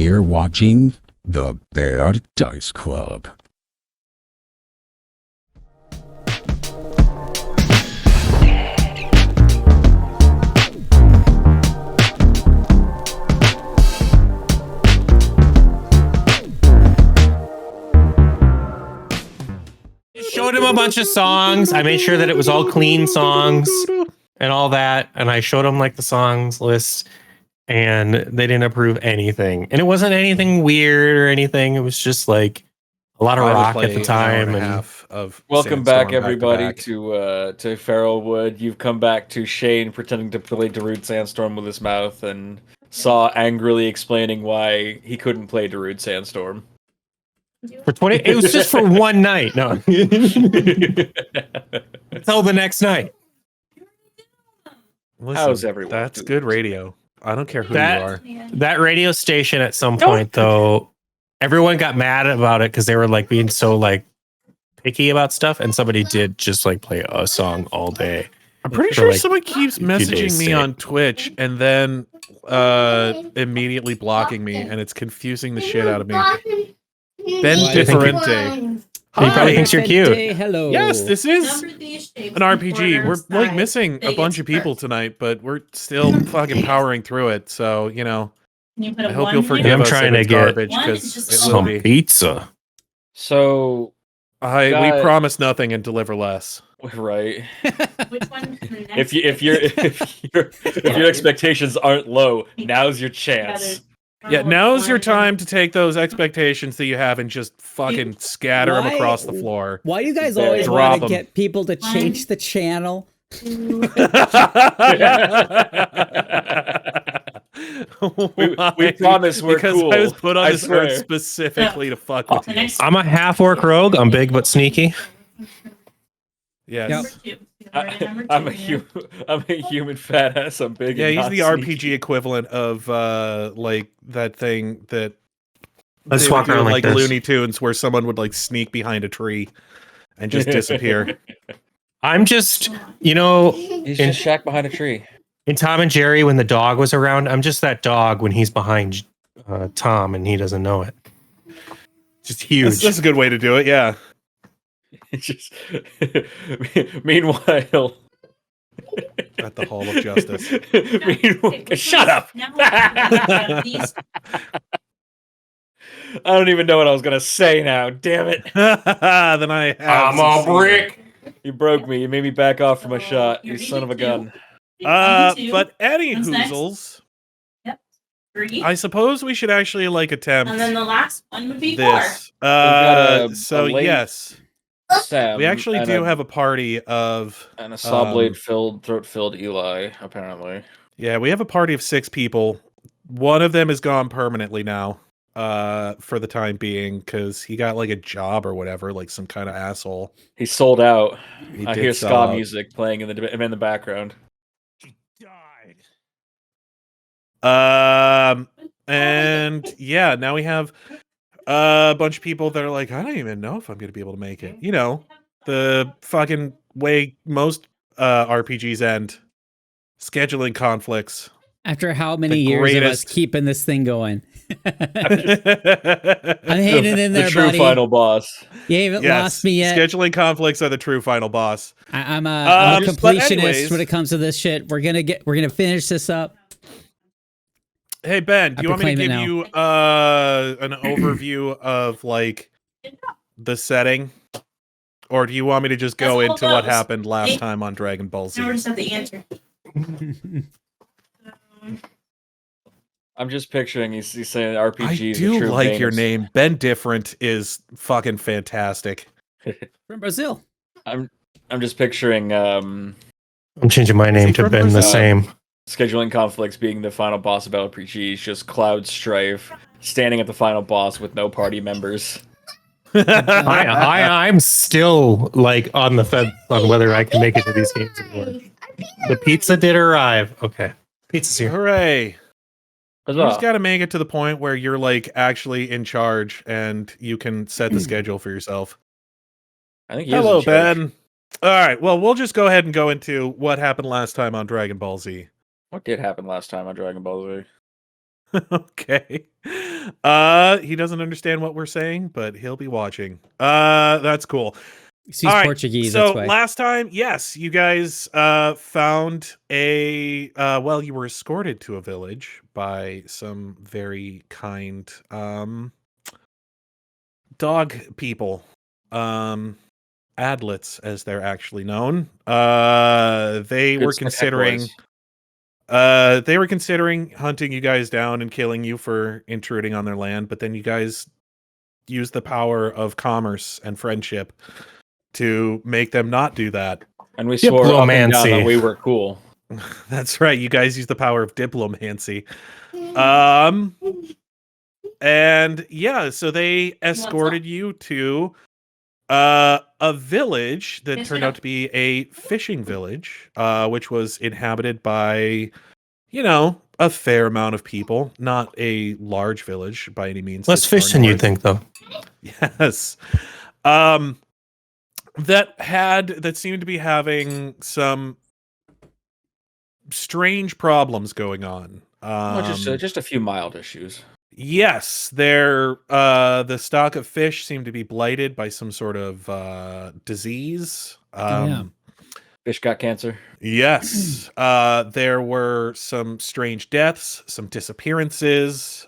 You're watching the Bear Dice Club. Showed him a bunch of songs. I made sure that it was all clean songs and all that. And I showed him like the songs list, and they didn't approve anything. And it wasn't anything weird or anything. It was just like a lot of rock at the time. Welcome back, everybody, to Feralwood. You've come back to Shane pretending to play Druid Sandstorm with his mouth, and Saw angrily explaining why he couldn't play Druid Sandstorm. For 20, it was just for one night. No, until the next night. Listen, how's everyone? That's good radio. I don't care who you are. That radio station at some point, though, everyone got mad about it because they were like being so like picky about stuff, and somebody did just like play a song all day. I'm pretty sure someone keeps messaging me on Twitch and then immediately blocking me, and it's confusing the shit out of me. Ben Differente. He probably thinks you're cute. Hello. Yes, this is an RPG. We're like missing a bunch of people tonight, but we're still fucking powering through it. So, you know, I hope you'll forgive us. I'm trying to get garbage because it will be pizza. So, we promise nothing and deliver less. Right. Which one? If your expectations aren't low, now's your chance. Yeah, now's your time to take those expectations that you have and just fucking scatter them across the floor. Why do you guys always want to get people to change the channel? we promise we're because cool. I was put on this earth specifically to fuck with you. I'm a half-orc rogue. I'm big but sneaky. Yes. I'm a human fat ass. I'm big. Yeah, and he's not the sneaky. RPG equivalent of like that thing that Let's they walk would do around in, like like this. Looney Tunes, where someone would like sneak behind a tree and just disappear. I'm just, you know, He's just Shaq behind a tree. in Tom and Jerry when the dog was around, I'm just that dog when he's behind Tom and he doesn't know it. Just huge. That's a good way to do it. Yeah. It's just meanwhile At the Hall of Justice. Shut up! I don't even know what I was gonna say now. Damn it! Then I'm a brick. You broke me. You made me back off from a shot. You son of a gun. But any hoozles, Three. I suppose we should actually like attempt And then the last one would be this. got So a late yes, Sam we actually and do a, have a party of and a saw blade throat filled Eli. Apparently, yeah, we have a party of 6 people. One of them is gone permanently now, for the time being, because he got like a job or whatever, like some kind of asshole. he sold out. He I did hear sell ska out. music playing in the background. And yeah, now we have a bunch of people that are like, I don't even know if I'm going to be able to make it. You know, the fucking way most RPGs end. Scheduling conflicts. After how many years of us keeping this thing going? I'm hanging in there, the true buddy. final boss. You haven't lost me yet. Scheduling conflicts are the true final boss. I'm a completionist anyways, when it comes to this shit. We're gonna finish this up. Hey Ben, do you want me to proclaim it give now. you an overview of like the setting, or do you want me to just go into what happened last time on Dragon Ball Z? Now we just have the answer. I'm just picturing he's saying RPGs. I the do true like your famous. name. Ben Different is fucking fantastic. From Brazil. I'm just picturing I'm changing my name to from Ben the Brazil? Same. scheduling conflicts being the final boss of LPGs, just Cloud Strife standing at the final boss with no party members. I'm still like on the fence on whether I can make it to these games anymore. The pizza did arrive. Okay, pizza's here. Hooray! You Huzzah. just got to make it to the point where you're like actually in charge and you can set the schedule for yourself. I think he is Hello, in charge. Ben. All right, well, we'll just go ahead and go into what happened last time on Dragon Ball Z. What did happen last time on Dragon Ball Z? Okay. He doesn't understand what we're saying, but he'll be watching. That's cool. He's All right, Portuguese, so that's why. last time, yes, you guys found a well, you were escorted to a village by some very kind dog people. Adlets, as they're actually known. They Good were Smith considering boys. they were considering hunting you guys down and killing you for intruding on their land, but then you guys used the power of commerce and friendship to make them not do that. And we swore up and down Diplomancy. that we were cool. That's right. You guys used the power of diplomancy. And yeah, so they escorted you to a village that turned out to be a fishing village, which was inhabited by, you know, a fair amount of people. Not a large village by any means. Less fish than you'd think, though. Yes. That seemed to be having some strange problems going on. Just a few mild issues. Yes, the stock of fish seemed to be blighted by some sort of disease. Fish got cancer. Yes. There were some strange deaths, some disappearances.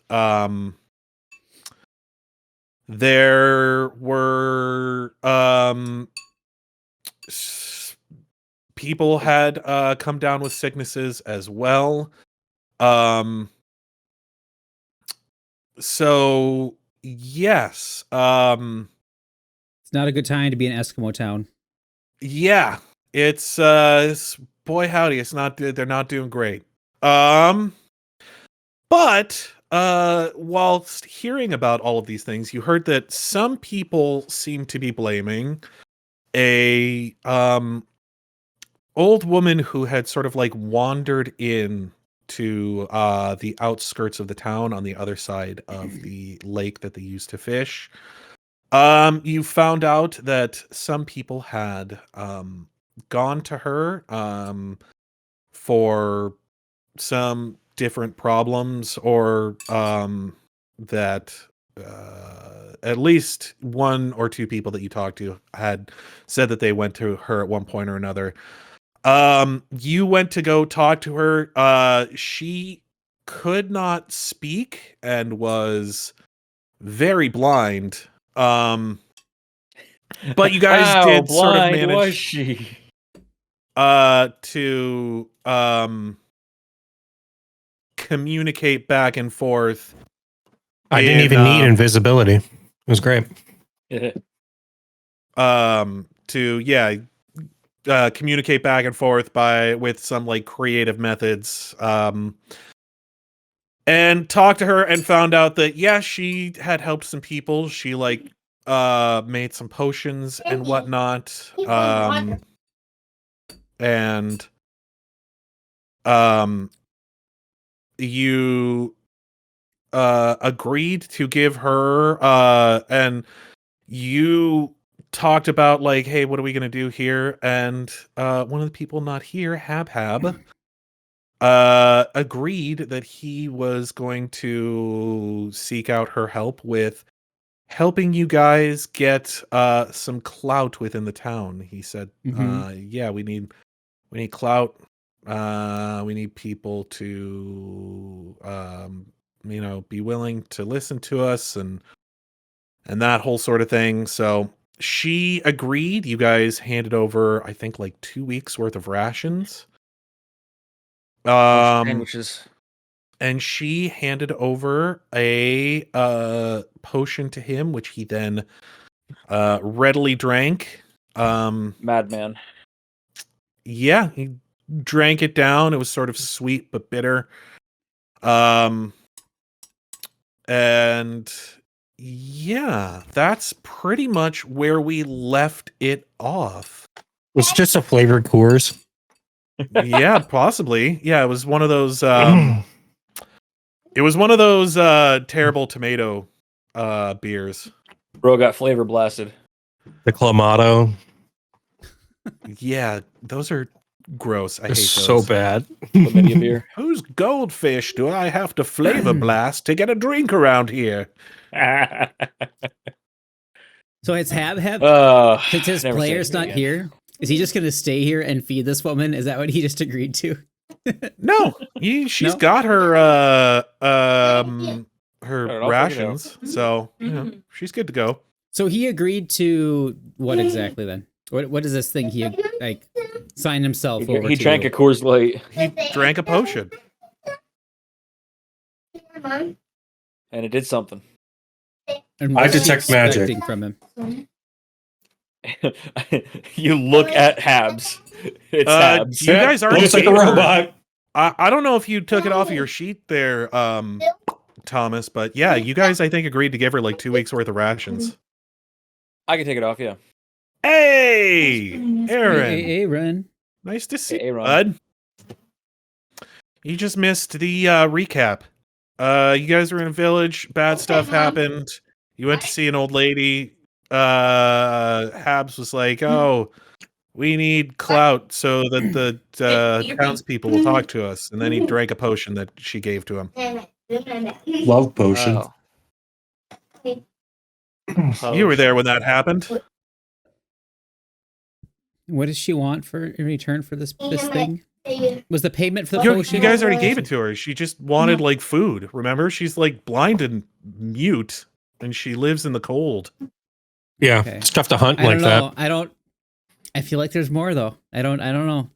There were people had come down with sicknesses as well. So yes, it's not a good time to be in Eskimo town. Yeah, it's boy howdy, it's not. They're not doing great. But whilst hearing about all of these things, you heard that some people seem to be blaming a old woman who had sort of like wandered in to the outskirts of the town on the other side of the lake that they used to fish. You found out that some people had gone to her for some different problems, or that at least one or two people that you talked to had said that they went to her at one point or another. You went to go talk to her. She could not speak and was very blind. But you guys did sort of manage. Was she? To communicate back and forth. I didn't even need invisibility. It was great. Communicate back and forth with some like creative methods. And talked to her and found out that she had helped some people. She like made some potions and whatnot. And you agreed to give her and you talked about like, hey, what are we gonna do here? And one of the people not here, Habhab, agreed that he was going to seek out her help with helping you guys get some clout within the town. He said, we need clout. We need people to be willing to listen to us and that whole sort of thing. So she agreed. You guys handed over, I think, like 2 weeks worth of rations. Sandwiches. And she handed over a potion to him, which he then readily drank. Madman. Yeah, he drank it down. It was sort of sweet but bitter. And yeah, that's pretty much where we left it off. It's just a flavored Coors. Yeah, possibly. Yeah, it was one of those terrible tomato beers. Bro got flavor blasted. The Clamato. Yeah, those are gross. I hate It's those. so bad. Chlamydia beer. Whose goldfish do I have to flavor blast to get a drink around here? So it's Habhab. Since his never say player's it not again. here, is he just going to stay here and feed this woman? Is that what he just agreed to? No, she's No? got her Alright, I'll bring it rations, so you know, she's good to go. So he agreed to what exactly then? What is this thing he like signed himself over He to? drank a Coors Light, He drank a potion. and it did something. And I what's she detect magic. expecting from him. You look at Habs. It's Habs. You guys already Looks like a gave her- robot. I don't know if you took it off of your sheet there, Thomas, but yeah, you guys I think agreed to give her like 2 weeks worth of rations. I can take it off, yeah. Hey, Aaron. Hey, Ren. Nice to see Hey, you, Aaron. bud. You just missed the recap. You guys were in a village, bad stuff happened. You went to see an old lady. Habs was like, "Oh, we need clout so that the townspeople will talk to us." And then he drank a potion that she gave to him. Love potion. You were there when that happened. What does she want for in return for this thing? Was the payment for the You potion? guys already gave it to her. She just wanted like food. Remember, she's like blind and mute, and she lives in the cold. Yeah, Okay. it's tough to hunt I like don't that. know. I feel like there's more though. I don't know.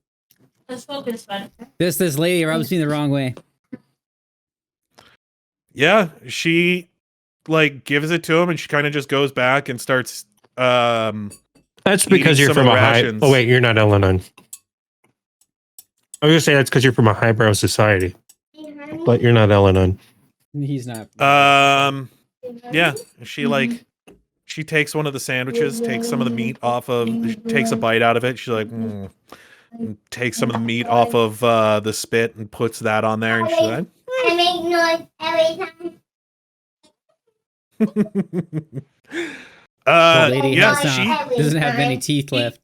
Let's focus, bud. This lady rubs me the wrong way. Yeah, she like gives it to him, and she kind of just goes back and starts. That's because eating you're some from of a the high. rations. Oh wait, you're not El-Anon. I was gonna say that's because you're from a highbrow society, but you're not El-Anon. He's not. Yeah, she takes one of the sandwiches, takes some of the meat off of, takes a bite out of it. She's like, and takes some of the meat off of the spit and puts that on there, and she's like, I make noise every time. The lady yeah, doesn't have many teeth left.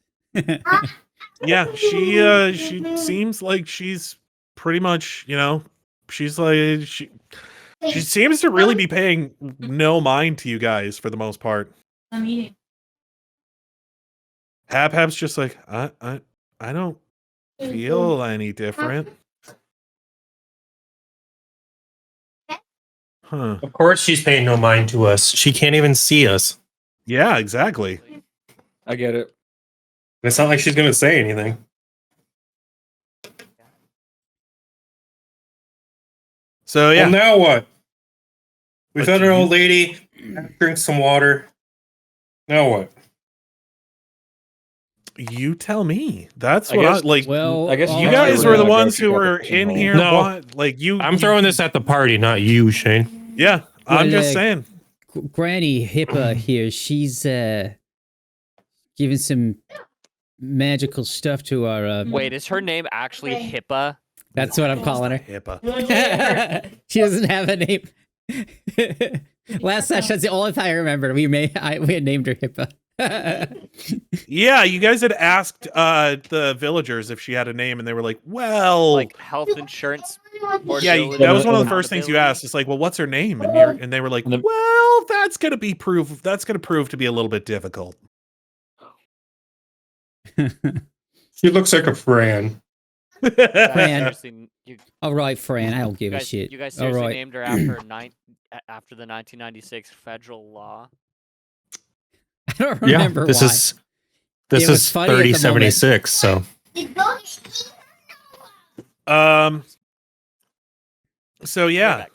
yeah, she seems like she's pretty much, you know, she's like she seems to really be paying no mind to you guys for the most part. I'm eating. Habhab's just like, I don't feel any different. Huh. Of course, she's paying no mind to us. She can't even see us. Yeah, exactly. I get it. It's not like she's gonna say anything. So yeah, Well, now what? We What found do an you- old lady. Drink some water. Now what? you tell me. That's I what guess- I like. Well, I guess You Yeah, guys we're were the gonna go ones check who out the were fishing in hole. here. No. Like you. I'm throwing this at the party, not you, Shane. Yeah, I'm Well, just saying. Granny Hippa here, she's giving some magical stuff to our. Wait, is her name actually Hippa? That's what I'm calling her. HIPAA. She doesn't have a name. Last session, that's the only time I remember. We had named her Hippa. Yeah, you guys had asked the villagers if she had a name, and they were like, "Well, Like health insurance? yeah." mortality, That was one of the first things you accountability? asked. It's like, "Well, what's her name?" And they were like, And the- "Well, that's gonna prove to be a little bit difficult." She looks like a Fran. You guys Fran. seriously- you All right, Fran, I don't give a guys, shit. you guys All seriously right. named her after after the 1996 federal law? I don't remember this why. is this It was is funny at the 3076. So So yeah, back.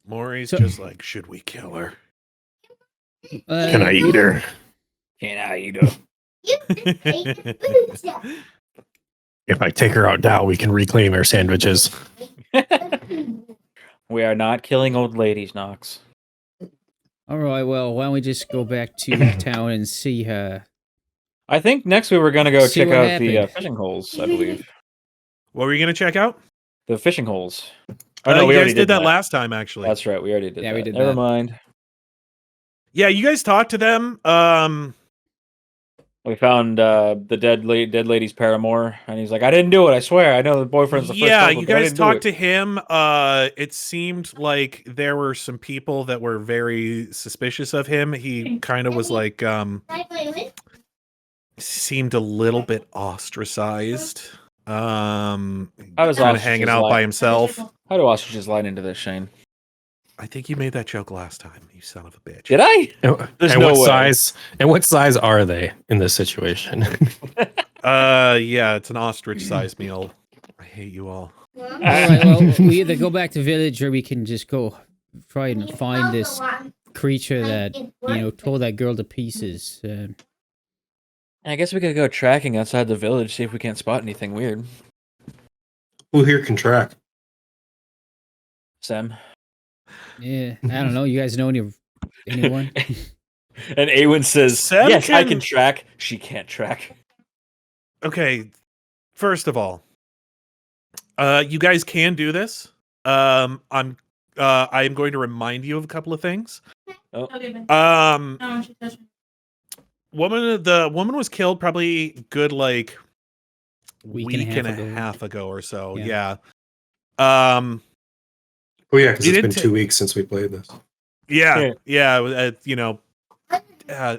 Maury's So- just like, "Should we kill her?" can I eat her? Can I eat her? If I take her out now, we can reclaim our sandwiches. We are not killing old ladies, Knox. All right, well, why don't we just go back to town and see her? I think next we were going to go See check what out the happened. fishing holes, I believe. What were you gonna check out? The fishing holes. Oh, You no, we guys already did that last time, actually. That's right, we already did Yeah, that. we did Never that. mind. Yeah, you guys talked to them. We found the dead lady's paramour, and he's like, "I didn't do it. I swear. I know the boyfriend's the first Yeah, culprit, you but I guys didn't do talked it." to him. It seemed like there were some people that were very suspicious of him. He kind of was like, seemed a little bit ostracized. How does Kind of hanging out by himself. How do ostriches line into this, Shane? I think you made that joke last time, you son of a bitch. Did I? There's and no what way. size? And what size are they in this situation? Yeah, it's an ostrich-sized meal. I hate you all. All right, well, we either go back to village or we can just go try and find this creature that, tore that girl to pieces. I guess we could go tracking outside the village, see if we can't spot anything weird. Who here can track? Sam. Yeah, I don't know. You guys know anyone? And Aewen says, Sam "Yes, I can- can track." She can't track. Okay, first of all, you guys can do this. I am going to remind you of a couple of things. Okay, man. Um, She touched me. the woman was killed probably good like Week week and a and a half half ago. ago or so. Yeah. Yeah. Oh yeah, because You it's been didn't 2 weeks since we played this. Yeah.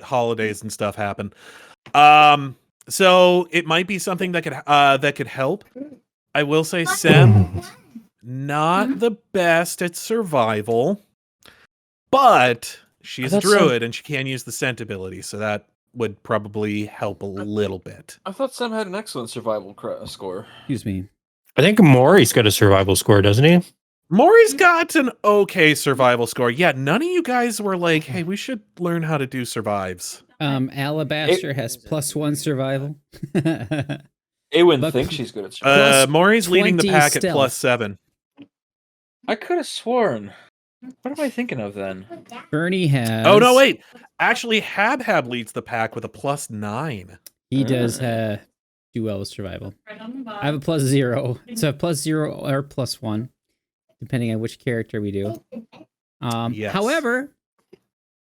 Holidays and stuff happen. So it might be something that could help. I will say, Sem, not the best at survival, but she's a thought Sem- druid and she can use the scent ability, so that would probably help a little bit. I thought Sam had an excellent survival score. Excuse me. I think Mrohy's got a survival score, doesn't he? Maury's got an okay survival score. Yeah, none of you guys were like, hey, we should learn how to do survives. Alabaster has +1 survival. Aewen But thinks she's good at survival. Plus Maury's leading the 20 pack at stealth. +7. I could have sworn. What am I thinking of then? Bernie has. Oh, no, wait. Actually, Habhab leads the pack with a +9. He does do well with survival. Right on the bottom. I have a +0. It's a +0 or +1, depending on which character we do. Yes. However,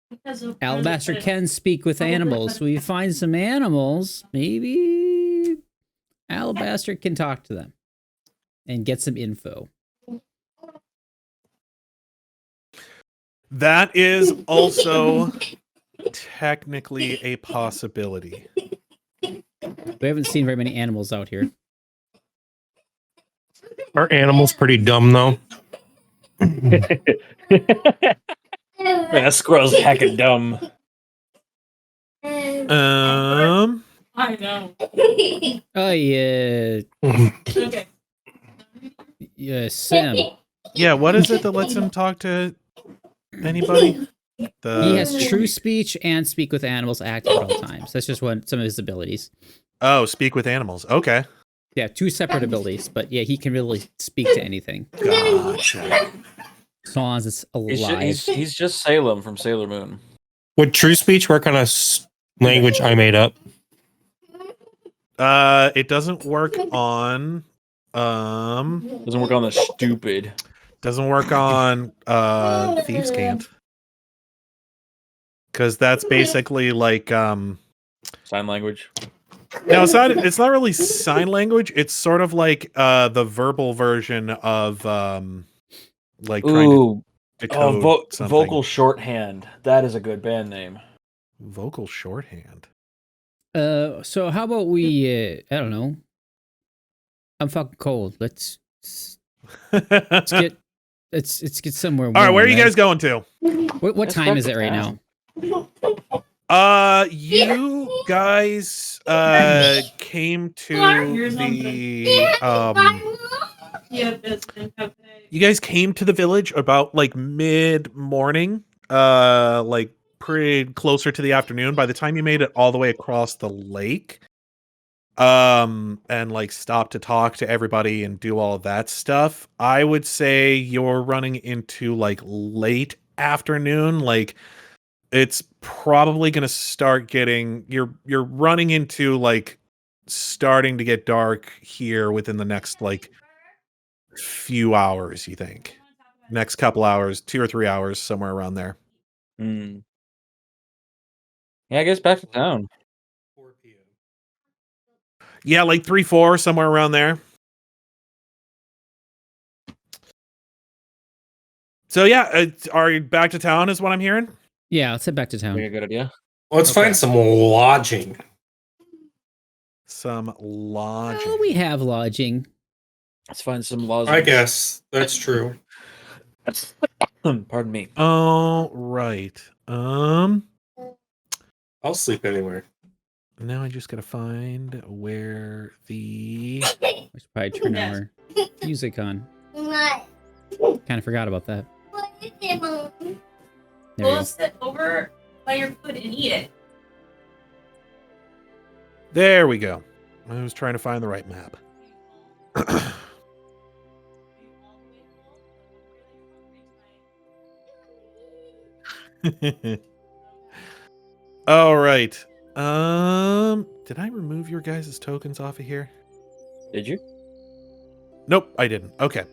Because of- Alabaster can speak with animals. So we find some animals, maybe Alabaster can talk to them and get some info. That is also technically a possibility. We haven't seen very many animals out here. Are animals pretty dumb though? Man, that squirrel's heckin' dumb. I know. Oh yeah, Okay. yeah, Sam. Yeah, what is it that lets him talk to anybody? He has true speech and speak with animals active at all times. That's just some of his abilities. Oh, speak with animals. Okay. Yeah, 2 separate abilities, but yeah, he can really speak to anything. Gotcha. As long as it's alive. He's just Salem from Sailor Moon. Would true speech work on a language I made up? It doesn't work on Doesn't work on the stupid. doesn't work on Thieves Can't. Cause that's basically like Sign language. no, it's not really sign language, it's sort of like the verbal version of like trying to decode something. Vocal shorthand. That is a good band name. Vocal shorthand. So how about we I don't know. I'm fucking cold. Let's get somewhere. All right, where are you warm, guys going to? What Let's time fuck is it the right town. now? You guys came to you guys came to the village about like mid-morning, like pretty closer to the afternoon. By the time you made it all the way across the lake, and like stopped to talk to everybody and do all of that stuff, I would say you're running into like late afternoon. Like it's probably going to start getting you're running into like starting to get dark here within the next like few hours. You think next couple hours, 2 or 3 hours, somewhere around there. Yeah, I guess back to town. 4 p.m. Yeah, like 3-4, somewhere around there. So yeah, are you back to town is what I'm hearing? Yeah, let's head back to town. Very good idea. Let's Okay. find some lodging. Some lodging. Well, we have lodging. Let's find some laws. I guess that's true. Pardon me. Oh, right. I'll sleep anywhere. Now I just gotta find where the... I should probably turn our music on. What? Kind of forgot about that. What is it, Mom? There we Go go. sit over by your food and eat it. There we go. I was trying to find the right map. All right. Did I remove your guys' tokens off of here? Did you? Nope, I didn't. Okay.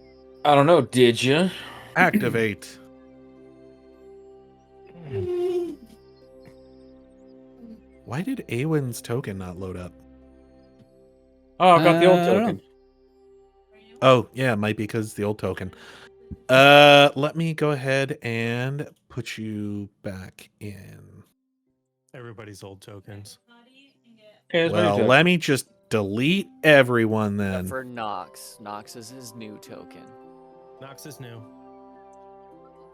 I don't know. Did you? Activate. Why did Aewen's token not load up? Oh, I've got the old I don't know. token. Oh, yeah, it might be because the old token. Let me go ahead and put you back in. Everybody's old tokens. Well, let me just delete everyone Except then. for Knox. Knox is his new token. Knox is new.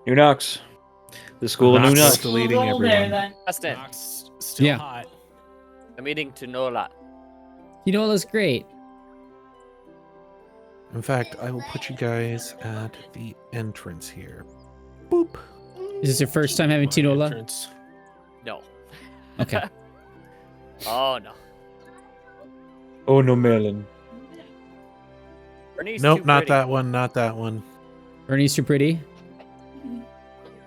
New Knox. The school of New Knox. Knox. Deleting We'll roll there, everyone. then. Justin, Knox still Yeah. hot. I'm eating tinola. You know, that's great. In fact, I will put you guys at the entrance here. Boop. Is this your first time having tinola? Entrance. No. Okay. Oh, no. Oh, no, Merlin. Bernie's Nope, too not pretty. that one, not that one. Bernie's too pretty.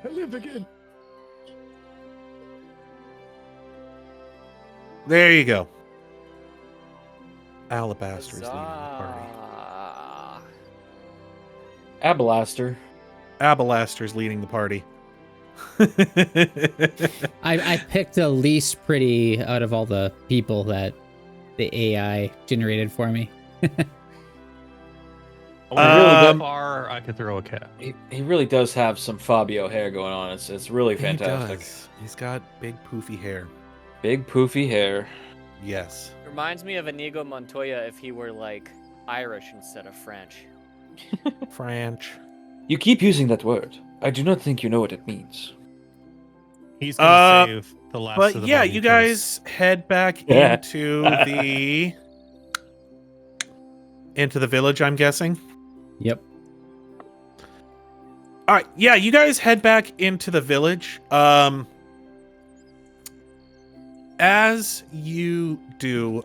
I live again. There you go. Alabaster's leading the party. Huzzah. Abalaster. Abalaster's leading the party. I picked the least pretty out of all the people that the AI generated for me. How far I could throw a cat. He really does have some Fabio hair going on. It's really fantastic. He does. He's got big poofy hair. Big poofy hair. Yes. Reminds me of Inigo Montoya if he were like Irish instead of French. French. You keep using that word. I do not think you know what it means. He's gonna save the last But of the yeah, bunny you toast. guys head back Yeah. into the village, I'm guessing. Yep. All right, yeah, you guys head back into the village. As you do,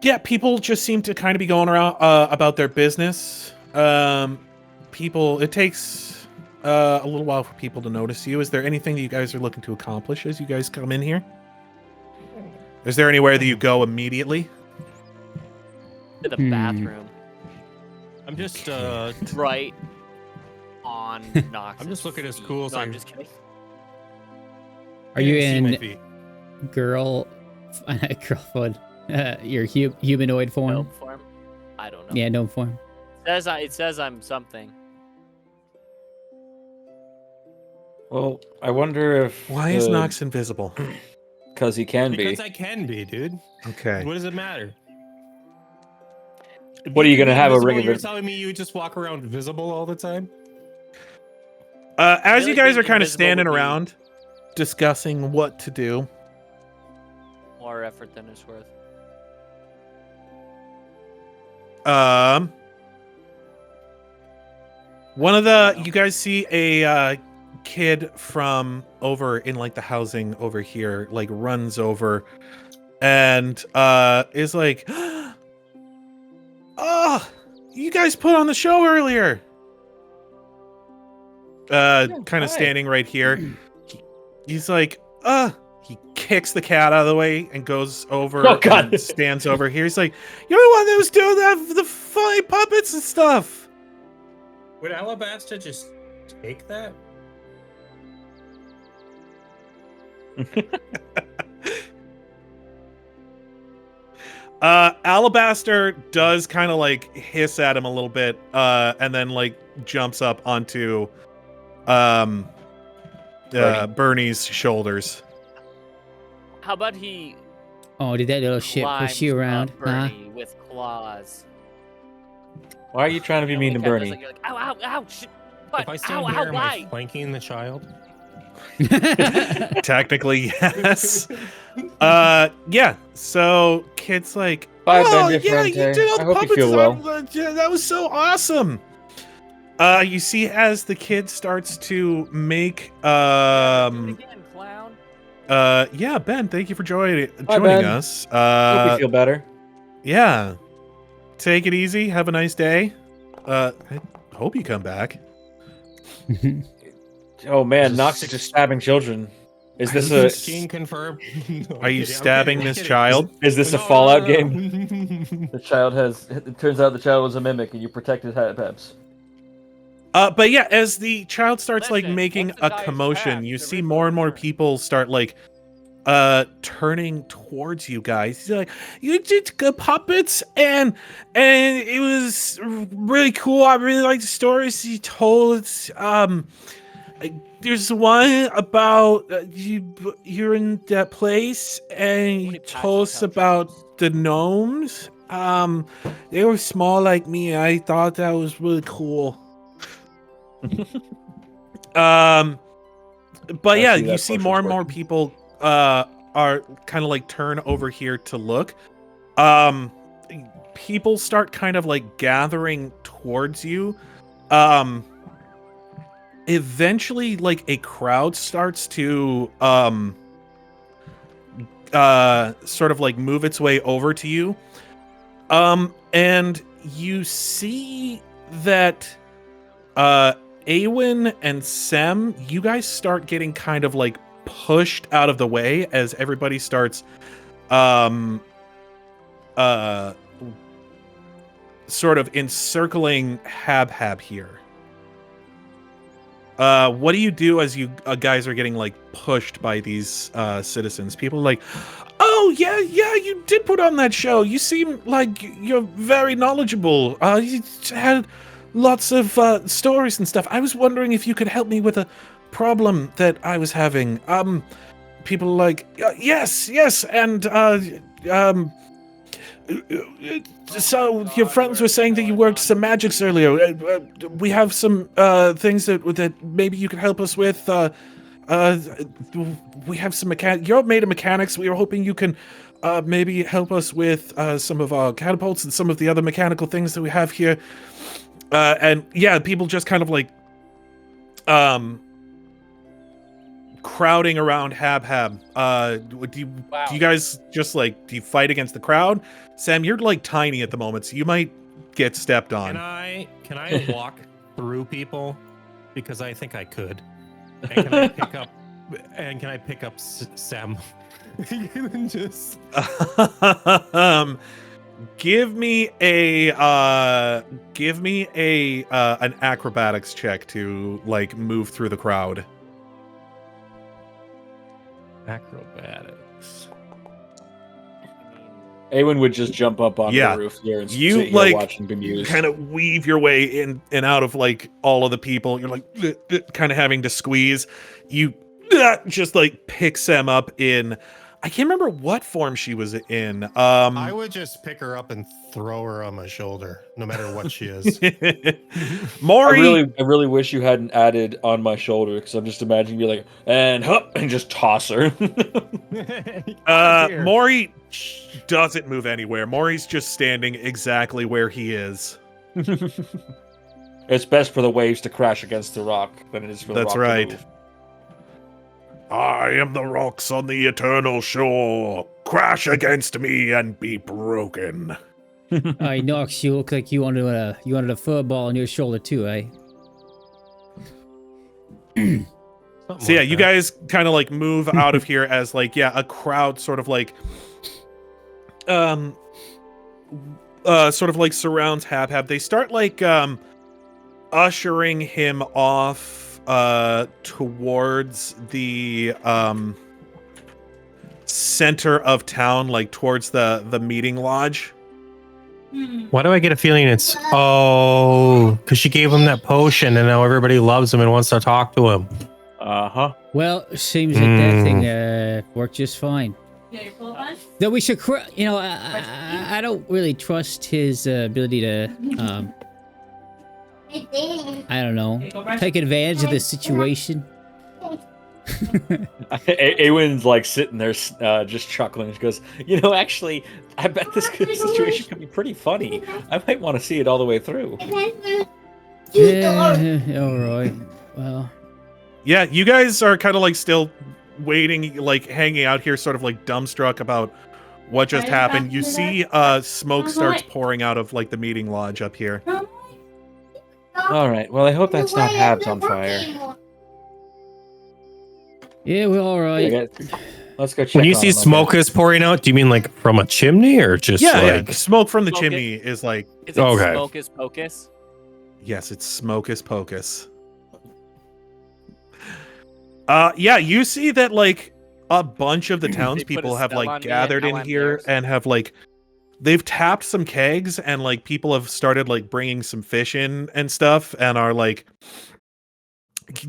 yeah, people just seem to kind of be going around about their business. It takes a little while for people to notice you. Is there anything that you guys are looking to accomplish as you guys come in here? Is there anywhere that you go immediately? To the Hmm. bathroom. I'm just Right on Knox. I'm just looking as cool as No, I I'm just kidding. Are you can't see my in feet. girl phone? Your humanoid form? Gnome form? I don't know. Yeah, gnome form. It says I'm something. Well, I wonder if... Why is Knox invisible? Because he can Because be. I can be, dude. Okay. What does it matter? What are you gonna have, a Invisible, ring of You're it? telling me you just walk around visible all the time? As Really you guys are being kind of invisible standing would be- around, discussing what to do, More effort than it's worth. one of the you guys see a kid from over in like the housing over here, like runs over and is like, "Oh, you guys put on the show earlier." Kind hi. of standing right here. He's like, he kicks the cat out of the way and goes over Oh, God. and stands over here. He's like, "You're the one that was doing the funny puppets and stuff." Would Alabaster just take that? Alabaster does kind of like hiss at him a little bit, and then like jumps up onto Bernie's shoulders. How about he Oh, did that little shit push you around? Huh? Bernie with claws? Why are you trying to be mean to Bernie? You're like, ow, ow, ow, shit. But, If I stand ow, here, ow, am why? I flanking the child? Technically, yes. Yeah. So kid's like, Bye, oh Ben yeah, you Differente. did all I the hope you puppets. feel well. Yeah, that was so awesome. You see, as the kid starts to make Again, clown. yeah, Ben, thank you for joining Ben. us. Hope you feel better. Yeah. Take it easy. Have a nice day. I hope you come back. Oh man, Knox is just stabbing children. Is this a 16 confirmed? No, Are you I'm kidding, I'm stabbing kidding, I'm this kidding. child? is this a No, Fallout no, game? no. The child has. It turns out the child was a mimic, and you protected Habs. But yeah, as the child starts like Listen, making once the a die is commotion, passed, you there see is no more and more return. people start like turning towards you guys. He's like, you did good puppets, and it was really cool. I really like the stories you told. There's one about you're in that place, and you Somebody pass told the us couch. about the gnomes. They were small like me. I thought that was really cool. But I yeah, see you that see potion's more and more working. people are kind of like turn over here to look. People start kind of like gathering towards you. Eventually like a crowd starts to sort of like move its way over to you. And you see that Aewen and Sem, you guys start getting kind of like pushed out of the way as everybody starts sort of encircling Habhab here. What do you do as you guys are getting like pushed by these citizens? People are like, oh yeah, you did put on that show. You seem like you're very knowledgeable. You had lots of stories and stuff. I was wondering if you could help me with a problem that I was having. People are like, yes, and so your friends were saying that you worked some magics earlier. We have some things that maybe you could help us with. We have some you're made of mechanics. We were hoping you can maybe help us with some of our catapults and some of the other mechanical things that we have here. And yeah, people just kind of like crowding around Habhab. Do you guys just like, do you fight against the crowd? Sam, you're like tiny at the moment, so you might get stepped on. Can I walk through people? Because I think I could. And can I pick up Sam? Just give me an acrobatics check to like move through the crowd. acrobatics. Aewen would just jump up on Yeah. the roof here and You, sit here like, watching bemused. Kind of weave your way in and out of like all of the people. You're like kind of having to squeeze. You just like pick Sam up in, I can't remember what form she was in. I would just pick her up and throw her on my shoulder, no matter what she is. Mrohy, I really wish you hadn't added on my shoulder, because I'm just imagining you like, and hup, and just toss her. Mrohy doesn't move anywhere. Maury's just standing exactly where he is. It's best for the waves to crash against the rock than it is for the That's rock to right. move. I am the rocks on the eternal shore. Crash against me and be broken. Alright, Knox, you look like you wanted a football on your shoulder too, eh? So yeah, you guys kind of like move out of here as like, yeah, a crowd sort of like surrounds Habhab. They start like ushering him off towards the center of town, like towards the meeting lodge. Why do I get a feeling it's because she gave him that potion and now everybody loves him and wants to talk to him. Uh-huh. Well, seems like that thing worked just fine. Yeah, your full one? Though we should, I don't really trust his ability to, I don't know, take advantage of the situation. Aewen's like sitting there just chuckling. She goes, actually, I bet this situation could be pretty funny. I might want to see it all the way through. Yeah, all right. Well. Yeah, you guys are kind of like still waiting, like hanging out here, sort of like dumbstruck about what just happened. You see smoke starts pouring out of like the meeting lodge up here. All right. Well, I hope that's not Habs on fire. Yeah, we're all right. Let's go check. When you see smoke is pouring out, do you mean like from a chimney or just yeah, like smoke from the chimney is like... Is it Smokus Pocus? Yes, it's Smokus Pocus. Yeah, you see that like a bunch of the townspeople have like gathered in here and have like they've tapped some kegs and like people have started like bringing some fish in and stuff and are like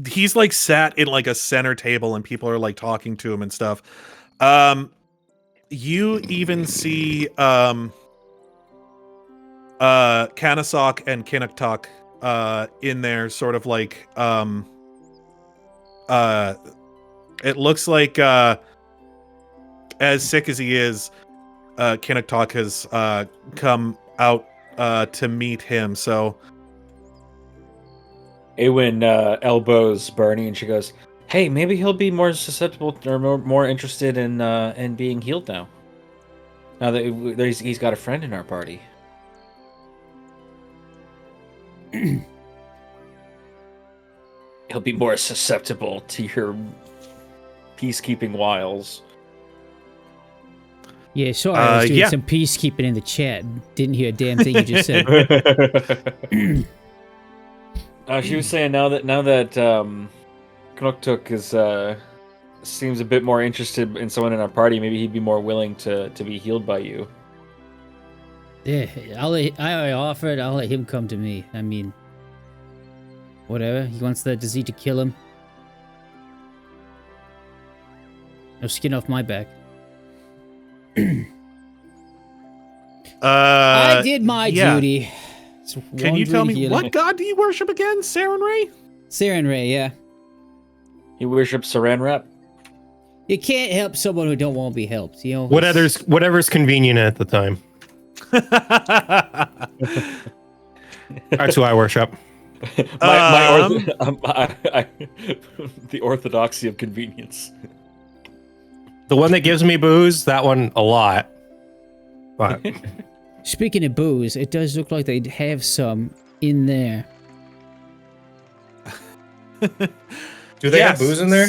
he's like sat in like a center table and people are like talking to him and stuff. You even see Kanasok and Kinnocktuck in there sort of like it looks like as sick as he is, Kinnocktuck has come out to meet him. So Aewen elbows Bernie and she goes, "Hey, maybe he'll be more susceptible or more interested in being healed now. Now that he's got a friend in our party." He'll be more susceptible to your peacekeeping wiles. Yeah, sorry, I was doing some peacekeeping in the chat. Didn't hear a damn thing you just said. She was saying now that Knocktuk is seems a bit more interested in someone in our party, maybe he'd be more willing to be healed by you. Yeah, I offered. I'll let him come to me. I mean, whatever. He wants the disease to kill him. No skin off my back. I did my duty. Can you tell me what god do you worship again? Sarenrae? Sarenrae, yeah. He worships Sarenrae. You can't help someone who don't want to be helped, you know. Whatever's convenient at the time. That's who I worship. The orthodoxy of convenience. The one that gives me booze, that one a lot. But speaking of booze, it does look like they'd have some in there. Do they have booze in there?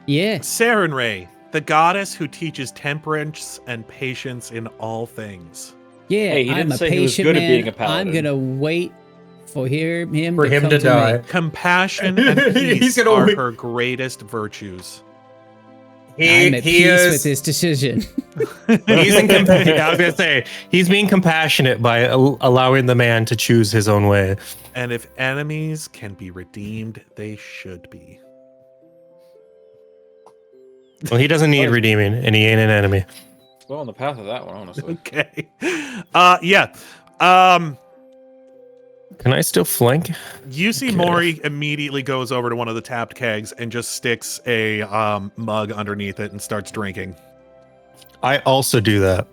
Yeah. Sarenrae, the goddess who teaches temperance and patience in all things. Yeah, hey, he I'm didn't a say he was patient good man. at being a paladin. I'm gonna wait for him to die. Compassion and peace are her greatest virtues. I'm at peace with this decision. I was gonna say he's being compassionate by allowing the man to choose his own way. And if enemies can be redeemed, they should be. Well, he doesn't need redeeming, and he ain't an enemy. Well, on the path of that one, honestly. Okay. Can I still flank? You see Mrohy immediately goes over to one of the tapped kegs and just sticks a mug underneath it and starts drinking. I also do that.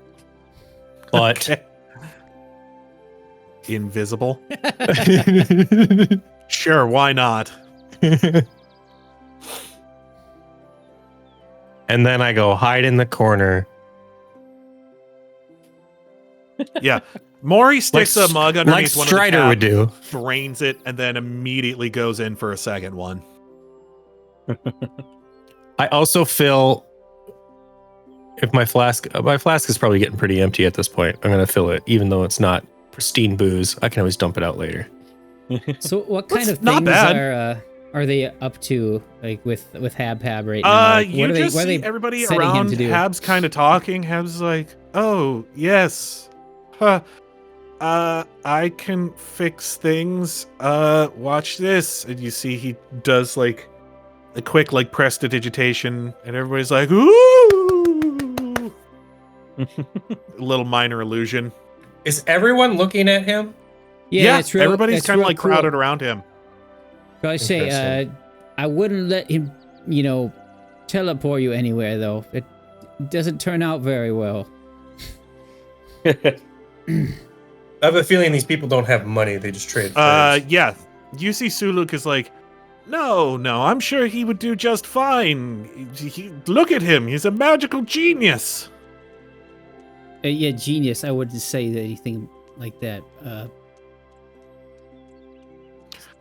But okay. Invisible? Sure, why not? And then I go hide in the corner. Yeah. Mrohy sticks a mug underneath one Strider of the would do. Drains it, and then immediately goes in for a second one. I also fill... If my flask is probably getting pretty empty at this point. I'm going to fill it, even though it's not pristine booze. I can always dump it out later. So what kind of not things bad. are are they up to, like, with Habhab right now? Like, You just what are see they everybody setting him around to do? Hab's kind of talking. Hab's like, oh, yes. Huh. I can fix things. Watch this. And you see he does, like, a quick, like, prestidigitation, and everybody's like, ooh! A little minor illusion. Is everyone looking at him? Yeah, it's real, everybody's it's kind of, real like, cool. crowded around him. So I say, Interesting. I wouldn't let him, teleport you anywhere, though. It doesn't turn out very well. I have a feeling these people don't have money. They just trade words. Yeah. You see Suluk is like, no, I'm sure he would do just fine. Look at him. He's a magical genius. Yeah, genius. I wouldn't say anything like that.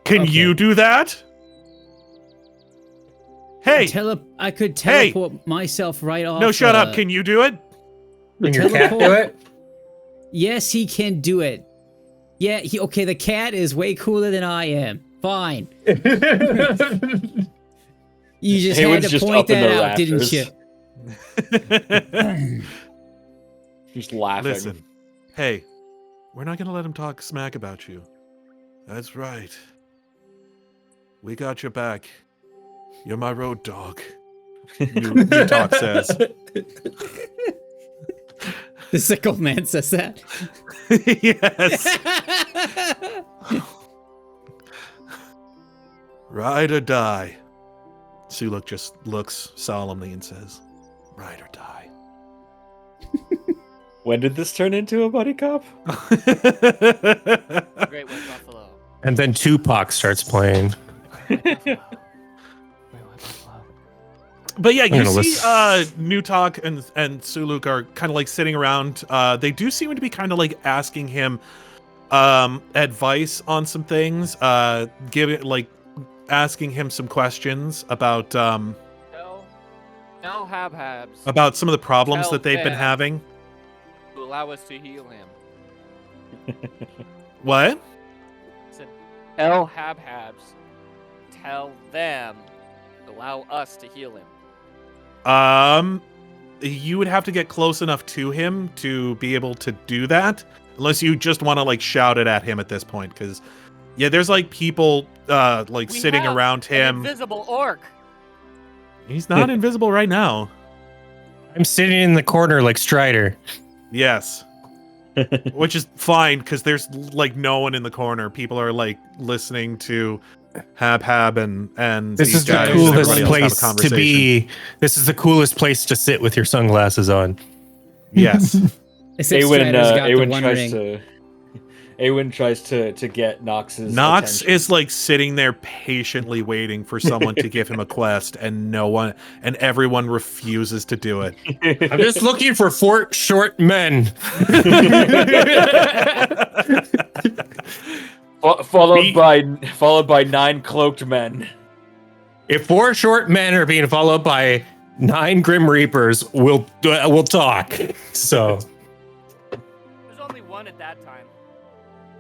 Can Okay. you do that? Hey, I could teleport myself right off. no, shut up. Can you do it? Can your cat do it? Yes, he can do it. Yeah, okay, the cat is way cooler than I am. Fine. You just had Aewen's to just point up in that the out, didn't rafters. you? Just laughing. Listen, hey, we're not going to let him talk smack about you. That's right. We got your back. You're my road dog. New talk says. The sickle man says that. Yes. Ride or die. Suluk just looks solemnly and says, ride or die. When did this turn into a buddy cop? Great White Buffalo. And then Tupac starts playing. But yeah, you gonna see Newtalk and Suluk are kind of like sitting around. They do seem to be kind of like asking him advice on some things, asking him some questions about Tell Habhabs about some of the problems Tell that they've been them. having. to allow us to heal him. What? Listen, tell Habhabs. Tell them. Allow us to heal him. You would have to get close enough to him to be able to do that, unless you just want to like shout it at him at this point. Because yeah, there's like people like We sitting have around an him. invisible orc. He's not invisible right now. I'm sitting in the corner like Strider. Yes. Which is fine because there's like no one in the corner. People are like listening to Habhab and This these is the guys and coolest everybody else have a place to conversation. be. This is the coolest place to sit with your sunglasses on. Yes. Except Strider's got the one ring. Aewen tries to get Knox's Knox attention. is like sitting there patiently waiting for someone to give him a quest, and everyone refuses to do it. I'm just looking for 4 short men. followed by 9 cloaked men. If 4 short men are being followed by 9 Grim Reapers, we'll talk. So There's only one at that time.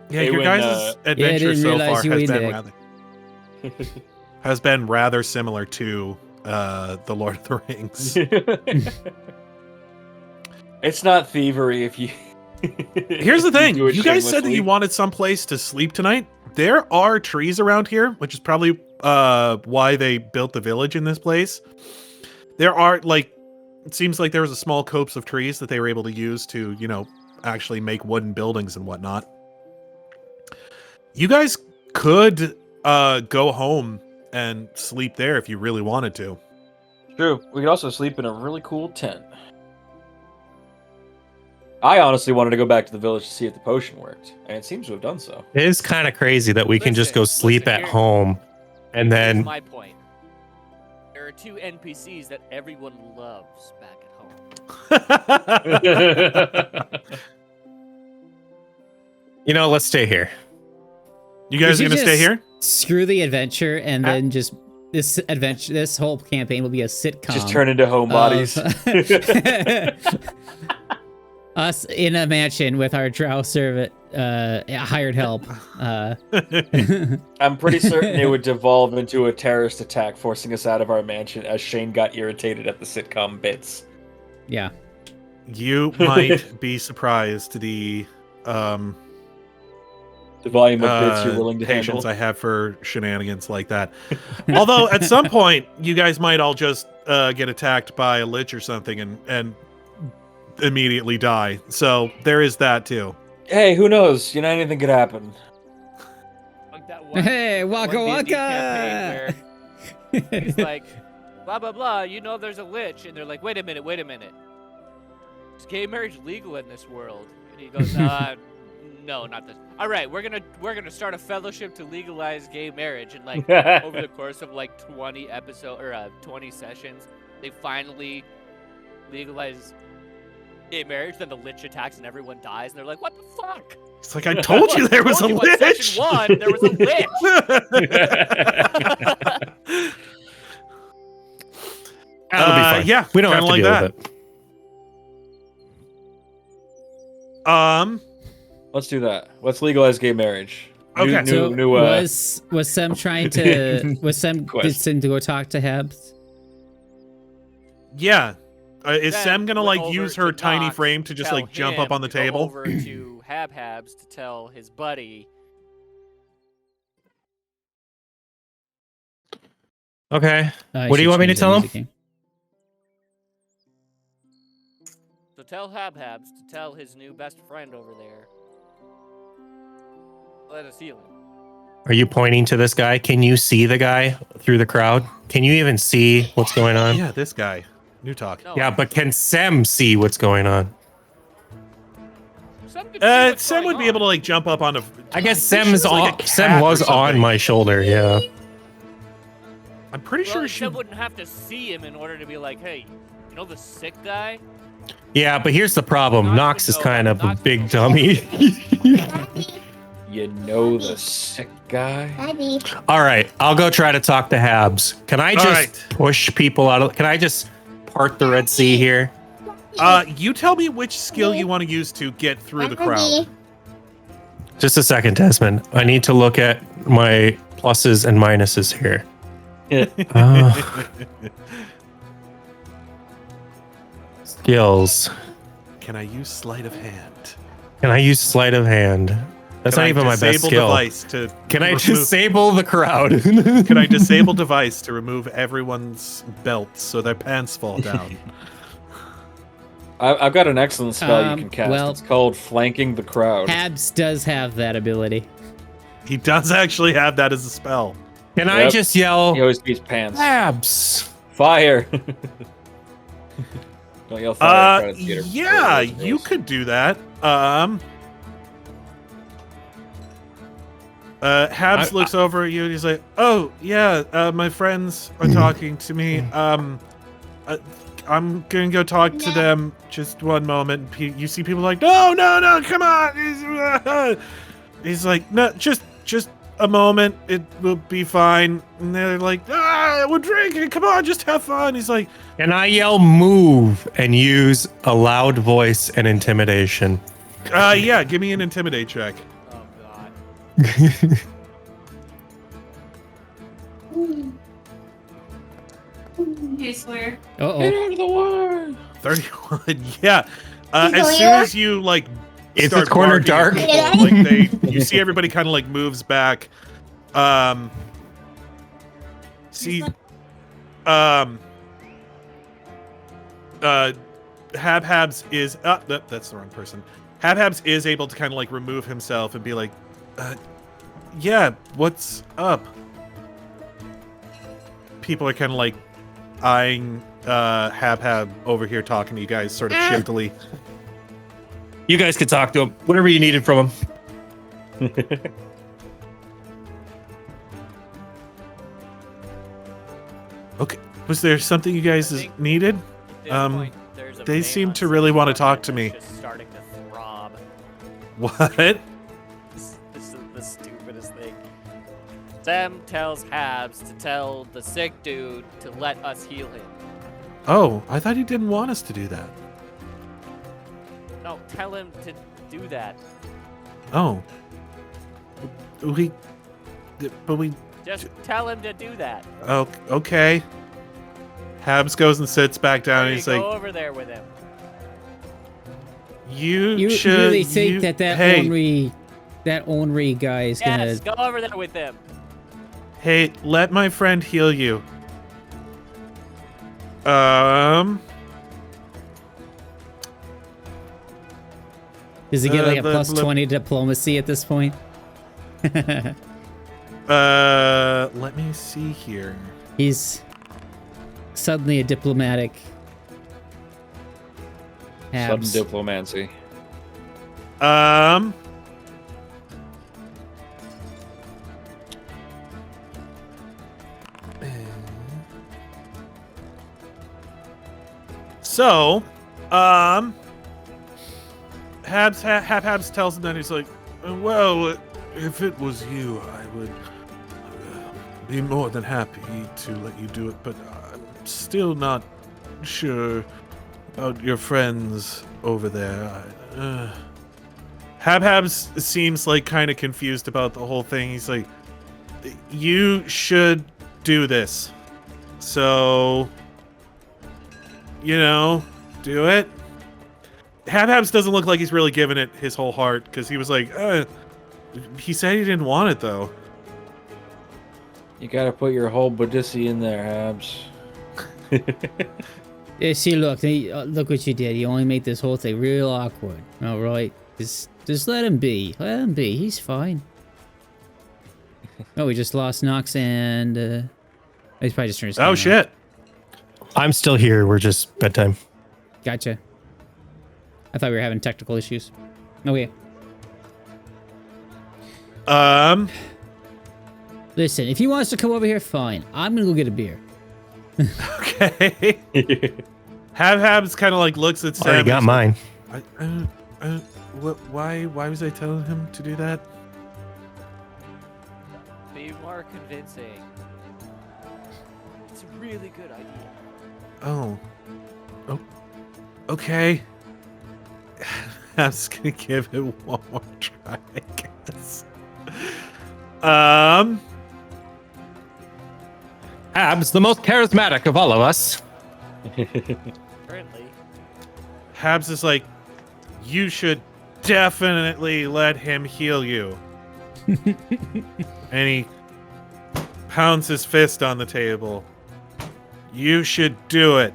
Yeah, your Aewen, guys' adventure didn't so realize far you has were been Nick. has been rather similar to the Lord of the Rings. It's not thievery if you. Here's the thing: do it you guys said that shamelessly. you wanted someplace to sleep tonight. There are trees around here, which is probably why they built the village in this place. There are it seems like there was a small copse of trees that they were able to use to, actually make wooden buildings and whatnot. You guys could go home and sleep there if you really wanted to. True. We could also sleep in a really cool tent. I honestly wanted to go back to the village to see if the potion worked, and it seems to have done so. it is kind of crazy that we can just go Listen, sleep at here- home and Here's then my point. There are 2 NPCs that everyone loves back at home. let's stay here. You guys Did you gonna stay just here? Screw the adventure, and then just this whole campaign will be a sitcom. Just turn into homebodies. Us in a mansion with our drow servant hired help. I'm pretty certain it would devolve into a terrorist attack, forcing us out of our mansion as Shane got irritated at the sitcom bits. Yeah. You might be surprised the volume of bits you're willing to patience handle. I have for shenanigans like that. Although at some point you guys might all just get attacked by a lich or something and immediately die. So there is that too. Hey, who knows? You know, anything could happen. Like that one, Hey, Waka one Disney Waka! campaign where he's like, blah blah blah. You know, there's a lich, and they're like, wait a minute. Is gay marriage legal in this world? And he goes, no, not this. All right, we're gonna start a fellowship to legalize gay marriage, and like over the course of like 20 sessions, they finally legalize gay marriage. Then the lich attacks and everyone dies, and they're like, "What the fuck?" It's like I told you there was a lich. Session 1, there was a lich. That'll be fine. Yeah, we don't have to like deal that. with it. Let's do that. Let's legalize gay marriage. Okay. Was Sem trying to was Sem to go talk to Habs? Yeah. Is Then Sem gonna went like over use to her tiny Knox frame to just tell like jump him up on the to go table? over to Habhab's to tell his buddy. Okay. What do you want me to tell him? So tell Habhab's to tell his new best friend over there. Let us heal him. Are you pointing to this guy? Can you see the guy through the crowd? Can you even see what's going on? Yeah, this guy. New talk. No, Yeah, but can Sem see what's going on? Sem would be able to like jump up on a. I guess I'm pretty Sem's sure it's like a on, cat Sem or was on something. my shoulder. Yeah. I'm pretty sure she. Sem wouldn't have to see him in order to be like, hey, you know the sick guy? Yeah, but here's the problem. Knox Knox would is know kind that. of a Knox big would know. dummy. You know the sick guy? Daddy. All right, I'll go try to talk to Habs. Can I All just right. push people out of? Can I just part the Red Sea here? You tell me which skill you want to use to get through the crowd. Just a second, Desmond. I need to look at my pluses and minuses here. Skills. Can I use sleight of hand? Can I use sleight of hand? That's Can not I even my best disable skill. device to Can I remove- disable the crowd? Can I disable device to remove everyone's belts so their pants fall down? I've got an excellent spell you can cast. well- It's called Flanking the Crowd. Habs does have that ability. He does actually have that as a spell. Can I Yep. just yell, He always beats pants. Habs? Fire! Don't yell fire. in front of the theater. Yeah, It's you gross. could do that. Habs looks over at you and he's like, "Oh yeah, my friends are talking to me. I'm gonna go talk to them. Just one moment." You see people like, "No, come on." He's like, "No, just a moment. It will be fine." And they're like, "We're drinking. Come on, just have fun." He's like, Can I yell move and use a loud voice and intimidation? "Yeah, give me an intimidate check." Oh god. Hey, Sawyer. Uh-oh. 31. Yeah. As Is soon Sawyer? as you like Is start the corner barking dark? at people, like you see everybody kind of like moves back. See, Habhabs is that's the wrong person. Habhabs is able to kind of like remove himself and be like, yeah, what's up? People are kind of like eyeing Habhab over here talking to you guys sort of shiftily. You guys could talk to him. Whatever you needed from him. Okay, was there something you guys think- needed? At this point, there's a they vein seem on to really Sem's wanna forehead talk to that's me. Just starting to throb. What? This is the stupidest thing. Sem tells Habs to tell the sick dude to let us heal him. Oh, I thought he didn't want us to do that. No, tell him to do that. Oh. We Just tell him to do that. oh, okay. Habs goes and sits back down and Hey, he's go like, over there with him. you You should really think you, that hey, ornery guy is Yes, gonna? go over there with him. hey, let my friend heal you. Does he get like a the- plus the- 20 diplomacy at this point? Let me see here. He's suddenly a diplomatic. Sudden Habs. diplomancy. So, Habs tells him that he's like, well, if it was you, I would be more than happy to let you do it, but I'm still not sure about your friends over there. Habhab seems like kind of confused about the whole thing. He's like, you should do this. So, you know, do it. Habhabs doesn't look like he's really giving it his whole heart, because he was like, he said he didn't want it, though. You gotta put your whole Bodisi in there, Habs. Yeah, see, look what you did. You only made this whole thing real awkward. All right, just let him be. Let him be. He's fine. Oh, we just lost Knox and he's probably just turned his Oh, camera shit. I'm still here. We're just bedtime. on. Gotcha. I thought we were having technical issues. Okay. Listen, if he wants to come over here, fine. I'm gonna go get a beer. Okay. Habhabs kind of like looks at Sam. Already got mine. Why was I telling him to do that? Be more convincing. It's a really good idea. Oh, okay. I'm just gonna give it one more try, I guess. Habs, the most charismatic of all of us. Friendly. Habs is like, you should definitely let him heal you. And he pounds his fist on the table. You should do it.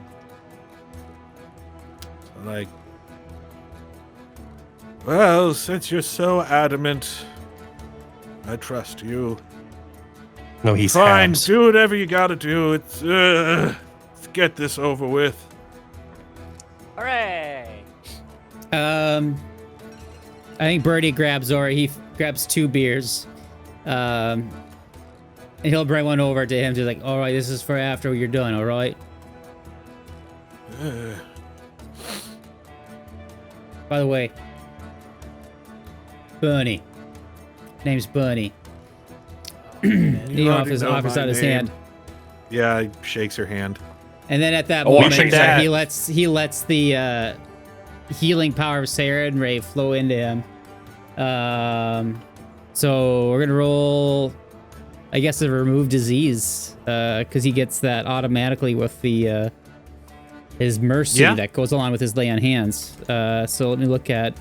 Like, well, since you're so adamant, I trust you. No, he's Fine, Habs. do whatever you gotta do. Let's get this over with. Hooray! I think Birdie grabs or he grabs 2 beers. And he'll bring one over to him, just like, all right, this is for after you're done, all right? By the way, Bernie. Name's Bernie. He offers out his hand. Yeah, he shakes her hand. And then at that Oh, moment, shake that. he lets the healing power of Sarah and Ray flow into him. So we're gonna roll, I guess, a remove disease, because he gets that automatically with the his mercy that goes along with his lay on hands. So let me look at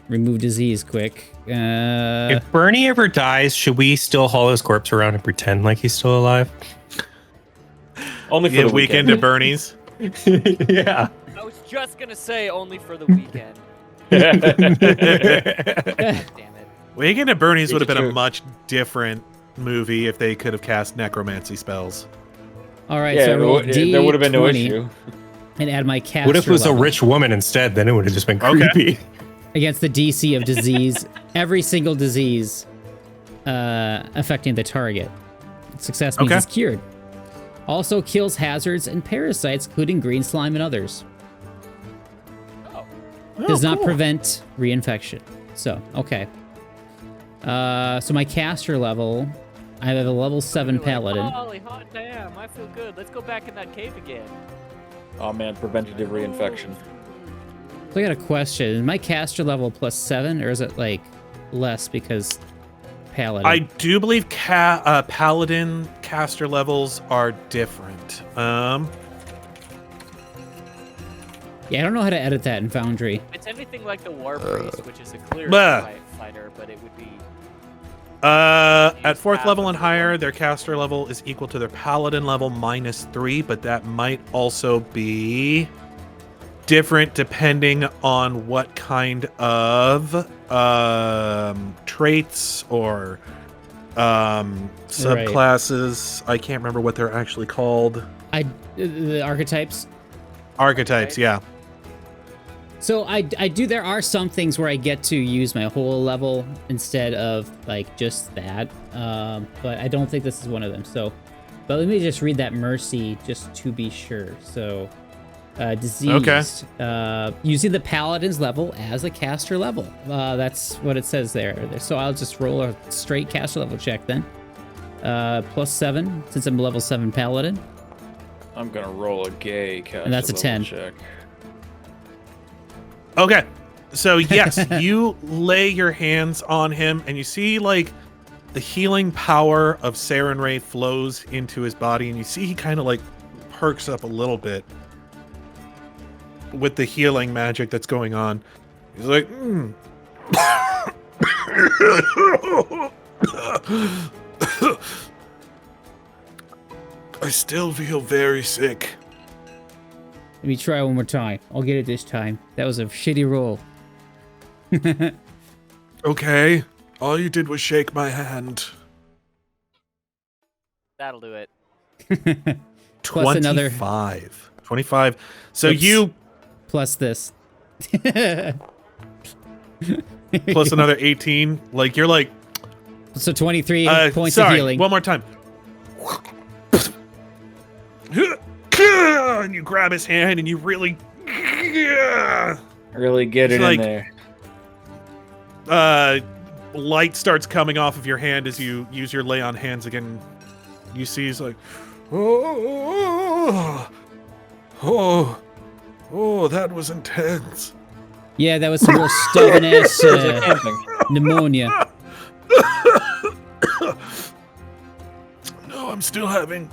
remove disease quick. If Bernie ever dies, should we still haul his corpse around and pretend like he's still alive? Only for Yeah, the weekend at Bernie's. Yeah. I was just gonna say only for the weekend. weekend. Damn it. Weekend at Bernie's would have been a True. much different movie if they could have cast necromancy spells. All right, Yeah, so I rolled there would have been no D20 issue. and add my caster What if it was a level rich woman instead? Then it would have just been Okay. creepy. against the DC of disease. Every single disease affecting the target. Success means Okay. it's cured. Also kills hazards and parasites, including green slime and others. Does not cool. prevent reinfection. So, okay. So my caster level, I have a level 7 You're like, paladin. Holy hot damn, I feel good. Let's go back in that cave again. Oh man, preventative reinfection. So I got a question. Is my caster level +7, or is it like less because paladin. I do believe paladin caster levels are different. Yeah, I don't know how to edit that in Foundry. It's anything like the warpriest, which is a clear Blah. fighter, but it would be. At 4th level and higher, their caster level is equal to their paladin level -3, but that might also be different depending on what kind of traits or subclasses. I can't remember what they're actually called. The archetypes. Archetypes, yeah. So I do. There are some things where I get to use my whole level instead of like just that, but I don't think this is one of them. So, but let me just read that mercy just to be sure. So, diseased. Okay. Using the paladin's level as a caster level. That's what it says there. So I'll just roll a straight caster level check then. +7 since I'm level 7 paladin. I'm gonna roll a gay caster And that's a 10. check. Okay, so yes, you lay your hands on him, and you see like the healing power of Saren Ray flows into his body, and you see he kind of like perks up a little bit with the healing magic that's going on. He's like, I still feel very sick. Let me try one more time. I'll get it this time. That was a shitty roll. Okay, all you did was shake my hand. That'll do it. Plus another 25. So Oops. you plus this. plus another 18. Like you're like So 23 points sorry, of healing. one more time. And you grab his hand and you really get it like, in there. Light starts coming off of your hand as you use your lay on hands again. You see he's like, oh, that was intense. Yeah, that was some real stubborn ass pneumonia. No, I'm still having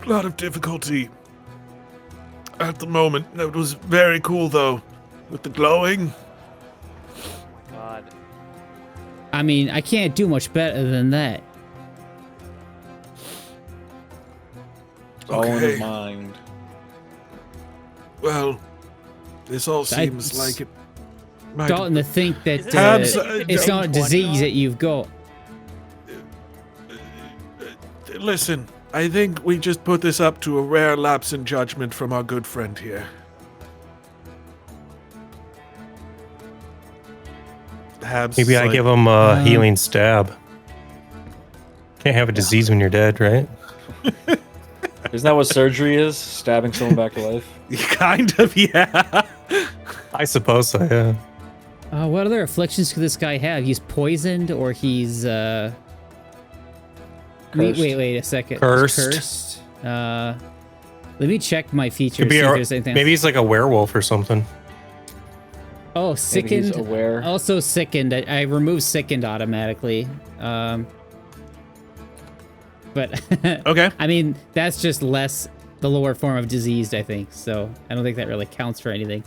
a lot of difficulty at the moment. That was very cool, though, with the glowing. God. I mean, I can't do much better than that. It's all in his mind. Well, this all seems like it might... Starting to think that Habs, it's not a disease that you've got. Listen, I think we just put this up to a rare lapse in judgment from our good friend here. Habs, Maybe I give him a healing stab. Can't have a disease when you're dead, right? Isn't that what surgery is? Stabbing someone back to life? Kind of, yeah. I suppose so, yeah. What other afflictions could this guy have? He's poisoned or he's Wait a second. Cursed. Let me check my features. Could be See if there's anything. maybe he's like a werewolf or something. Oh, sickened. Maybe he's aware. Also sickened. I removed sickened automatically. But Okay. I mean, that's just less the lower form of diseased, I think. So I don't think that really counts for anything.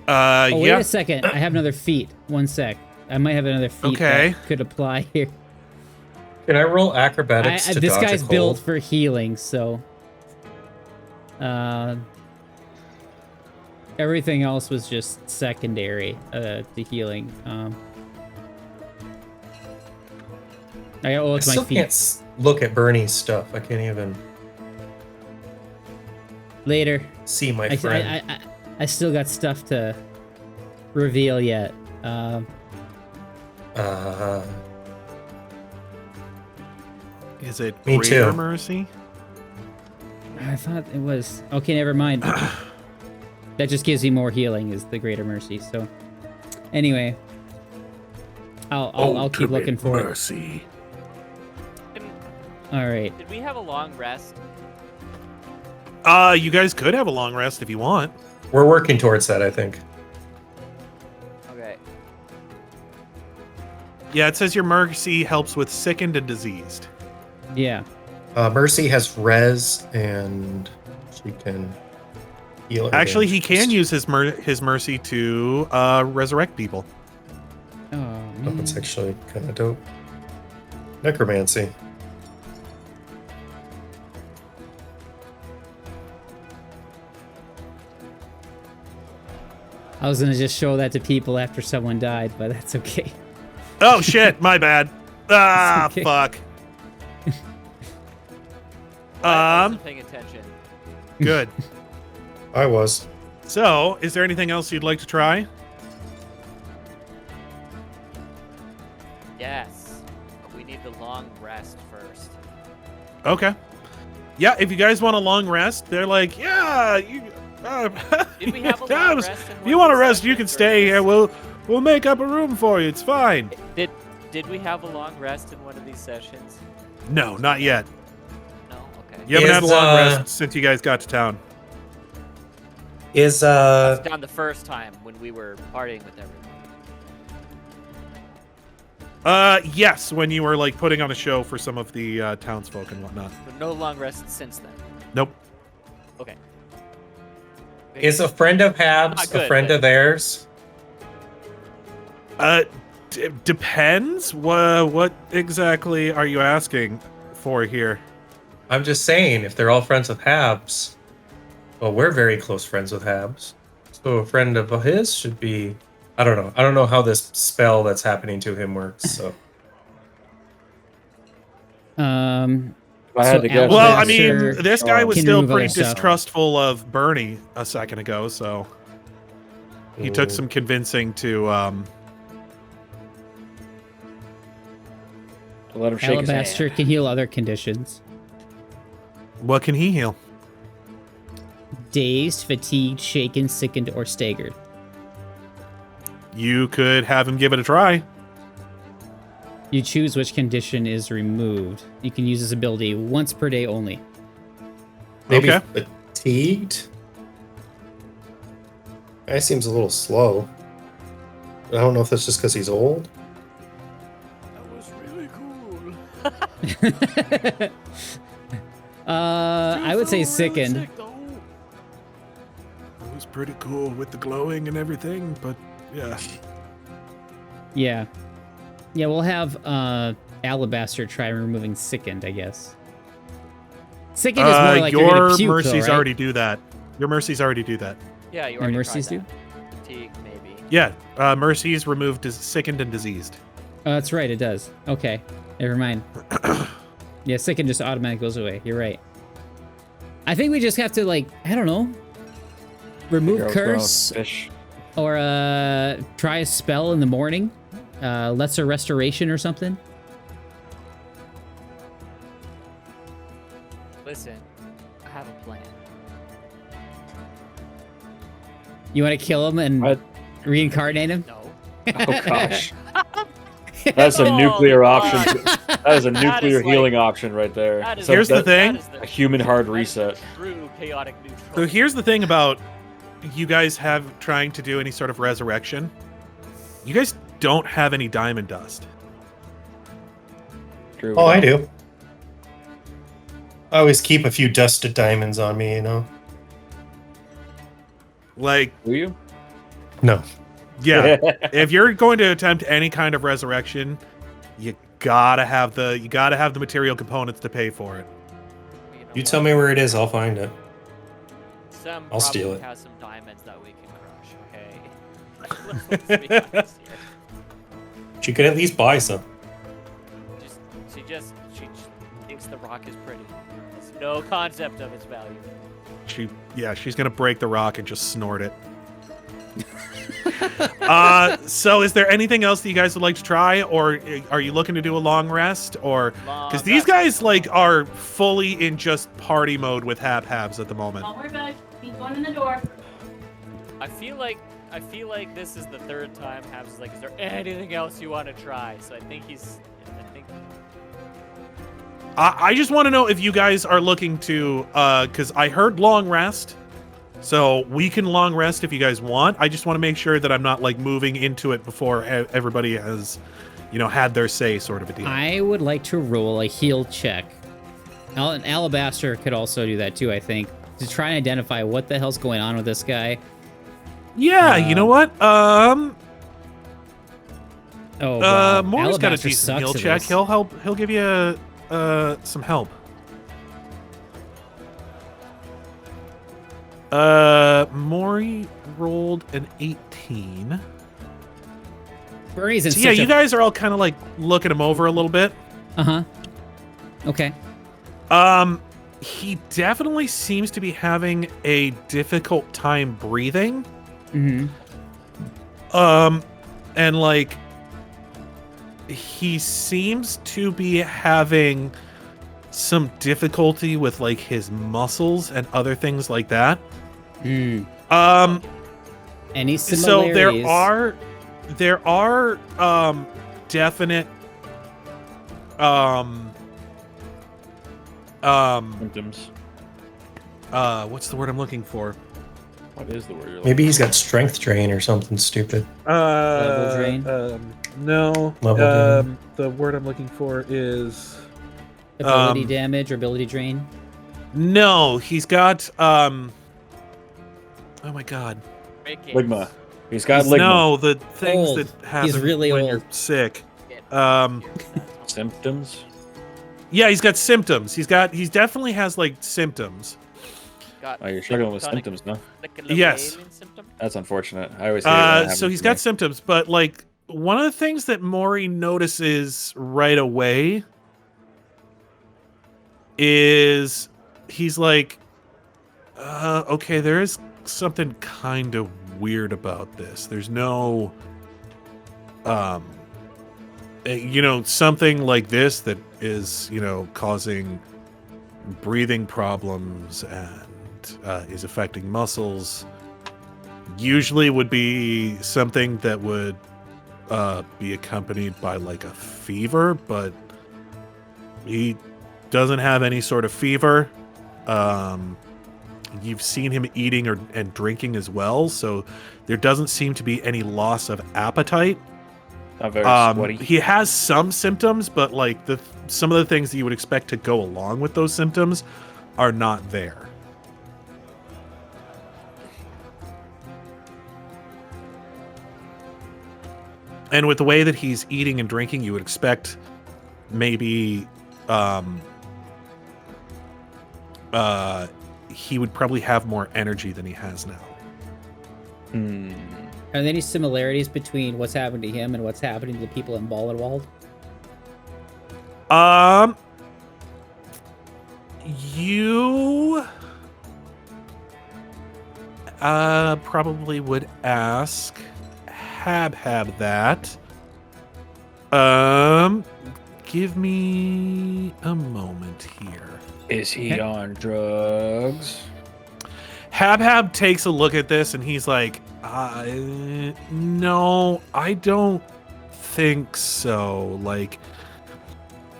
Wait a second. I have another feat. One sec. I might have another feat that could apply here. Can I roll acrobatics to this dodge guy's a built cold? for healing, so everything else was just secondary to healing. It's my feet. Can't look at Bernie's stuff. I can't even Later. see my friend. I still got stuff to reveal yet. Is it Me Greater too. Mercy? I thought it was... Okay, never mind. That just gives me more healing, is the Greater Mercy, so... Anyway. I'll keep looking for mercy. it. Alright. Did we have a long rest? You guys could have a long rest if you want. we're working towards that, I think. Okay. Yeah, it says your mercy helps with sickened and diseased. Yeah. Mercy has res, and she can heal. Actually, he can use his mercy to resurrect people. Oh, Oh, man. that's actually kind of dope. Necromancy. I was gonna just show that to people after someone died, but that's okay. Oh shit, my bad. Ah, okay. fuck. I wasn't paying attention. Good. I was. So, is there anything else you'd like to try? Yes. But we need the long rest first. Okay. Yeah, if you guys want a long rest, they're like, yeah, you. Did we have a yeah, long rest? In if you one want of to these rest, you can sessions, or stay is here. this- We'll make up a room for you. It's fine. Did we have a long rest in one of these sessions? No, not yet. No. Okay. You haven't had a Is, long rest since you guys got to town. Is Down the first time when we were partying with everyone. Yes, when you were like putting on a show for some of the townsfolk and whatnot. But no long rest since then. Nope. Okay. is a friend of Habs Not good, a friend but- of theirs? Depends. What exactly are you asking for here? I'm just saying, if they're all friends with Habs, well, we're very close friends with Habs. So a friend of his should be. I don't know. I don't know how this spell that's happening to him works. So If I had to guess. Well, I Alabaster mean, this guy was can still remove other pretty stuff. distrustful of Bernie a second ago, so he took some convincing to. Let him shake his hand. Alabaster can heal other conditions. What can he heal? Dazed, fatigued, shaken, sickened, or staggered. You could have him give it a try. You choose which condition is removed. You can use this ability once per day only. maybe Okay. fatigued. Guy seems a little slow. I don't know if that's just because he's old. That was really cool. I would say sickened. It was pretty cool with the glowing and everything, but yeah. Yeah. Yeah, we'll have Alabaster try removing sickened, I guess. Sickened is more like you're your gonna puke, mercies though, right? already do that. Your mercies already do that. Yeah, you My already mercies tried do? that. Fatigue, maybe. Yeah, mercies removed sickened and diseased. Oh, that's right, it does. Okay, never mind. Yeah, sickened just automatically goes away. You're right. I think we just have to, like, I don't know, remove Girls curse going fish. or try a spell in the morning. Lesser restoration or something. Listen, I have a plan. You want to kill him and What? reincarnate him? No. Oh gosh, that's a nuclear option. That is a That nuclear is like- healing option right there. That is So Here's the that- thing. That is the- A human hard that is the reset. True chaotic neutral. So here's the thing about you guys trying to do any sort of resurrection. You guys don't have any diamond dust. True, Oh, I do. I always keep a few dusted diamonds on me, you know. Like, Do you? No. yeah, if you're going to attempt any kind of resurrection, you gotta have the material components to pay for it. know You what? tell me where it is, I'll find it. Sam I'll steal probably it. has some diamonds that we can crush, okay? Let's be honest here. You could at least buy some. She just thinks the rock is pretty. Has no concept of its value. She's gonna break the rock and just snort it. So is there anything else that you guys would like to try, or are you looking to do a long rest, or because these guys like are fully in just party mode with Habs at the moment? Don't worry about it. He's going in the door. I feel like this is the third time Habs is like, is there anything else you want to try? So I think I just want to know if you guys are looking to, because I heard long rest, So we can long rest if you guys want. I just want to make sure that I'm not like moving into it before everybody has, had their say, sort of a deal. I would like to roll a heal check. Alabaster could also do that too, I think, to try and identify what the hell's going on with this guy. Yeah, you know what? Wow. Maury's got a Alabaster decent sucks heal at check. this. He'll give you some help. Maury rolled an 18. Murray's in So yeah, you guys are all kind of like looking him over a little bit. Uh-huh. Okay. He definitely seems to be having a difficult time breathing. Mm-hmm. And like he seems to be having some difficulty with like his muscles and other things like that. Mm. Any So similarities? there are definite Symptoms. what's the word I'm looking for? What is the word you're Maybe he's got strength drain or something stupid. Level drain? No. Level drain. The word I'm looking for is Ability damage or ability drain? no. He's got oh my god. Ligma. He's got ligma. No, the things Old. that happen He's really when old. you're sick. Symptoms. Yeah, he's got symptoms. He definitely has like symptoms. Oh, you're struggling with symptoms, no? Yes. That's unfortunate. I always hate when that happens so he's to got me. symptoms, but like one of the things that Maury notices right away is he's like, okay, there is something kind of weird about this. There's no, something like this that is, causing breathing problems and is affecting muscles. Usually would be something that would be accompanied by like a fever, but he doesn't have any sort of fever. You've seen him eating and drinking as well, so there doesn't seem to be any loss of appetite. Not very sweaty. He has some symptoms, but like some of the things that you would expect to go along with those symptoms are not there. And with the way that he's eating and drinking, you would expect maybe he would probably have more energy than he has now. Are there any similarities between what's happened to him and what's happening to the people in Ballenwald? You probably would ask Habhab that. Give me a moment here. Is he on drugs? Habhab takes a look at this and he's like, no, I don't think so. Like,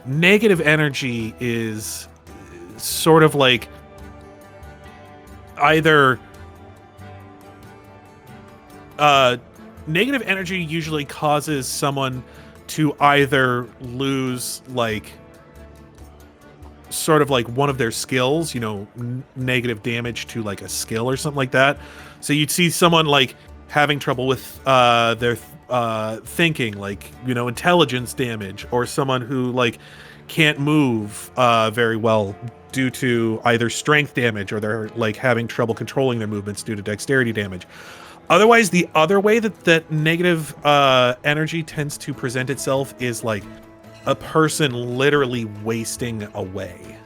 negative energy is sort of like either negative energy usually causes someone to either lose like sort of like one of their skills, negative damage to like a skill or something like that. So you'd see someone like having trouble with their thinking, like, intelligence damage, or someone who like can't move very well due to either strength damage, or they're like having trouble controlling their movements due to dexterity damage. Otherwise, the other way that negative energy tends to present itself is like a person literally wasting away.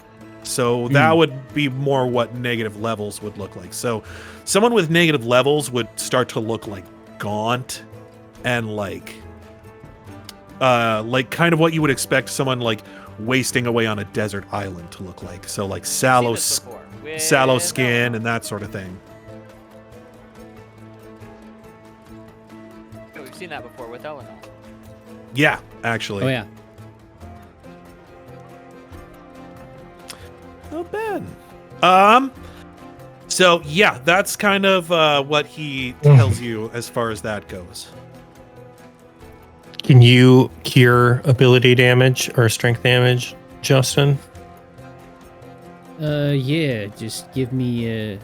So that would be more what negative levels would look like. So someone with negative levels would start to look like gaunt and like kind of what you would expect someone like wasting away on a desert island to look like. So like sallow skin and that sort of thing. We've seen that before with El-Anon. Yeah, actually. Oh, yeah. Not bad. So yeah, that's kind of what he tells you as far as that goes. Can you cure ability damage or strength damage, Justin? Yeah, just give me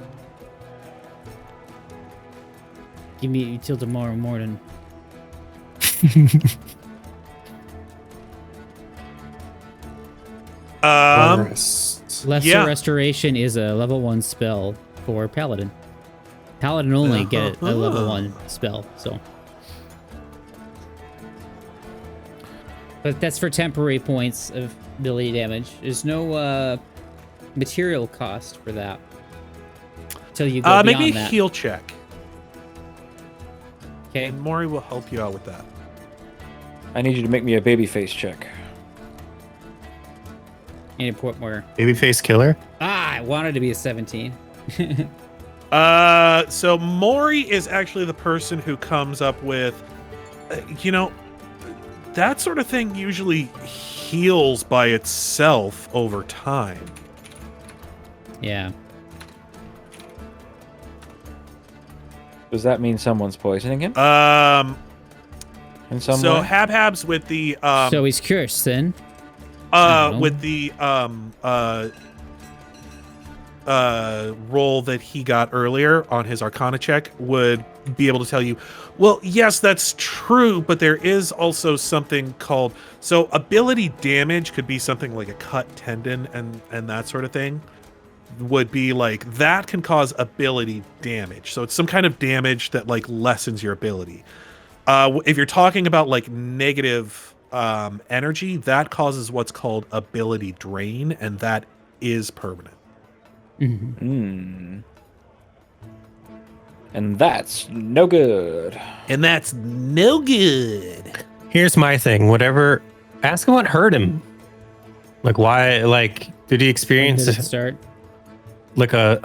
till tomorrow morning. Lesser Restoration is a level 1 spell for Paladin. Paladin only get a level 1 spell, so. But that's for temporary points of ability damage. There's no material cost for that. Till you go beyond make me a that. heal check. Okay. And Mrohy will help you out with that. I need you to make me a baby face check. And put more. Babyface killer? I wanted to be a 17. So Mrohy is actually the person who comes up with, that sort of thing usually heals by itself over time. Yeah. Does that mean someone's poisoning him? In some so way? Habhab's with the So he's cursed then. with the roll that he got earlier on his Arcana check would be able to tell you, well, yes, that's true, but there is also something called, so ability damage could be something like a cut tendon and that sort of thing. Would be like, that can cause ability damage. So it's some kind of damage that like lessens your ability. If you're talking about like negative energy, that causes what's called ability drain, and that is permanent. Mm-hmm. And that's no good. And that's no good. Here's my thing. Whatever. Ask him what hurt him. Like, why? Like, did he experience When did it start? like I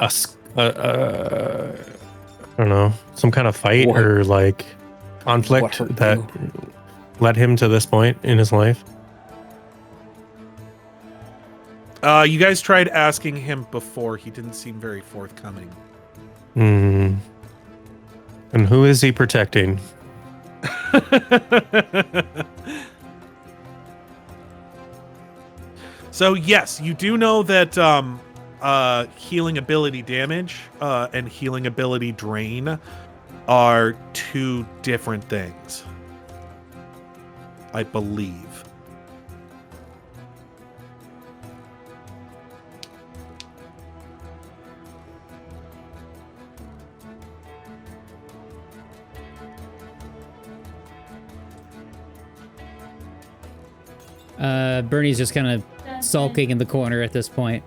don't know, some kind of fight or like conflict that led him to this point in his life? You guys tried asking him before. He didn't seem very forthcoming. Hmm. And who is he protecting? So yes, you do know that healing ability damage and healing ability drain are two different things, I believe. Bernie's just kind of sulking in the corner at this point.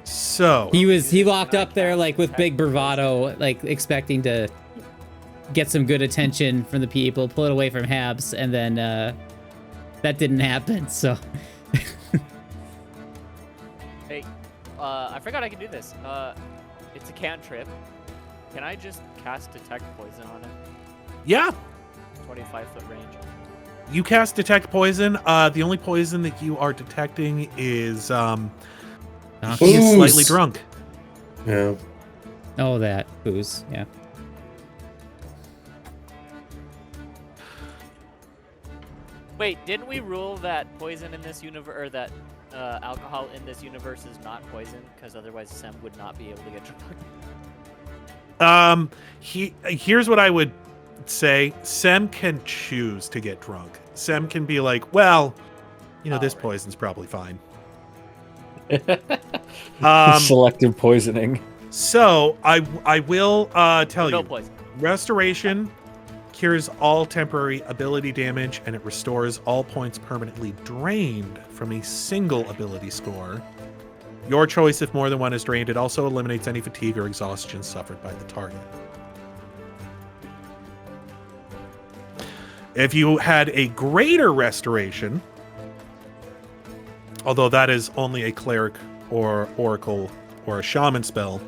So he locked up there like with big bravado, like expecting to get some good attention from the people, pull it away from Habs, and then that didn't happen. So Hey, I forgot I can do this. It's a cantrip. Can I just cast Detect Poison on it? yeah, 25-foot range. you cast detect poison. The only poison that you are detecting is he is slightly drunk. Yeah. oh, that booze, yeah. Wait, didn't we rule that poison in this universe, or that alcohol in this universe is not poison? Because otherwise Sem would not be able to get drunk. Here's what I would say. Sem can choose to get drunk. Sem can be like, well, this right. poison's probably fine. Selective poisoning. So I will tell No you, poison. Restoration cures all temporary ability damage, and it restores all points permanently drained from a single ability score. Your choice if more than one is drained. It also eliminates any fatigue or exhaustion suffered by the target. If you had a greater restoration, although that is only a cleric or oracle or a shaman spell,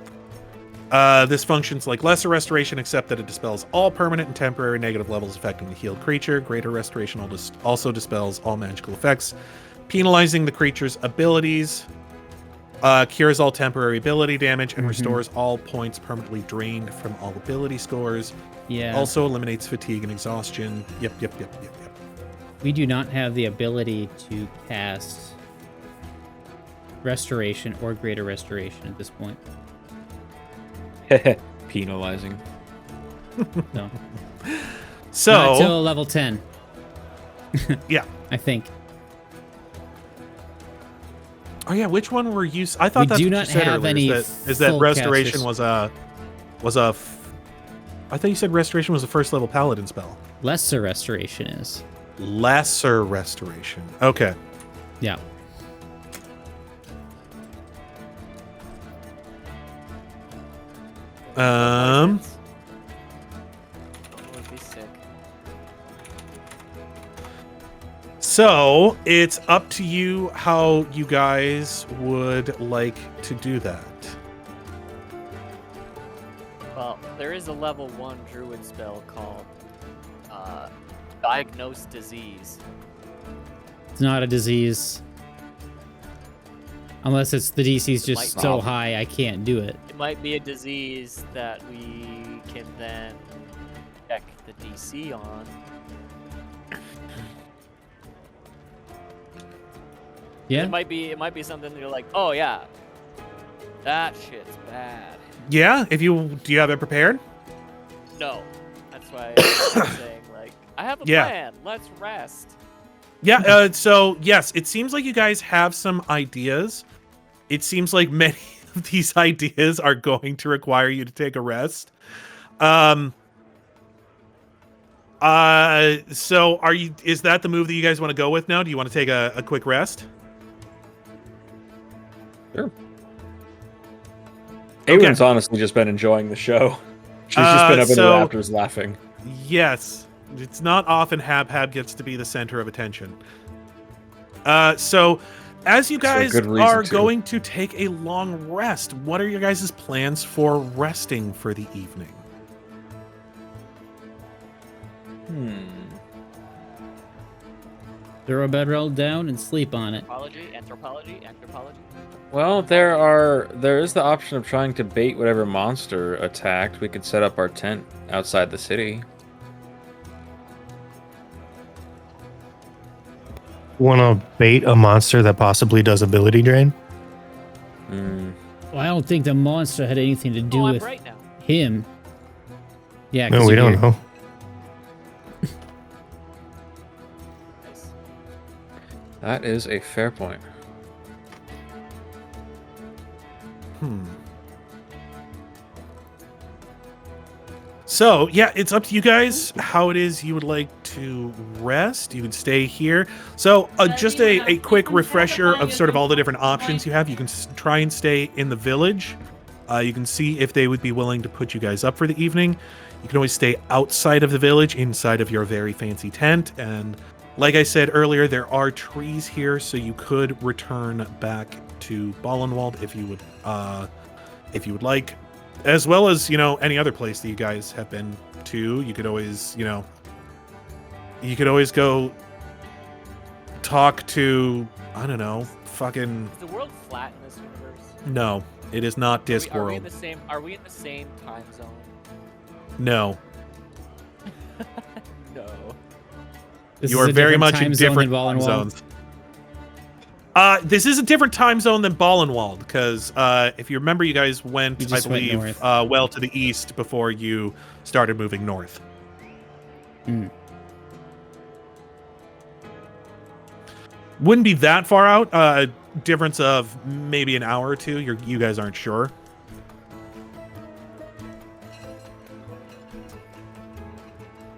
This functions like lesser restoration, except that it dispels all permanent and temporary negative levels affecting the healed creature. Greater restoration also dispels all magical effects, penalizing the creature's abilities. Cures all temporary ability damage and restores all points permanently drained from all ability scores. Yeah. Also eliminates fatigue and exhaustion. Yep. We do not have the ability to cast restoration or greater restoration at this point. Penalizing. No. So not until level 10. Yeah. I think. Oh yeah, which one were you? I thought We that's do what not you said have earlier. any Is that full restoration casters. I thought you said restoration was a first level paladin spell. Lesser restoration is. Lesser restoration. Okay. Yeah. That would be sick. So it's up to you how you guys would like to do that. Well, there is a level 1 druid spell called Diagnose Disease. It's not a disease. Unless it's the DC's just Might so be. high I can't do it. It might be a disease that we can then check the DC on. Yeah. It might be something that you're like, oh yeah, that shit's bad. Yeah. Do you have it prepared? No, that's why I'm saying like I have a Yeah. plan. Let's rest. Yeah. So yes, it seems like you guys have some ideas. It seems like many of these ideas are going to require you to take a rest. So is that the move that you guys want to go with now? Do you want to take a quick rest? Sure. Aewen's honestly just been enjoying the show. She's just been up in the so- rafters laughing. Yes. It's not often Habhab gets to be the center of attention. So as you For a guys good reason, are too. going to take a long rest, what are your guys' plans for resting for the evening? Throw a bedroll down and sleep on it. Anthropology. Well, there is the option of trying to bait whatever monster attacked. We could set up our tent outside the city. Want to bait a monster that possibly does ability drain? Hmm. Well, I don't think the monster had anything to do Oh, I'm with right now. him. Yeah, No, 'cause we you're don't here. know. Nice. That is a fair point. So, yeah, it's up to you guys how it is you would like to rest. You can stay here. So, just a quick refresher of sort of all the different options you have. You can try and stay in the village. You can see if they would be willing to put you guys up for the evening. You can always stay outside of the village, inside of your very fancy tent. And like I said earlier, there are trees here, so you could return back to Ballenwald if you would like. As well as, any other place that you guys have been to. You could always, go talk to, I don't know, fucking... Is the world flat in this universe? No, it is not Discworld. Are we in the same time zone? No. No. This You is are a very different much time in zone different than time Ballenwald. zones. This is a different time zone than Ballenwald, because if you remember, you guys went, You I just went believe, north. well to the east before you started moving north. Wouldn't be that far out. Difference of maybe an hour or two. You guys aren't sure.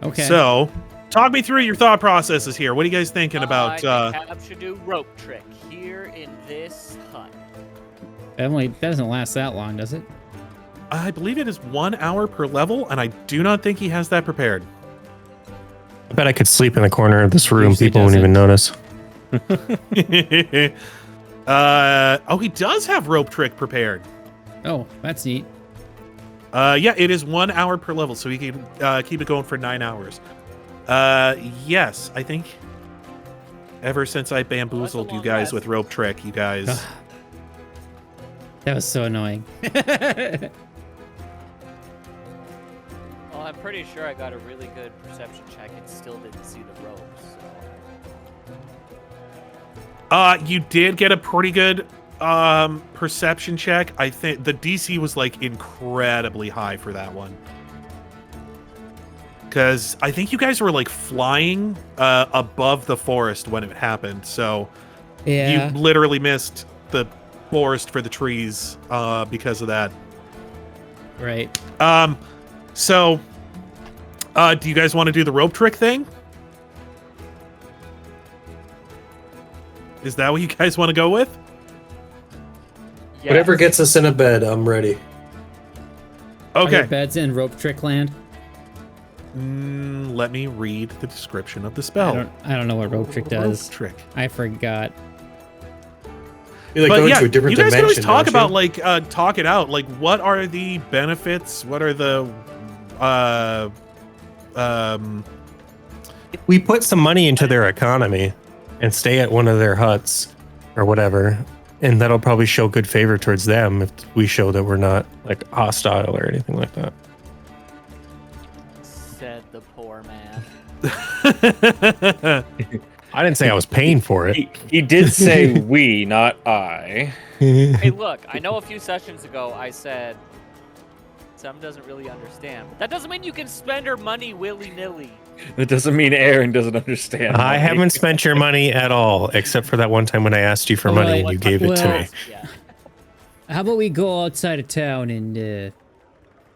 Okay. So, talk me through your thought processes here. What are you guys thinking about? I think Hab should do rope trick here in this hut. That doesn't last that long, does it? I believe it is 1 hour per level, and I do not think he has that prepared. I bet I could sleep in the corner of this room. Usually People wouldn't even notice. He does have rope trick prepared. Oh, that's neat. Yeah, it is 1 hour per level, so we can keep it going for 9 hours. Yes, I think ever since I bamboozled you guys with rope trick, you guys. That was so annoying. Well, I'm pretty sure I got a really good perception check and still didn't see the ropes. So. You did get a pretty good perception check. I think the DC was like incredibly high for that one. Because I think you guys were like flying above the forest when it happened. So Yeah. you literally missed the forest for the trees because of that. Right. So do you guys want to do the rope trick thing? Is that what you guys want to go with? Yes. Whatever gets us in a bed, I'm ready. Are your Okay. beds in rope trick land? Let me read the description of the spell. I don't know what rope trick does. Rope trick. I forgot. You like But go yeah, into a different you guys can always dimension. talk don't about you? like talk it out. Like, what are the benefits? What are the We put some money into their economy and stay at one of their huts or whatever, and that'll probably show good favor towards them if we show that we're not like hostile or anything like that. Said the poor man. I didn't say I was paying for it. He did say we, not I. Hey, look, I know a few sessions ago I said Sam doesn't really understand. But that doesn't mean you can spend her money willy-nilly. It doesn't mean Aaron doesn't understand. I money. haven't spent your money at all, except for that one time when I asked you for Oh, money right. and you gave it to me. Yeah. How about we go outside of town and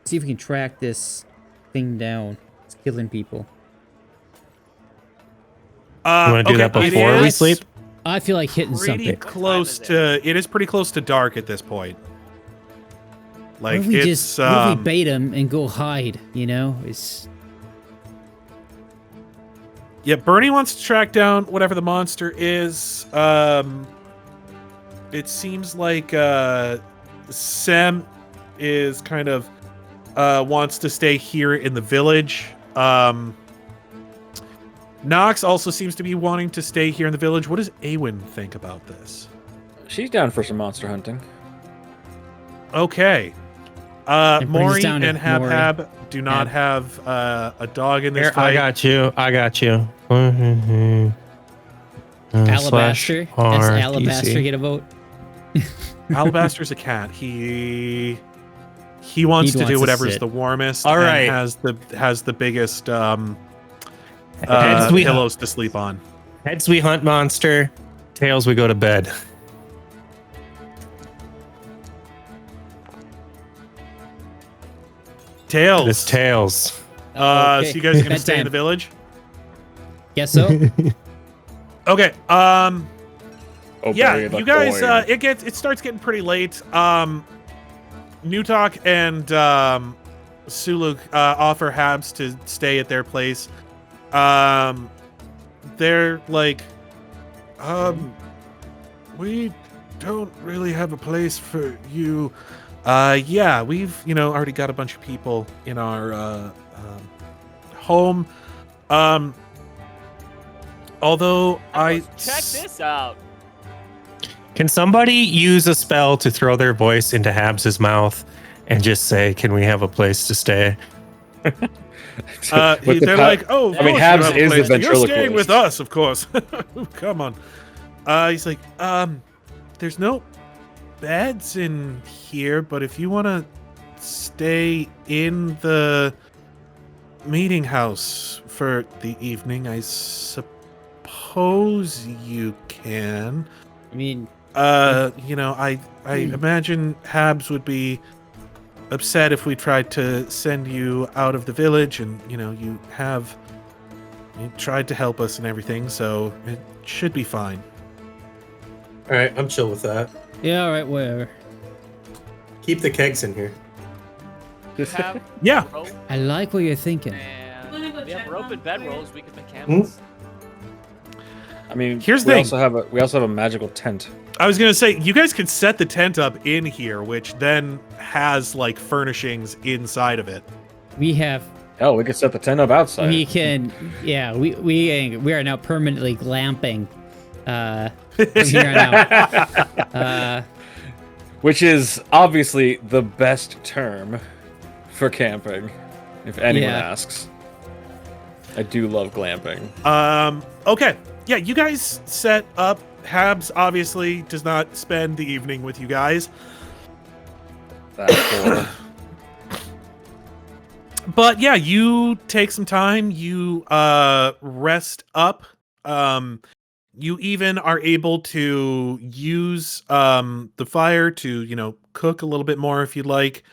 see if we can track this thing down? It's killing people. You want to do that it before we is sleep? I feel like hitting Pretty something. close What time is to. It is pretty close to dark at this point. Like what if we it's. just what if we bait him and go hide? You know, it's Yeah, Bernie wants to track down whatever the monster is. It seems like Sam is kind of wants to stay here in the village. Knox also seems to be wanting to stay here in the village. What does Aewen think about this? She's down for some monster hunting. Okay. It brings us Mrohy down to and Habhab do not have a dog in this Here, fight. I got you. Alabaster. Does /R Alabaster DC. get a vote? Alabaster's a cat. He wants to wants do to whatever's sit. the warmest. All and right. has the biggest Heads we pillows to sleep on. Heads we hunt monster, tails we go to bed. Tails. It's tails. Okay. So you guys are gonna stay in Bedtime. the village? Guess so. Okay. Oh, Yeah, Barry the you guys. boy. It starts getting pretty late. Newtalk and Suluk offer Habs to stay at their place. They're like, we don't really have a place for you. Yeah, we've already got a bunch of people in our home. Although Check this out. Can somebody use a spell to throw their voice into Habs's mouth and just say, "Can we have a place to stay?" With they're the like, oh, of I mean, course you Habs have a is the place. You're staying ventriloquist. with us, of course. Come on. He's like, there's no beds in here, but if you want to stay in the meeting house for the evening, I suppose you can. I mean, I imagine Habs would be upset if we tried to send you out of the village, and you tried to help us and everything, so it should be fine. All right, I'm chill with that. yeah, all right, whatever. Keep the kegs in here. Have Yeah. rope I like what you're thinking. and we have rope and bedrolls. We can make candles. I mean, Here's the we thing. we also have a magical tent. I was gonna say you guys could set the tent up in here, which then has like furnishings inside of it. We have. Hell, we could set the tent up outside. We can. Yeah. We are now permanently glamping. From here on out. Which is obviously the best term for camping, if anyone asks. I do love glamping. Okay. Yeah, you guys set up. Habs obviously does not spend the evening with you guys. That's cool. But yeah, you take some time, you rest up. You even are able to use the fire to, cook a little bit more if you'd like.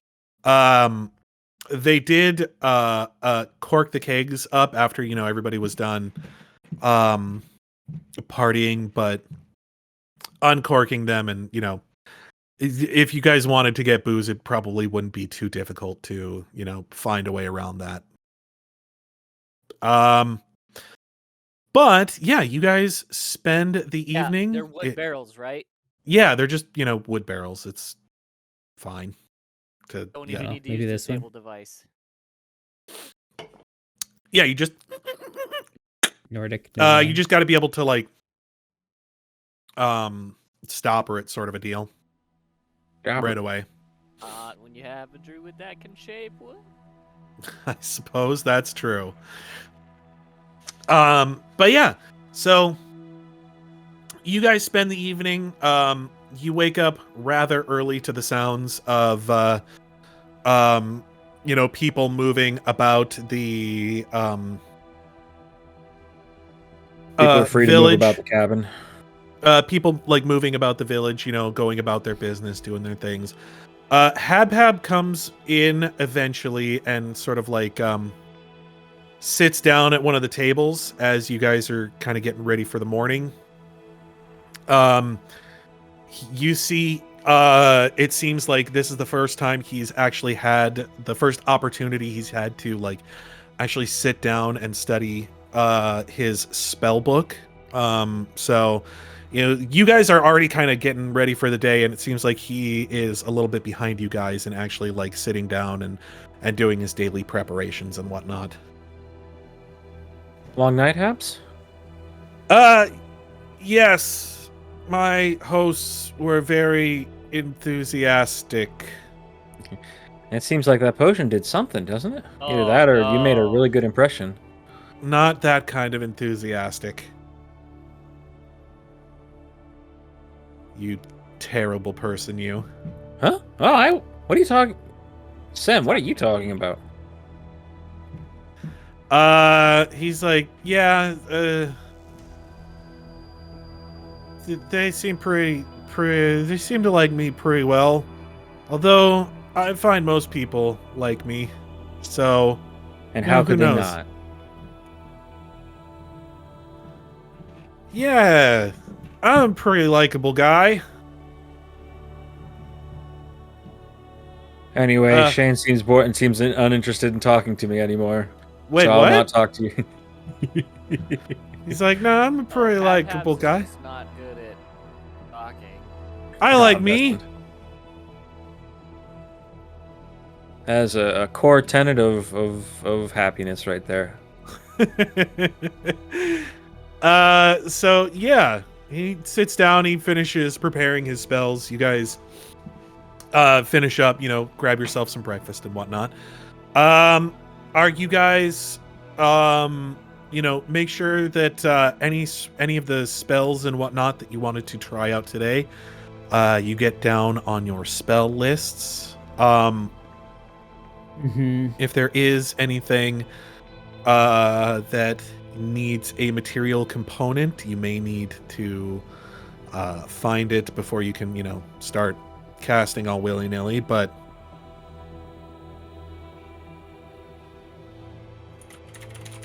They did cork the kegs up after, everybody was done partying, but uncorking them and, if you guys wanted to get booze, it probably wouldn't be too difficult to, find a way around that. But yeah, you guys spend the evening. They're wood barrels, right? Yeah, they're just, wood barrels. It's fine. Don't even need to maybe use this the one. table device. Yeah, you just Nordic. you just got to be able to like stop or it's sort of a deal right away. When you have a druid that can shape wood. I suppose that's true. But yeah, so you guys spend the evening. You wake up rather early to the sounds of people moving about the People are free village. to move about the cabin. People like moving about the village, going about their business, doing their things. Habhab comes in eventually and sort of like sits down at one of the tables as you guys are kind of getting ready for the morning. You see, it seems like this is the first time he's actually had the first opportunity he's had to like actually sit down and study his spell book. So you guys are already kind of getting ready for the day, and it seems like he is a little bit behind you guys and actually like sitting down and doing his daily preparations and whatnot. Long night, Habs? Yes. My hosts were very enthusiastic. It seems like that potion did something, doesn't it? Either that or you made a really good impression. Not that kind of enthusiastic. You terrible person, you. Huh? Oh, what are you talking... Sam, what are you talking about? He's like, yeah, they seem they seem to like me pretty well. Although, I find most people like me. So... And how could they knows? not? Yeah, I'm a pretty likable guy. Anyway, Shane seems bored and seems uninterested in talking to me anymore. Wait, so what? I'll not talk to you. He's like, no, I'm a pretty likable guy. He's not good at talking. I like me. As a core tenet of happiness right there. So yeah, he sits down, he finishes preparing his spells. You guys finish up, grab yourself some breakfast and whatnot. Are you guys make sure that any of the spells and whatnot that you wanted to try out today, you get down on your spell lists. If there is anything that needs a material component, you may need to find it before you can, start casting all willy-nilly, but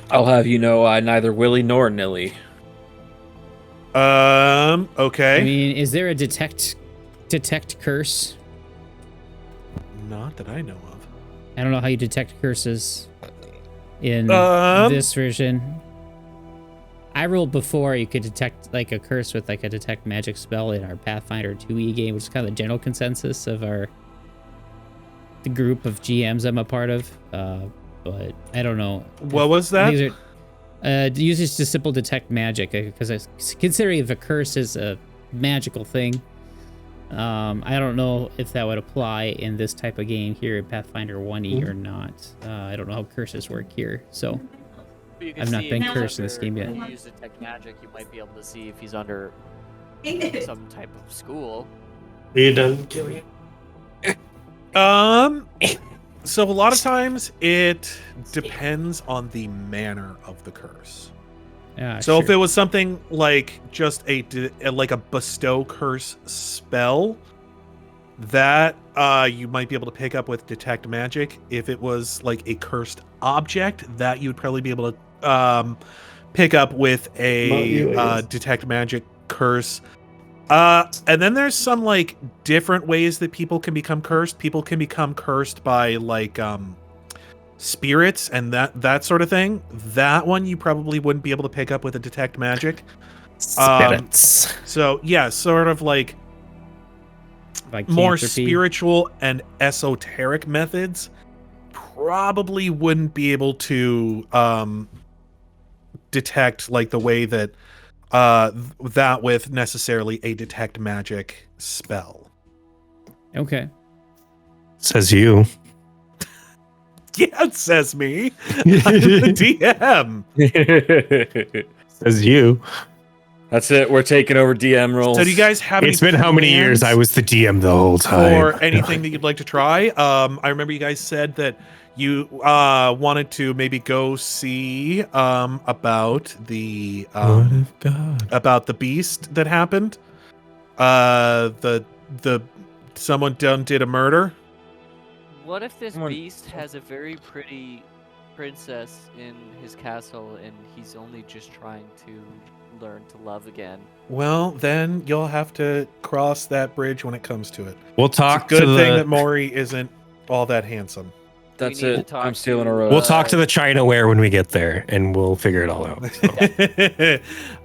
I'll have you know I neither willy nor nilly. Okay. I mean, is there a detect curse? Not that I know of. I don't know how you detect curses in Um, this version. I rolled before you could detect like a curse with like a detect magic spell in our Pathfinder 2e game, which is kind of the general consensus of the group of GMs I'm a part of. But I don't know. What was that? These are uses just simple detect magic because considering if a curse is a magical thing, I don't know if that would apply in this type of game here in Pathfinder 1e or not. I don't know how curses work here, so. You can I've not see been if he's cursed in this game yet. If you use detect magic, you might be able to see if he's under some type of school. He doesn't kill you. So a lot of times it depends on the manner of the curse. Yeah, So if sure. it was something like just like a bestow curse spell, that you might be able to pick up with detect magic. If it was like a cursed object, that you'd probably be able to pick up with a detect magic curse. And then there's some like different ways that people can become cursed. People can become cursed by like spirits and that sort of thing. That one you probably wouldn't be able to pick up with a detect magic. Spirits. So yeah, sort of like more spiritual and esoteric methods probably wouldn't be able to detect like the way that that with necessarily a detect magic spell. Okay. Says you. Yeah, it says me. I'm the DM. Says you. That's it. We're taking over DM roles. So do you guys have It's any been how many years? plans I was the DM the whole time. for anything that you'd like to try? I remember you guys said that you wanted to maybe go see about the about the beast that happened. The someone did a murder. What if this beast has a very pretty princess in his castle and he's only just trying to learn to love again? Well, then you'll have to cross that bridge when it comes to it. We'll It's a talk good to thing the. that Maury isn't all that handsome. That's We need to it. talk I'm stealing a to, rose. We'll talk to the Chinaware when we get there, and we'll figure it all out. So.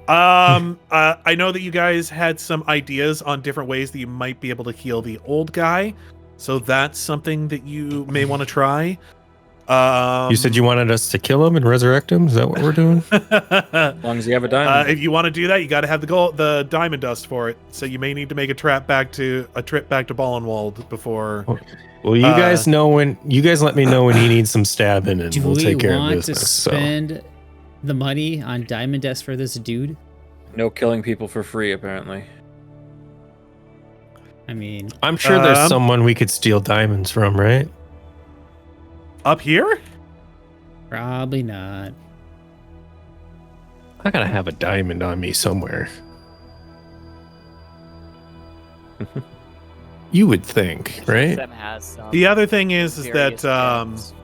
I know that you guys had some ideas on different ways that you might be able to heal the old guy, so that's something that you may want to try. You said you wanted us to kill him and resurrect him. Is that what we're doing? As long as you have a diamond. if you want to do that, you got to have the diamond dust for it. So you may need to make a trip back to Ballenwald before. Well, you guys know when. You guys let me know when he needs some stabbing, and Do we'll take care of want business. to spend the money on diamond dust for this dude? No killing people for free, apparently. I mean, I'm sure there's someone we could steal diamonds from, right? Up here? probably not. I gotta have a diamond on me somewhere. You would think, right? Sam has some The other thing is various that gems.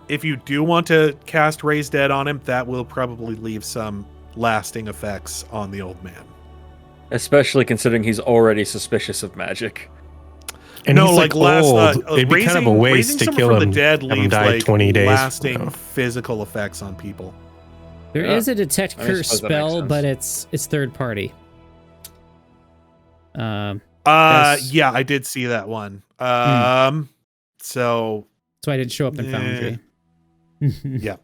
if you do want to cast Raise Dead on him, that will probably leave some lasting effects on the old man. Especially considering he's already suspicious of magic. And no, he's like last old. It'd be kind of a waste raising to someone kill from him. the dead have him leaves die like 20 days. lasting No. physical effects on people. There Yeah. is a detect I mean, I curse suppose that makes spell, sense. but it's third party. Yeah, That's- I did see that one. So That's why I didn't show up in Foundry. yeah.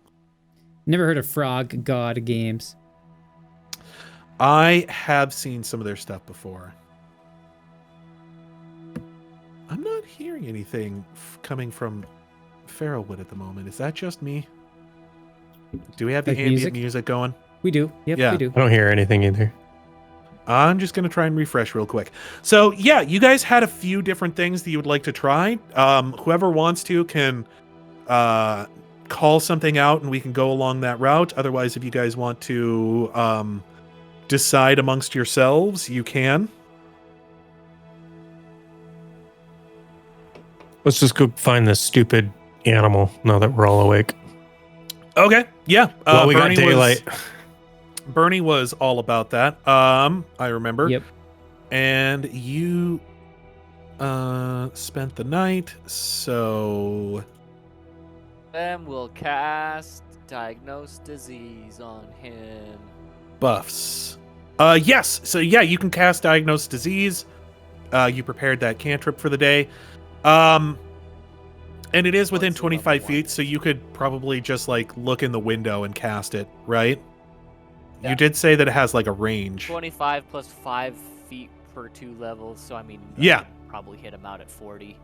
Never heard of Frog God games. I have seen some of their stuff before. I'm not hearing anything coming from Feralwood at the moment. Is that just me? Do we have the Like ambient music? music going? We do. Yep, Yeah. we do. I don't hear anything either. I'm just going to try and refresh real quick. So, yeah, you guys had a few different things that you would like to try. Whoever wants to can call something out and we can go along that route. Otherwise, if you guys want to decide amongst yourselves, you can. Let's just go find this stupid animal now that we're all awake. Okay, yeah. Well, we got Bernie daylight. Bernie was all about that. I remember. Yep. And you spent the night, so Then we'll cast Diagnose Disease on him. Buffs. Yes. So yeah, you can cast Diagnose Disease. You prepared that cantrip for the day. And it is within What's the 25 level feet, one? so you could probably just like look in the window and cast it, right? Yeah. You did say that it has like a range. 25 plus 5 feet per 2 levels, so I mean, Yeah. I could probably hit him out at 40.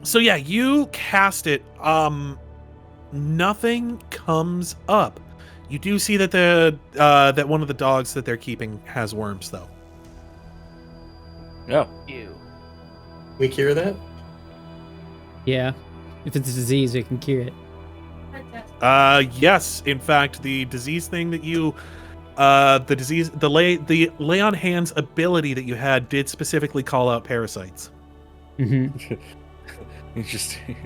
So yeah, you cast it. Nothing comes up. You do see that that one of the dogs that they're keeping has worms, though. Yeah. Ew. We cure that? Yeah. If it's a disease, we can cure it. Yes. In fact, the disease thing that you, the lay on hands ability that you had did specifically call out parasites. Mm-hmm. Interesting.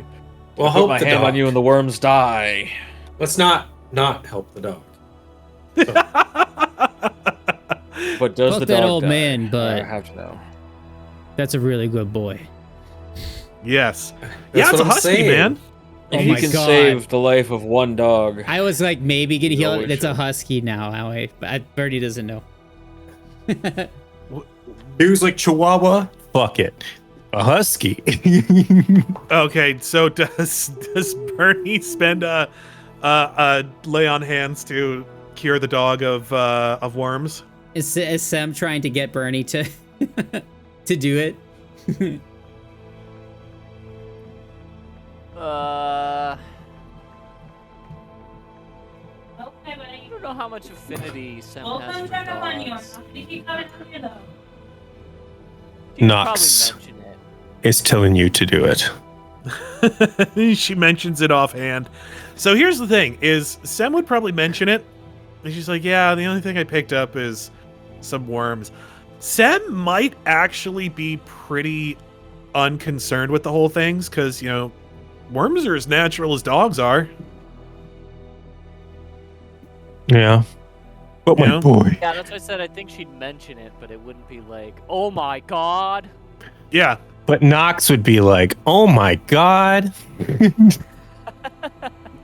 Well, I put help my the hand dog. on you and the worms die. Let's not help the dog. But does Fuck the that dog old die? man, but- I have to know. That's a really good boy. Yes. That's Yeah, it's what a I'm husky, saying. man. Oh If you my can God. save the life of one dog. I was like, maybe get You healed. always It's a should. husky now. Bernie doesn't know. He was like Chihuahua. Fuck it. A husky. Okay, so does Bernie spend a lay on hands to cure the dog of worms? Is Sam trying to get Bernie to to do it? Okay, but I don't know how much affinity Sam we'll has come for check up on you. I'm dogs. not gonna keep coming to you though. She could Knox. probably mention it. Is telling you to do it. She mentions it offhand. So here's the thing: is Sem would probably mention it, and she's like, "Yeah, the only thing I picked up is some worms." Sem might actually be pretty unconcerned with the whole things because worms are as natural as dogs are. Yeah. But You my know? boy. Yeah, that's why I said I think she'd mention it, but it wouldn't be like, oh my god. Yeah. But Knox would be like, oh my god.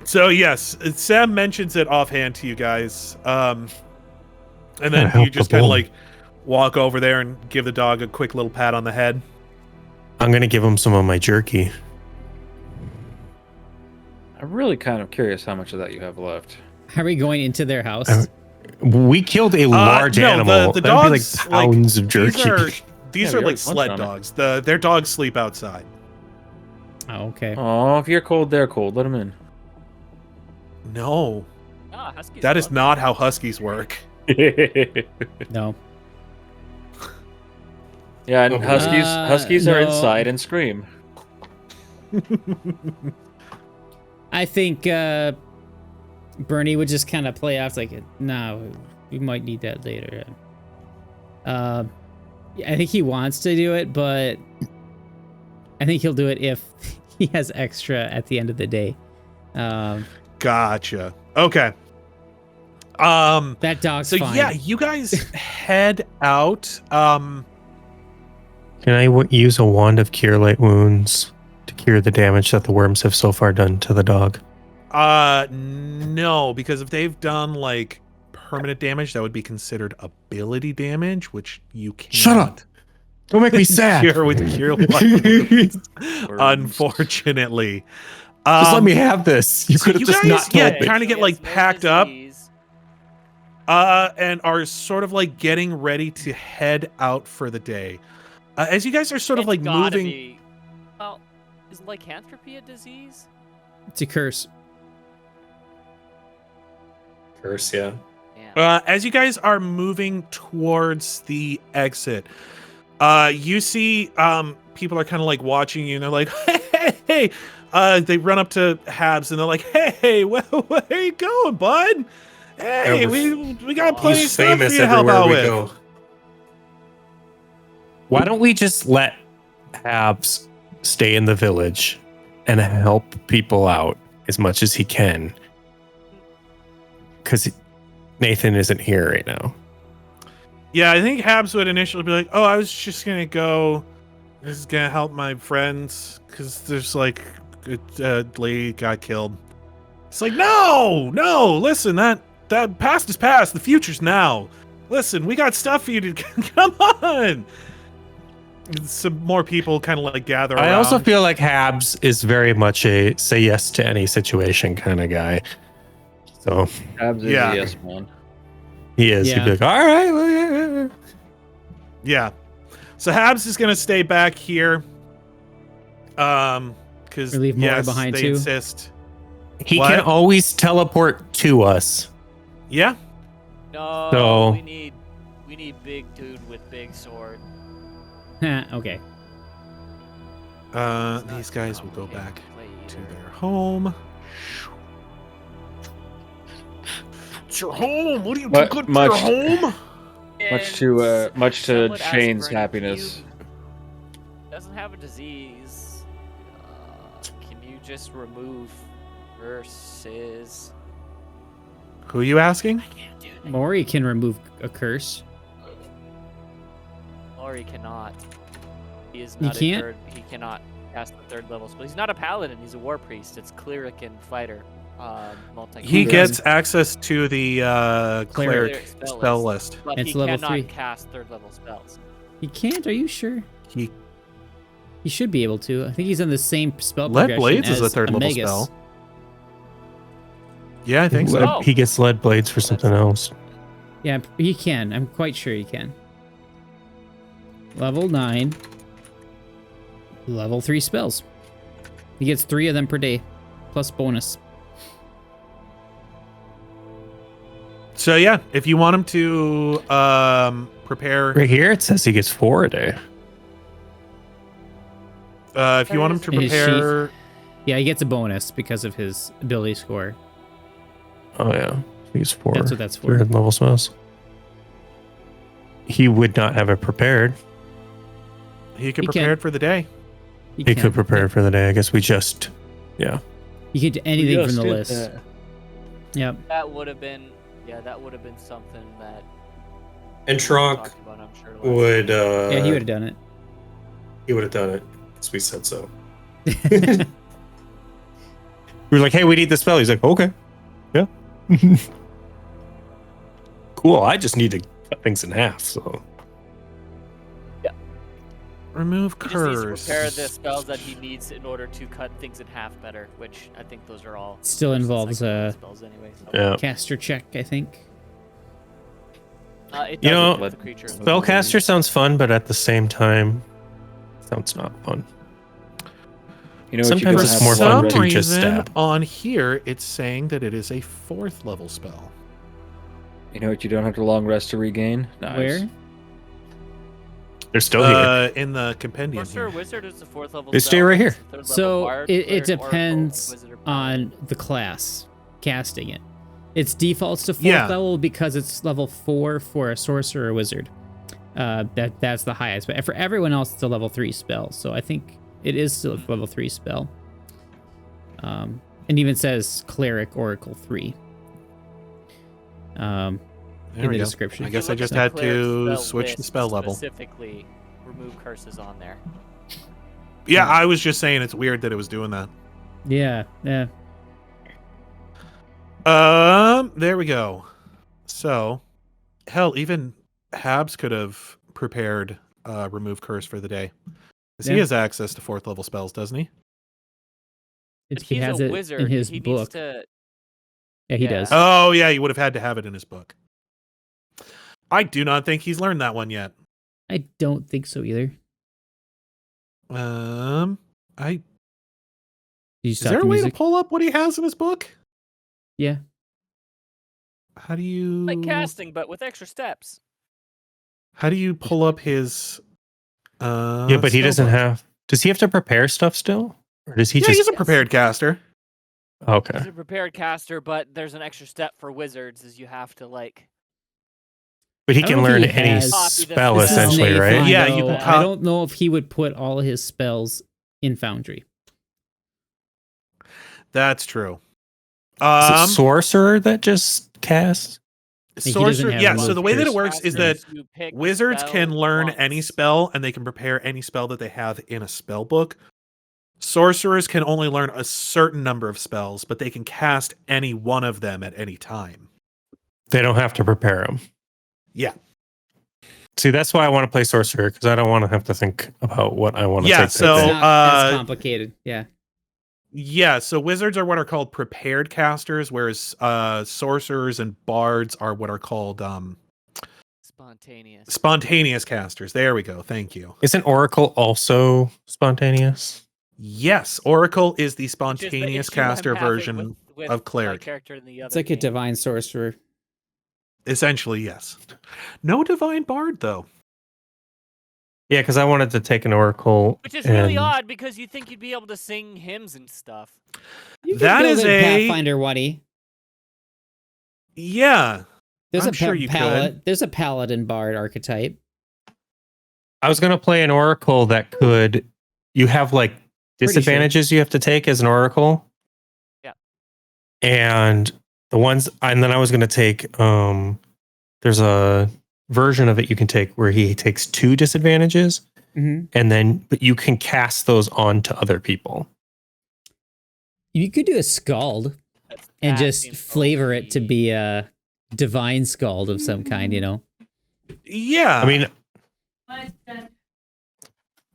So yes, Sam mentions it offhand to you guys, and Gotta then help you just the kind of boy. like walk over there and give the dog a quick little pat on the head. I'm gonna give him some of my jerky. I'm really kind of curious how much of that you have left. Are we going into their house? We killed a large no, animal. the That'd be like dogs, like, pounds of jerky. These Yeah, are we like already sled punched on it. dogs. Their dogs sleep outside. Oh, okay. Oh, if you're cold, they're cold. Let them in. No, Ah, huskies that is love not how huskies work. No. Yeah, and Okay. huskies are No. inside and scream. I think Bernie would just kind of play off like, no, we might need that later. I think he wants to do it, but I think he'll do it if he has extra at the end of the day. Gotcha. Okay. That dog's So fine. yeah, you guys head out. Can I use a wand of cure light wounds to cure the damage that the worms have so far done to the dog? No, because if they've done like permanent damage, that would be considered ability damage, which you can't. Shut up! Don't make me sad. Cure with cure light wounds, unfortunately. Just let me have this. You so could have you just guys not get told me. kind of get He like has no packed up, disease. and are sort of like getting ready to head out for the day. As you guys are sort of It's like gotta moving. be- Well, is lycanthropy a disease? It's a curse. Curse, yeah. Yeah. As you guys are moving towards the exit, you see people are kind of like watching you, and they're like, "Hey!" They run up to Habs, and they're like, "Hey, where are you going, bud? Hey, Yeah, we got plenty of He's stuff for famous you to help everywhere out we with." go. Why don't we just let Habs stay in the village and help people out as much as he can? Because Nathan isn't here right now. Yeah, I think Habs would initially be like, "Oh, I was just gonna go This is gonna help my friends because there's like a lady got killed. It's like no. Listen, that past is past. The future's now. Listen, we got stuff for you to come on. Some more people kind of like gather around. I also feel like Habs is very much a say yes to any situation kind of guy. So Habs is a yes man. he is. Yeah. He'd be like, all right. Well, Yeah. So Habs is gonna stay back here. Because Or leave Mrohy behind they too? insist. He What? can always teleport to us. Yeah. No, So- we need big dude with big sword. Okay. These guys will go back to their home. It's your home. What do you do? But Good for much- your home? Much to Someone asked Shane's for an happiness. immune- Doesn't have a disease. Can you just remove curses? Who are you asking? I can't do that. Mrohy can remove a curse. Or he cannot. He is He not can't? he cannot cast the 3rd level spell. He's not a paladin. He's a warpriest. It's cleric and fighter. Multi. He Okay. gets access to the cleric Cleric spell spell list. but It's he level cannot 3. cast 3rd level spells. He can't. Are you sure? He He should be able to. I think he's on the same spell Lead progression Blades is a as 3rd level magus. spell. Yeah, I think so. Oh. He gets lead blades for something else. Yeah, he can. I'm quite sure he can. Level 9. Level 3 spells. He gets 3 of them per day, plus bonus. So yeah, if you want him to prepare, Right here, it says he gets 4 a day. if you want him to In his prepare, Yeah, he gets a bonus because of his ability score. Oh, yeah. He gets 4. That's what that's for. 3rd level spells. He would not have it prepared. he can He prepare can. it for the day. He can. could prepare for the day. I guess we just, yeah. He could do anything We from the just list. did that. Yep. That would have been something that And we Tronk talked about, I'm sure. last would Yeah, he would have done it. he would have done it because we said so. We were like, hey, we need the spell. He's like, okay. Yeah. Cool. I just need to cut things in half. So Remove He just needs to curse. prepare the spells that he needs in order to cut things in half better, which I think those are all Still first and involves, second level spells anyway. So. yeah. Caster check, I think. It You know, doesn't with the creature. Spellcaster sounds fun, but at the same time, sounds not fun. You know, Sometimes what you it's don't more have fun already? to just reason, stab. on here, it's saying that it is a 4th level spell. You know what? You don't have to long rest to regain. Nice. Where? They're still here. In the compendium. Sorcerer Here. Wizard is the 4th level. They stay right here. Third level So Bard, it Cleric, depends Oracle, Wizard, or Paladin. on the class casting it. Its defaults to 4th Yeah. level because it's level 4 for a sorcerer or wizard. That's the highest. But for everyone else, it's a level 3 spell. So I think it is still a level 3 spell. And even says cleric oracle 3. There in we the go. description. I If you guess I look just at the had cleric to spell switch the list, spell level. Specifically, remove curses on there. Yeah, I was just saying it's weird that it was doing that. Yeah, yeah. There we go. So, hell, even Habs could have prepared remove curse for the day. 'Cause he Yeah. has access to 4th level spells, doesn't he? But He he's has a it wizard. in his he book. Needs to, Yeah, he yeah. does. Oh, yeah, he would have had to have it in his book. I do not think he's learned that one yet. I don't think so either. I Did you is stop there a the way music? to pull up what he has in his book? Yeah. How do you like casting, but with extra steps. How do you pull up his Yeah, but he doesn't spellbook? have. Does he have to prepare stuff still? Or does he Yeah, just. he's a prepared caster. Okay. He's a prepared caster, but there's an extra step for wizards, is you have to like. But he I can don't know if learn he any has- spell, This is essentially, Nathan, right? Yeah, you though. can I cop- don't know if he would put all his spells in Foundry. That's true. Is it sorcerer that just casts? doesn't have So the way that it works is that You pick wizards spell can learn once. any spell, and they can prepare any spell that they have in a spell book. Sorcerers can only learn a certain number of spells, but they can cast any one of them at any time. They don't have to prepare them. Yeah. See, that's why I want to play sorcerer, because I don't want to have to think about what I want to take. So, It's not as complicated. Yeah. Yeah, so wizards are what are called prepared casters, whereas sorcerers and bards are what are called spontaneous casters. There we go. Thank you. Isn't Oracle also spontaneous? Yes, Oracle is the Which is spontaneous issue I'm caster having version with of my cleric. character in the It's other like a game. divine sorcerer. Essentially, yes. No divine bard though. Yeah, because I wanted to take an Oracle. Which is really and- odd because you'd think you'd be able to sing hymns and stuff. You can That build is it in a- Pathfinder, Waddy. Yeah. There's I'm a sure you could. There's a paladin bard archetype. I was going to play an Oracle that could. You have like Pretty disadvantages you have to take as an Oracle. Yeah. And then I was going to take. There's a version of it you can take where he takes 2 disadvantages, Mm-hmm. but you can cast those on to other people. You could do a scald and That just seems flavor OP. it to be a divine scald of some kind, you know? Yeah. I mean,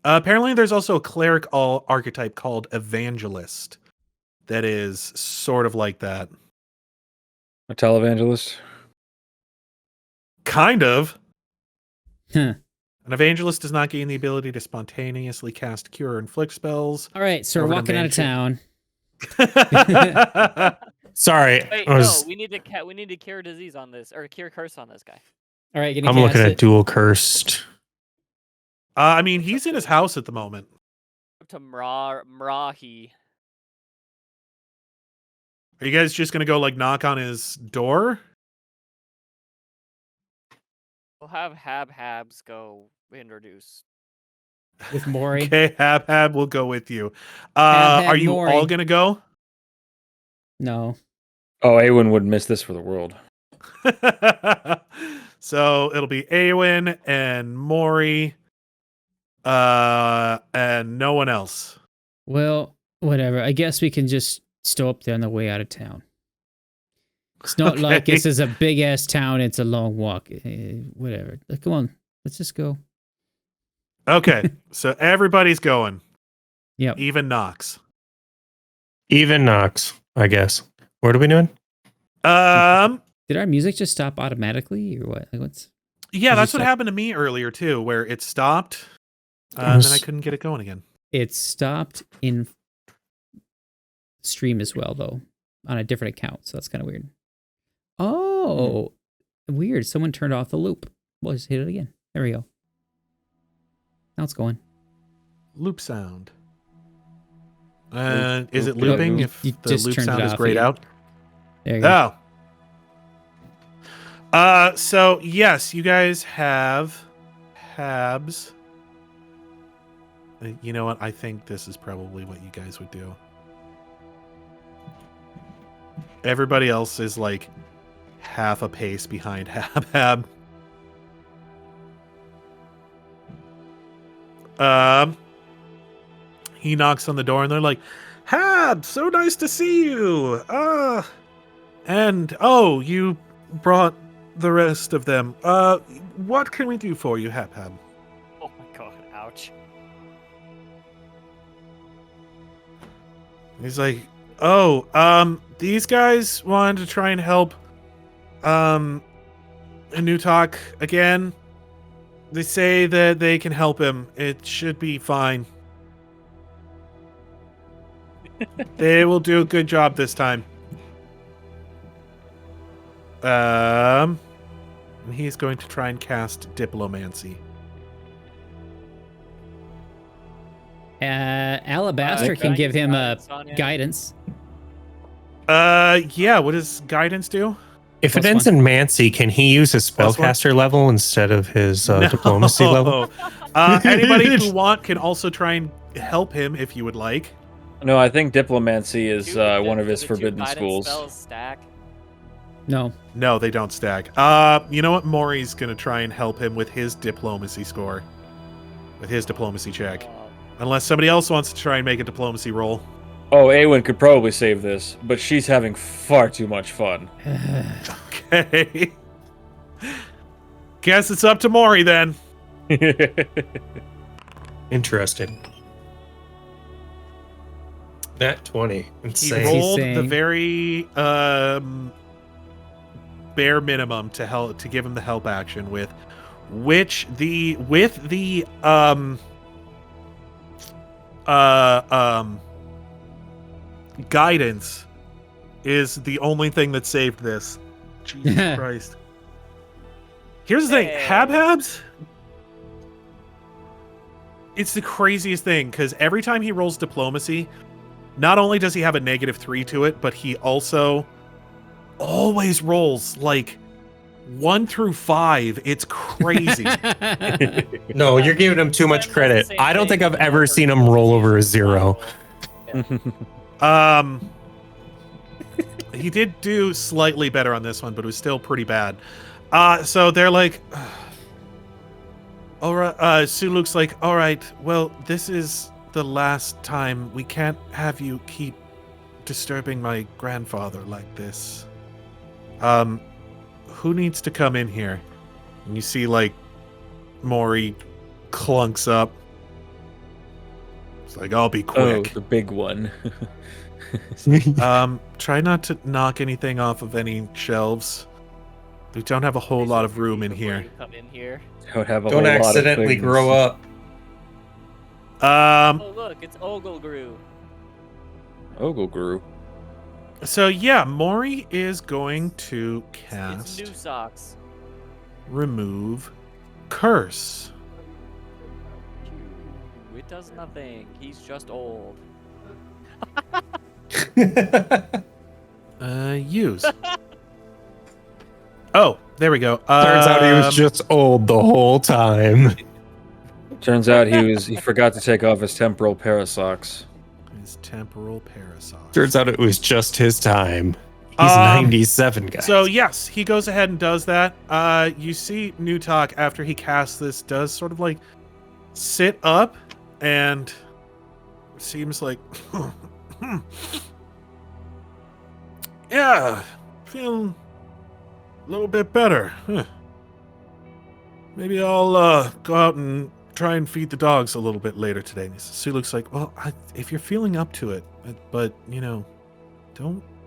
apparently there's also a cleric archetype called evangelist that is sort of like that. A televangelist. Kind of. Huh. An evangelist does not gain the ability to spontaneously cast cure or inflict spells. All right, so we're Over to walking out of town. sorry. Wait, I was- no, we need to cure disease on this, or cure curse on this guy. All right, gonna I'm cast looking at it. dual cursed. I mean, he's in his house at the moment. Up to Mrohy. Are you guys just gonna go like knock on his door? We'll have Habs go introduce. with Mrohy. Okay, Habhab will go with you. Habhab Are you Mrohy. all gonna go? No. Oh, Aewen would miss this for the world. So it'll be Aewen and Mrohy, and no one else. Well, whatever. I guess we can just stop there on the way out of town. It's not like Okay. this is a big ass town. It's a long walk. Whatever. Come on. Let's just go. Okay, so everybody's going. Yep. Even Knox. Even Knox, I guess. What are we doing? Did our music just stop automatically or what? Like what's Yeah, Did you that's what stop? happened to me earlier too, where it stopped, and then I couldn't get it going again. it stopped in stream as well though on a different account, so that's kind of weird. Oh, weird. Someone turned off the loop. We'll just hit it again. There we go. Now it's going. Loop sound. Is it loop, looping you- if you the just loop turned it sound is off grayed again. out? There you go. Oh. So yes, you guys have Habs. You know what? I think this is probably what you guys would do. Everybody else is like half a pace behind Habhab. He knocks on the door and they're like, Hab, so nice to see you. And oh, you brought the rest of them. What can we do for you, Habhab? Oh my god, ouch. He's like, oh, these guys wanted to try and help Nutak again. They say that they can help him. It should be fine. They will do a good job this time. And he's going to try and cast Diplomancy. Alabaster can give him a guidance. Yeah, what does guidance do? If it Plus ends one. in Mancy, can he use his Plus one. spellcaster level instead of his diplomacy level? Anybody who want can also try and help him if you would like. No, I think diplomancy is Dude, one of do his the two forbidden guidance schools. spells stack? No. No, they don't stack. You know what? Maury's gonna try and help him with his diplomacy score. With his diplomacy check. Unless somebody else wants to try and make a diplomacy roll. Oh, Aewen could probably save this, but she's having far too much fun. Okay. Guess it's up to Maury then. Interesting. That 20. Insane. He rolled He's the saying- very bare minimum to give him the help action with guidance is the only thing that saved this. Jesus Christ. Here's the thing, Hey. Habhabs. It's the craziest thing because every time he rolls diplomacy, not only does he have a -3 to it, but he also always rolls like 1 through 5. It's crazy. No, you're giving him too much credit. I don't think I've ever seen him roll over a 0. He did do slightly better on this one, but it was still pretty bad. So they're like, all right. Suluk's like, all right, well, this is the last time. We can't have you keep disturbing my grandfather like this. Who needs to come in here? And you see, like, Maury clunks up. It's like, I'll be Oh, quick. the big one. Try not to knock anything off of any shelves. We don't have a whole lot of room in here. Come in here. Don't have a Don't whole lot of accidentally things. grow up. Oh look, it's Oglegrew. Oglegrew. So yeah, Maury is going to It's cast new socks. remove curse. It does nothing. He's just old. Use. Oh, there we go. Turns out he was just old the whole time. Turns out he forgot to take off his temporal parasocks. his temporal parasite. Turns out it was just his time. He's 97, guys. So yes, he goes ahead and does that. You see Newtalk after he casts this does sort of like sit up and seems like yeah, feeling a little bit better. Huh. Maybe I'll go out and try and feed the dogs a little bit later today. And Sue looks like, well, if you're feeling up to it, but you know,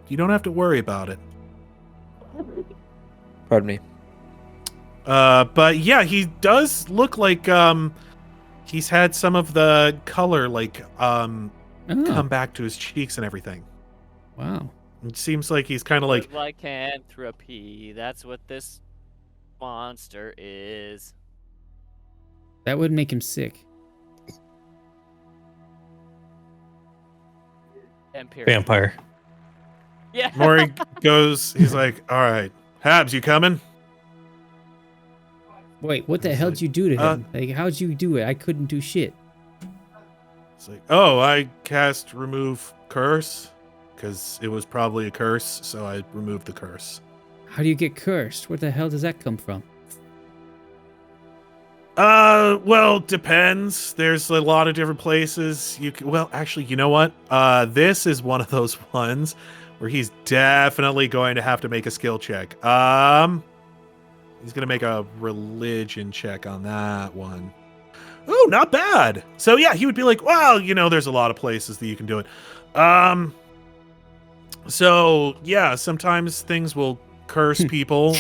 you don't have to worry about it. Pardon me. But yeah, he does look like he's had some of the color like come back to his cheeks and everything. Wow. It seems like he's kind of like lycanthropy. That's what this monster is. That would make him sick. Vampire. Yeah. Maury goes, he's like, all right, Habs, you coming? Wait, what the hell did you do to him? Like, how'd you do it? I couldn't do shit. It's like, oh, I cast remove curse because it was probably a curse, so I removed the curse. How do you get cursed? Where the hell does that come from? Well, depends. There's a lot of different places you can, well, actually, you know what? This is one of those ones where he's definitely going to have to make a skill check. He's going to make a religion check on that one. Oh, not bad. So yeah, he would be like, well, you know, there's a lot of places that you can do it. So yeah, sometimes things will curse people.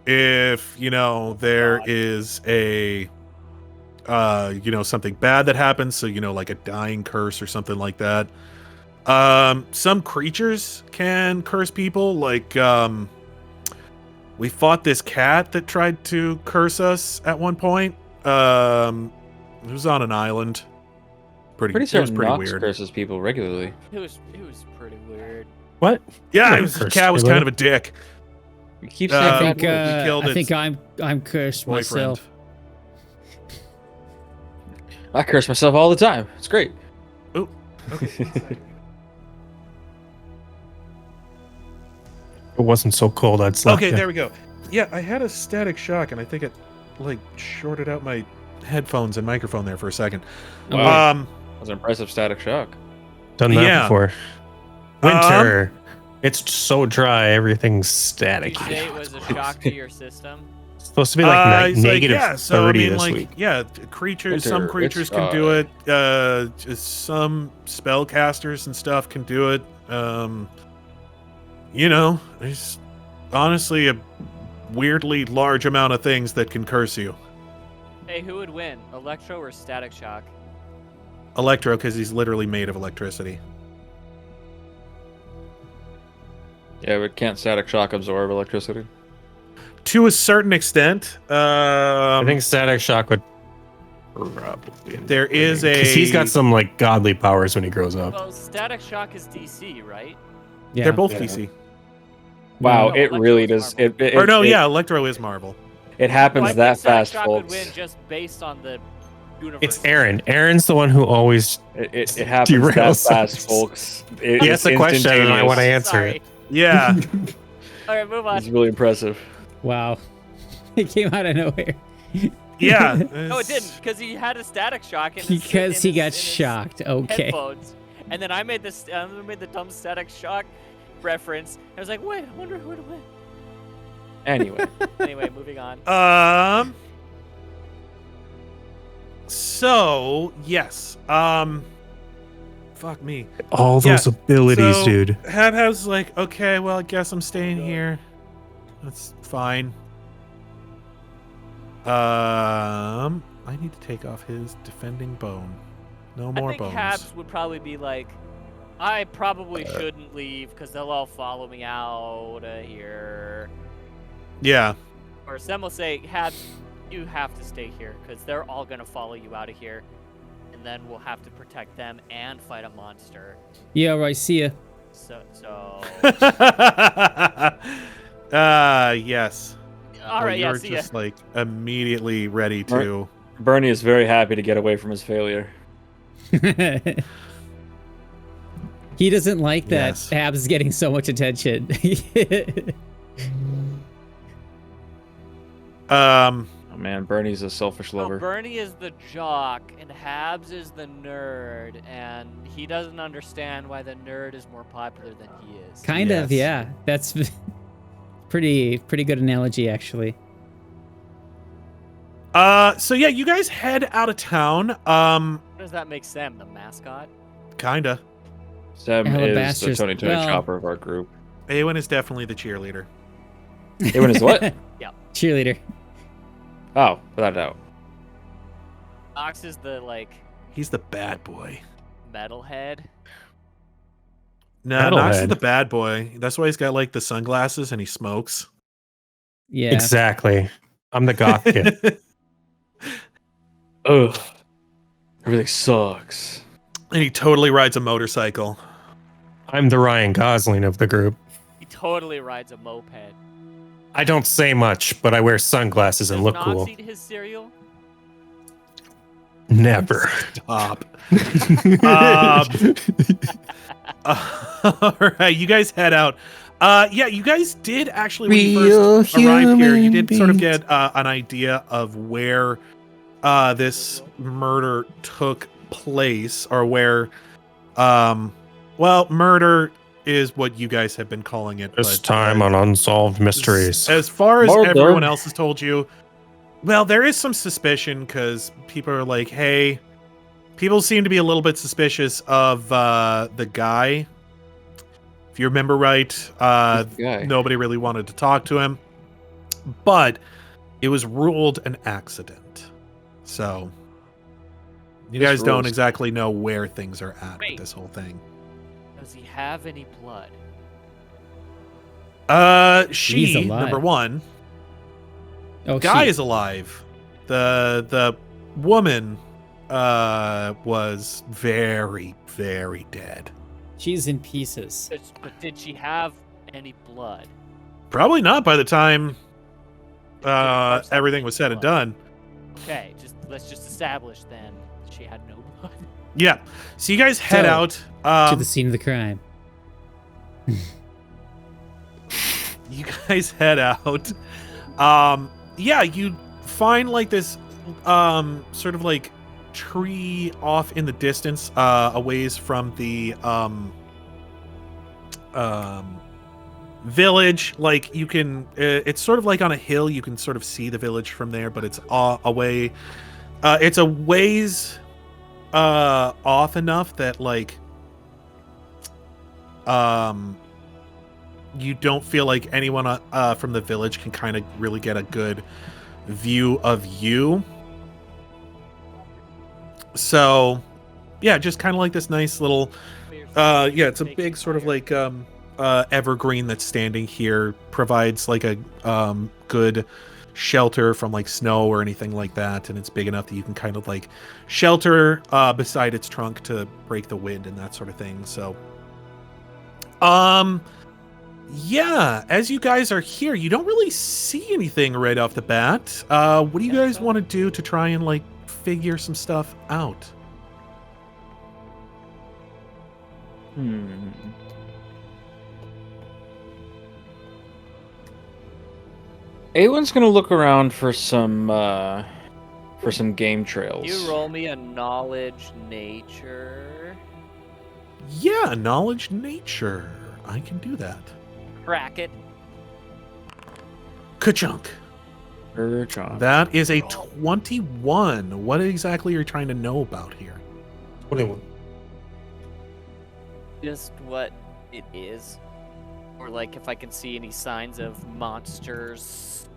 If, you know, there is a, you know, something bad that happens, so, you know, like a dying curse or something like that. Some creatures can curse people, like, we fought this cat that tried to curse us at one point. It was on an island. Pretty certain pretty Knox weird. curses people regularly. It was pretty weird. What? Yeah, Yeah, the cursed cat was people. kind of a dick. We keep I saying think, killed I think its I'm cursed boyfriend. myself. I curse myself all the time. It's great. Oh, okay. it wasn't so cold, I'd slap Okay, you. there we go. Yeah, I had a static shock, and I think it like shorted out my headphones and microphone there for a second. Wow. That was an impressive static shock. Done that before. Winter. It's so dry, everything's static. Did you say it was a shock to your system? It's supposed to be like negative 30 this week. Yeah, creatures. Some Winter, creatures it's can do it. Some spellcasters and stuff can do it. You know, there's honestly a weirdly large amount of things that can curse you. Hey, who would win, Electro or Static Shock? Electro, because he's literally made of electricity. Yeah, but can't static shock absorb electricity? To a certain extent. I think static shock would probably. There is a. Because he's got some like godly powers when he grows up. Well, Static Shock is DC, right? Yeah. They're both DC. Wow, No, it Electro really is does. Marvel. Electro is Marvel. It happens Well, I that think Static fast, Shock would folks. win just based on the universe. It's Aaron. Aaron's the one who always. It happens that Derails fast, us. folks. He asked a question and I want to answer Sorry. it. Yeah. All right, move on. It's really impressive. Wow. It came out of nowhere. Yeah. No, it didn't, because he had a Static Shock. Because he got shocked. Okay. Headphones. And then I made this. I made the dumb Static Shock reference. I was like, wait, I wonder who would win. Anyway. Anyway, moving on. So yes. Fuck me. All those abilities, So, dude. Habhab's like, okay, well, I guess I'm staying here. That's fine. I need to take off his defending bone. No more I think bones. Habs would probably be like, I probably shouldn't leave because they'll all follow me out of here. Yeah. Or some will say, Habs, you have to stay here because they're all going to follow you out of here. And then we'll have to protect them and fight a monster. Yeah, right. See ya. So. Yes. All right, yeah, You're see ya. just like immediately ready to. Bernie is very happy to get away from his failure. He doesn't like that Yes. Habs is getting so much attention. Oh man, Bernie's a selfish Well, lover. Bernie is the jock and Habs is the nerd, and he doesn't understand why the nerd is more popular than he is. Kind of, Yes. yeah. That's pretty good analogy, actually. So yeah, you guys head out of town. How does that make Sam the mascot? Kinda. Sam is the Alabasters. Tony Well- Chopper of our group. Aewen is definitely the cheerleader. Aewen is what? Cheerleader. Oh, without a doubt. Knox is the He's the bad boy. metalhead. No, Knox is Metalhead. the bad boy. That's why he's got like the sunglasses and he smokes. Yeah. Exactly. I'm the goth kid. Ugh. Everything sucks. And he totally rides a motorcycle. I'm the Ryan Gosling of the group. He totally rides a moped. I don't say much, but I wear sunglasses and Does look Knox cool. eat his cereal? Never. Stop. All right, you guys head out. Yeah, you guys did actually, when you first arrived here, you did sort of get an idea of where this murder took place, or where, well, murder is what you guys have been calling it. This but, time on Unsolved Mysteries. As far as Murder. everyone else has told you, well, there is some suspicion because people are like, hey, people seem to be a little bit suspicious of the guy. If you remember right, Who's the guy? nobody really wanted to talk to him, but it was ruled an accident. So you This guys don't rules. exactly know where things are at Wait. with this whole thing. Does he have any blood? He's She, alive. number one, Oh, guy she- is alive. The woman was very, very dead. she's in pieces. But did she have any blood? Probably not by the time First time everything she was had said and blood. done. Okay, let's just establish then she had no blood. Yeah. So you guys head So, out. To the scene of the crime. you guys head out. Yeah, you find like this sort of like tree off in the distance, a ways from the village. Like you can, it's sort of like on a hill. You can sort of see the village from there, but it's away. It's a ways off enough that like you don't feel like anyone from the village can kind of really get a good view of you. So yeah, just kind of like this nice little yeah, it's a big sort of like evergreen that's standing here, provides like a good shelter from like snow or anything like that, and it's big enough that you can kind of like shelter beside its trunk to break the wind and that sort of thing. So yeah, as you guys are here, you don't really see anything right off the bat. What do you guys want to do to try and like figure some stuff out? Aewen's gonna look around for some game trails. You roll me a knowledge nature. Yeah, knowledge nature. I can do that. Crack it. Ka-chunk. That is a 21. What exactly are you trying to know about here? 21. Just what it is. Or like if I can see any signs of monsters.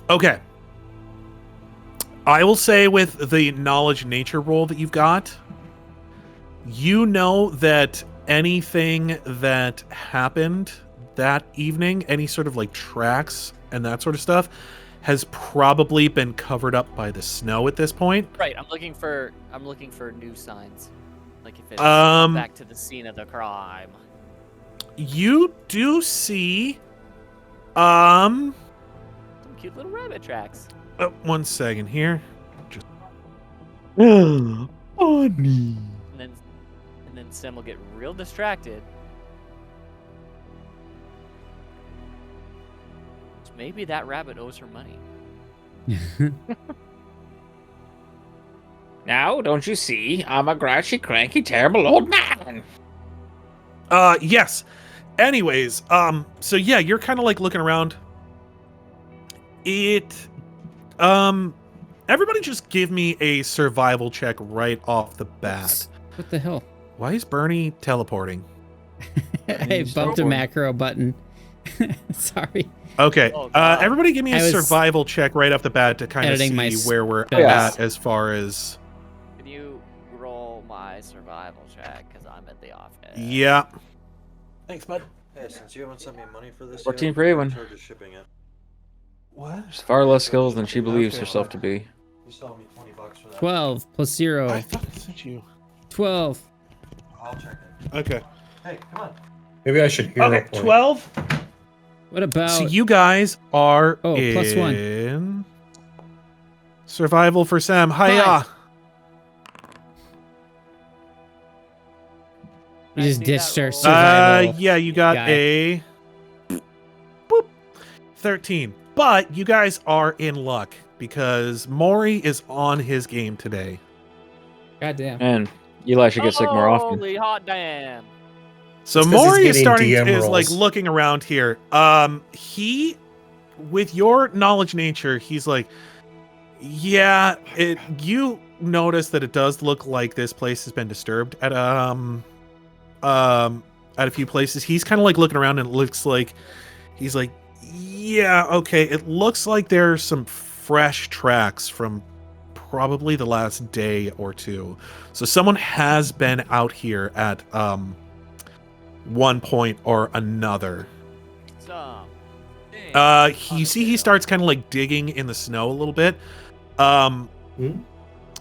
Okay. I will say with the knowledge nature roll that you've got, you know that anything that happened that evening, any sort of like tracks and that sort of stuff, has probably been covered up by the snow at this point. Right, I'm looking for new signs. Like if it's back to the scene of the crime. You do see some cute little rabbit tracks. 1 second here. Just Funny. And then Sim will get real distracted. So maybe that rabbit owes her money. Now, don't you see? I'm a grouchy, cranky, terrible old man. Yes. Anyways, so yeah, you're kind of like looking around. Everybody just give me a survival check right off the bat. What the hell? Why is Bernie teleporting? I bumped a macro button. Sorry. Okay. Oh, God. Everybody give me I a was survival check right off the bat to kind of editing see my where we're spells. at as far as... Can you roll my survival check? Because I'm at the office. Yeah. Thanks, bud. Hey, since you haven't sent me money for this 14 yet, for Aewen. in charge of shipping it. What? She's far less skills than she believes Okay. herself to be. You saw me $20 for that. 12 plus 0. I thought I sent you. 12. I'll check it. Okay. Hey, come on. Maybe I should hear Okay, that point. 12. What about... So you guys are Oh, in plus 1. survival for Sam. Hiya. We just I see ditched that our roll. survival. Yeah, you got guy. a boop, 13. But you guys are in luck because Mrohy is on his game today. Goddamn. Man, Eli should get sick more often. Holy hot damn. So It's 'cause he's Mrohy is getting starting DM is like rolls. looking around here. He, with your knowledge nature, he's like, yeah, you notice that it does look like this place has been disturbed at a few places. He's kind of like looking around and it looks like he's like, yeah, okay, it looks like there's some fresh tracks from probably the last day or two. So someone has been out here at one point or another. Some. You see he starts kind of like digging in the snow a little bit.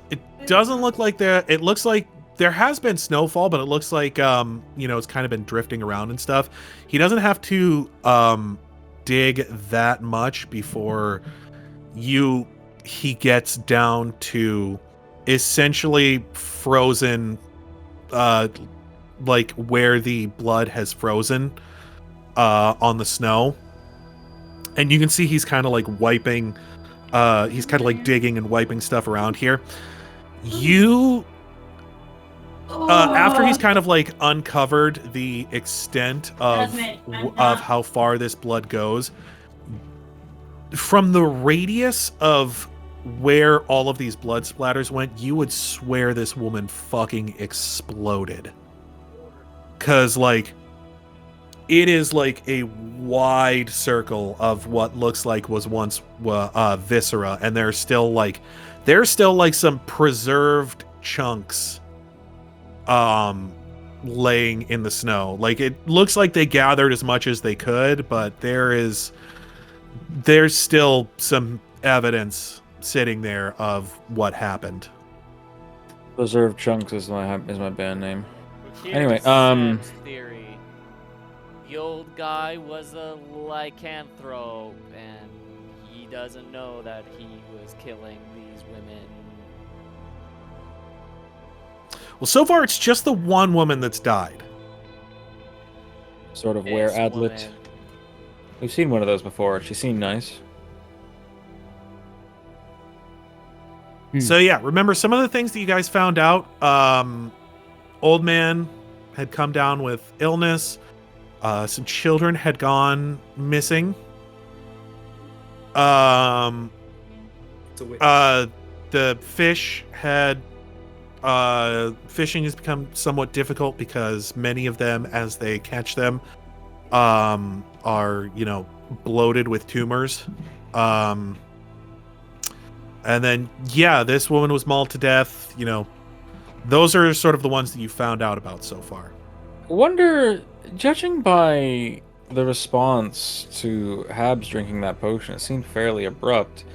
It doesn't look like it looks like there has been snowfall, but it looks like it's kind of been drifting around and stuff. He doesn't have to dig that much before he gets down to essentially frozen, like where the blood has frozen on the snow. And you can see he's kind of like wiping, he's kind of like digging and wiping stuff around here. You, after he's kind of like uncovered the extent of how far this blood goes, from the radius of where all of these blood splatters went, you would swear this woman fucking exploded. 'Cause like, it is like a wide circle of what looks like was once viscera, and there's still like some preserved chunks laying in the snow. Like, it looks like they gathered as much as they could, but there's still some evidence sitting there of what happened. Preserved Chunks is my band name. Here's Anyway, Sam's theory. The old guy was a lycanthrope, and he doesn't know that he was killing these women. Well, so far it's just the one woman that's died. Sort of where Adlet. Woman. We've seen one of those before. She seemed nice. So yeah, remember some of the things that you guys found out. Old man had come down with illness. Some children had gone missing. The fish had fishing has become somewhat difficult because many of them, as they catch them, are, you know, bloated with tumors. And then, yeah, this woman was mauled to death. You know, those are sort of the ones that you found out about so far. I wonder, judging by the response to Habs drinking that potion, it seemed fairly abrupt.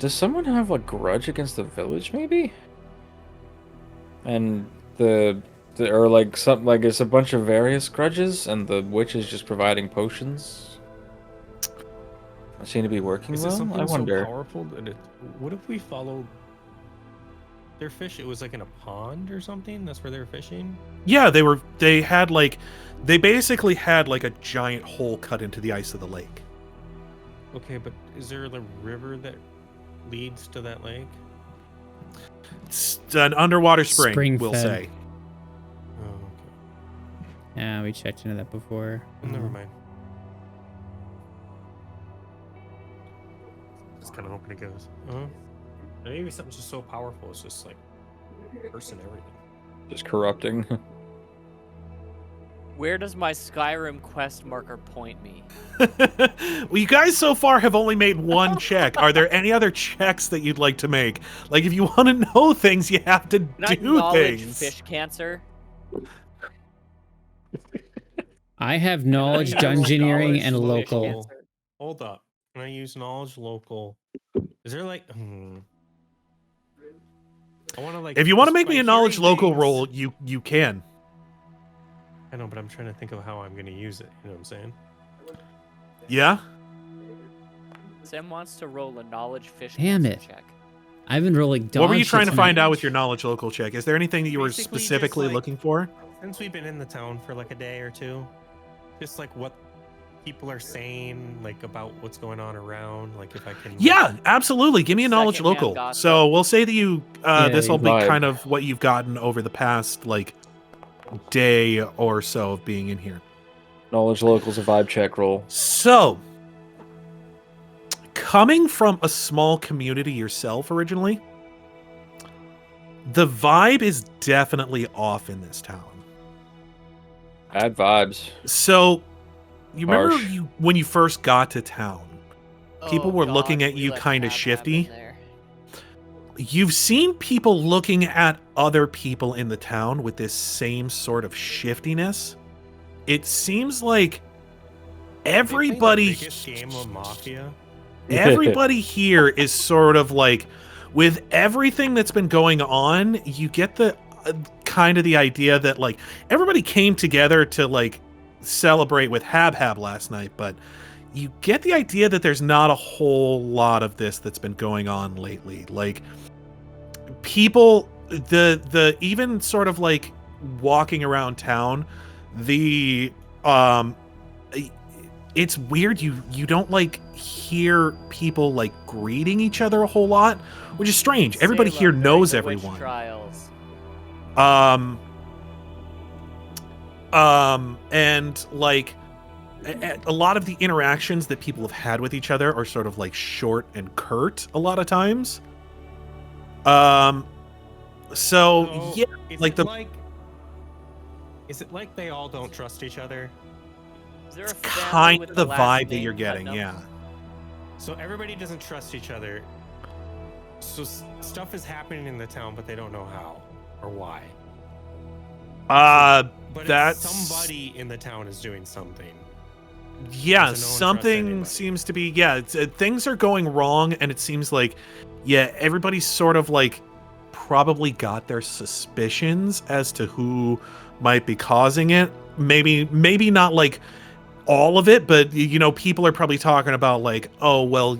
Does someone have a grudge against the village, maybe? And or like something like it's a bunch of various grudges, and the witch is just providing potions. That seem to be working Is well. it something I wonder. so powerful that what if we followed their fish? It was like in a pond or something. That's where they were fishing. Yeah, they basically had like a giant hole cut into the ice of the lake. Okay, but is there a river that leads to that lake? It's an underwater spring, we'll Spring-fed. say. Oh, okay. Yeah, we checked into that before. Never mind. Just kind of hoping it goes. Maybe something's just so powerful. It's just like cursing everything. Just corrupting. Where does my Skyrim quest marker point me? Well, you guys so far have only made one check. Are there any other checks that you'd like to make? Like, if you want to know things, you have to Can I do knowledge things. fish cancer? I have knowledge, dungeoneering, and local. Hold up. Can I use knowledge local? Is there like? I want to like. If you want to just make me by a knowledge hearing local things- roll, you can. I know, but I'm trying to think of how I'm going to use it. You know what I'm saying? Yeah? Sam wants to roll a knowledge fish Damn cancer it. check. I've been rolling dog What were you shit trying to tonight. find out with your knowledge local check? Is there anything that you were Basically just, specifically like- looking for? Since we've been in the town for like a day or two, just like what people are saying, like about what's going on around, like if I can. Yeah, absolutely. Give me a knowledge Secondhand local. gossip. So we'll say that you this will be Vibe. kind of what you've gotten over the past like day or so of being in here. Knowledge local's a vibe check roll. So, coming from a small community yourself originally, the vibe is definitely off in this town. Bad vibes. So, you remember Harsh. when you first got to town, people Oh, were God, looking at we you let kind of Habhab shifty? in there. You've seen people looking at other people in the town with this same sort of shiftiness. It seems like everybody The biggest game of Mafia. everybody here is sort of like, with everything that's been going on, you get the kind of the idea that like everybody came together to like celebrate with Habhab last night, but you get the idea that there's not a whole lot of this that's been going on lately. Like, people, the even sort of like walking around town, the it's weird. You don't like hear people like greeting each other a whole lot, which is strange. Everybody here Salem knows during the witch everyone. Trials. And like a lot of the interactions that people have had with each other are sort of like short and curt a lot of times. So yeah, like is it like they all don't trust each other? Is there it's a family kind with of the last vibe that name you're getting. Putnam? Yeah. So everybody doesn't trust each other. So stuff is happening in the town, but they don't know how or why. But that's somebody in the town is doing something. Yeah, So no one trusts something anybody. seems to be. Yeah, things are going wrong, and it seems like, yeah, everybody's sort of like probably got their suspicions as to who might be causing it. Maybe not like all of it, but people are probably talking about like, oh well,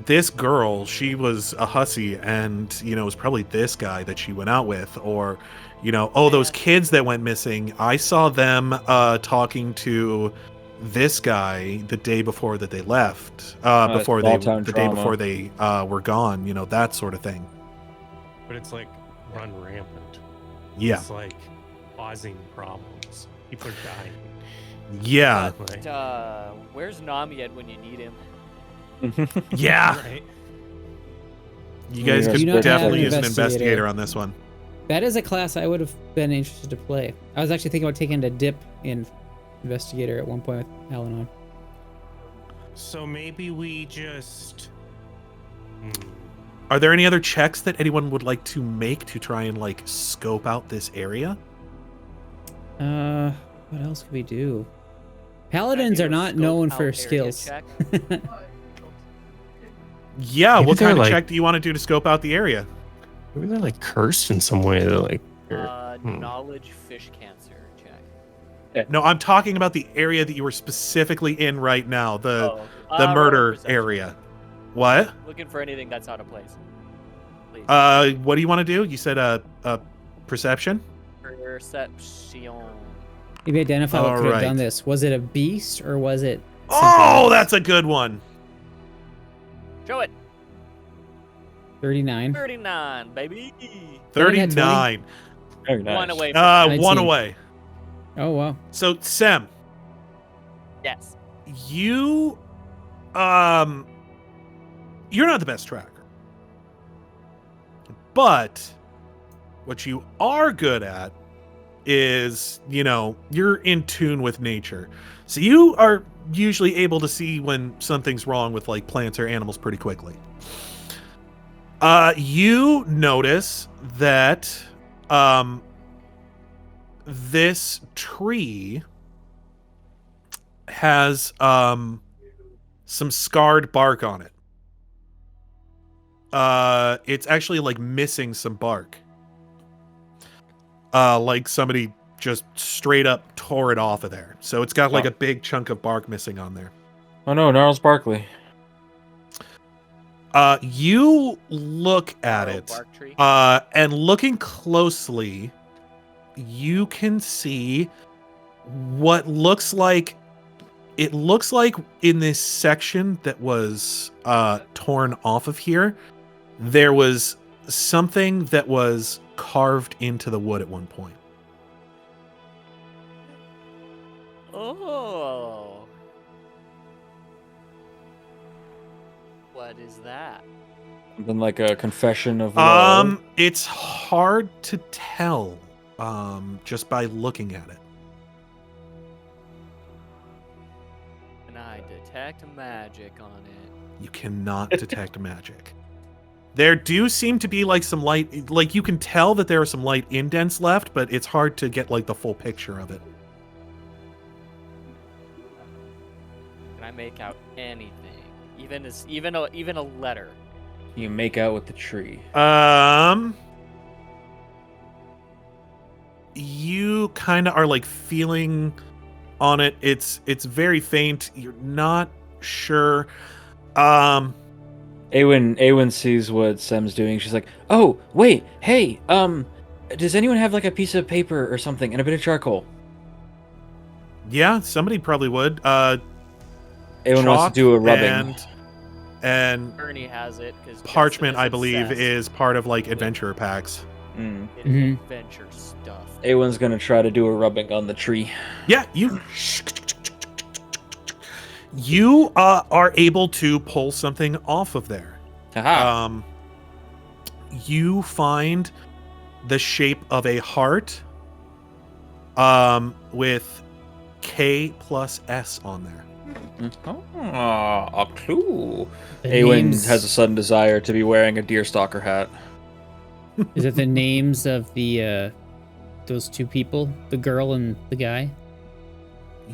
this girl, she was a hussy, and it was probably this guy that she went out with, or oh, those kids that went missing, I saw them talking to this guy the day before that they left, the day before they were gone, that sort of thing. But it's like run rampant. Yeah. It's like causing problems. People are dying. Yeah. Like, Where's Namiad when you need him? Yeah. right? You guys Do could not have definitely an use an investigator. investigator on this one. That is a class I would have been interested to play. I was actually thinking about taking a dip in investigator at one point with El-Anon. So maybe we just. Are there any other checks that anyone would like to make to try and like scope out this area? What else could we do? Paladins are not known for skills. Yeah, Maybe what they're kind of like- check do you want to do to scope out the area? Maybe they're like cursed in some way. They're like. Knowledge fish cancer check. No, I'm talking about the area that you were specifically in right now, the roll a murder perception. area. What? Looking for anything that's out of place. Please. What do you want to do? You said perception? Perception. Maybe identify what could have done Alright. this. Was it a beast or was it? Oh, something else? that's a good one. Show it. 39. 39, baby. 39. Very nice. One away from One 19. away. Oh wow. So, Sem, Yes. you you're not the best tracker. But what you are good at is, you're in tune with nature. So you are usually able to see when something's wrong with like plants or animals pretty quickly. You notice that this tree has some scarred bark on it. It's actually like missing some bark. Like somebody just straight up tore it off of there. So it's got like a big chunk of bark missing on there. Oh no, Gnarls Barkley. You look at it, Bark tree. and looking closely, you can see what looks like in this section that was torn off of here, there was something that was carved into the wood at one point. Oh. What is that? Something like a confession of love. It's hard to tell just by looking at it. Can I detect magic on it? You cannot detect magic. There do seem to be like some light, like you can tell that there are some light indents left, but it's hard to get like the full picture of it. Can I make out anything? Even a letter? You make out with the tree. You kind of are like feeling on it. It's very faint. You're not sure. Aewen sees what Sem's doing. She's like, "Oh, wait, hey, does anyone have like a piece of paper or something and a bit of charcoal?" Yeah, somebody probably would. Aewen wants to do a rubbing. And Ernie has it because parchment, I believe, is part of like adventure packs. Adventure stuff. Aewen's gonna try to do a rubbing on the tree. Yeah, you are able to pull something off of there. Haha. You find the shape of a heart with K plus S on there. A clue. The Aewen names- has a sudden desire to be wearing a deerstalker hat. Is it the names of the those two people, the girl and the guy?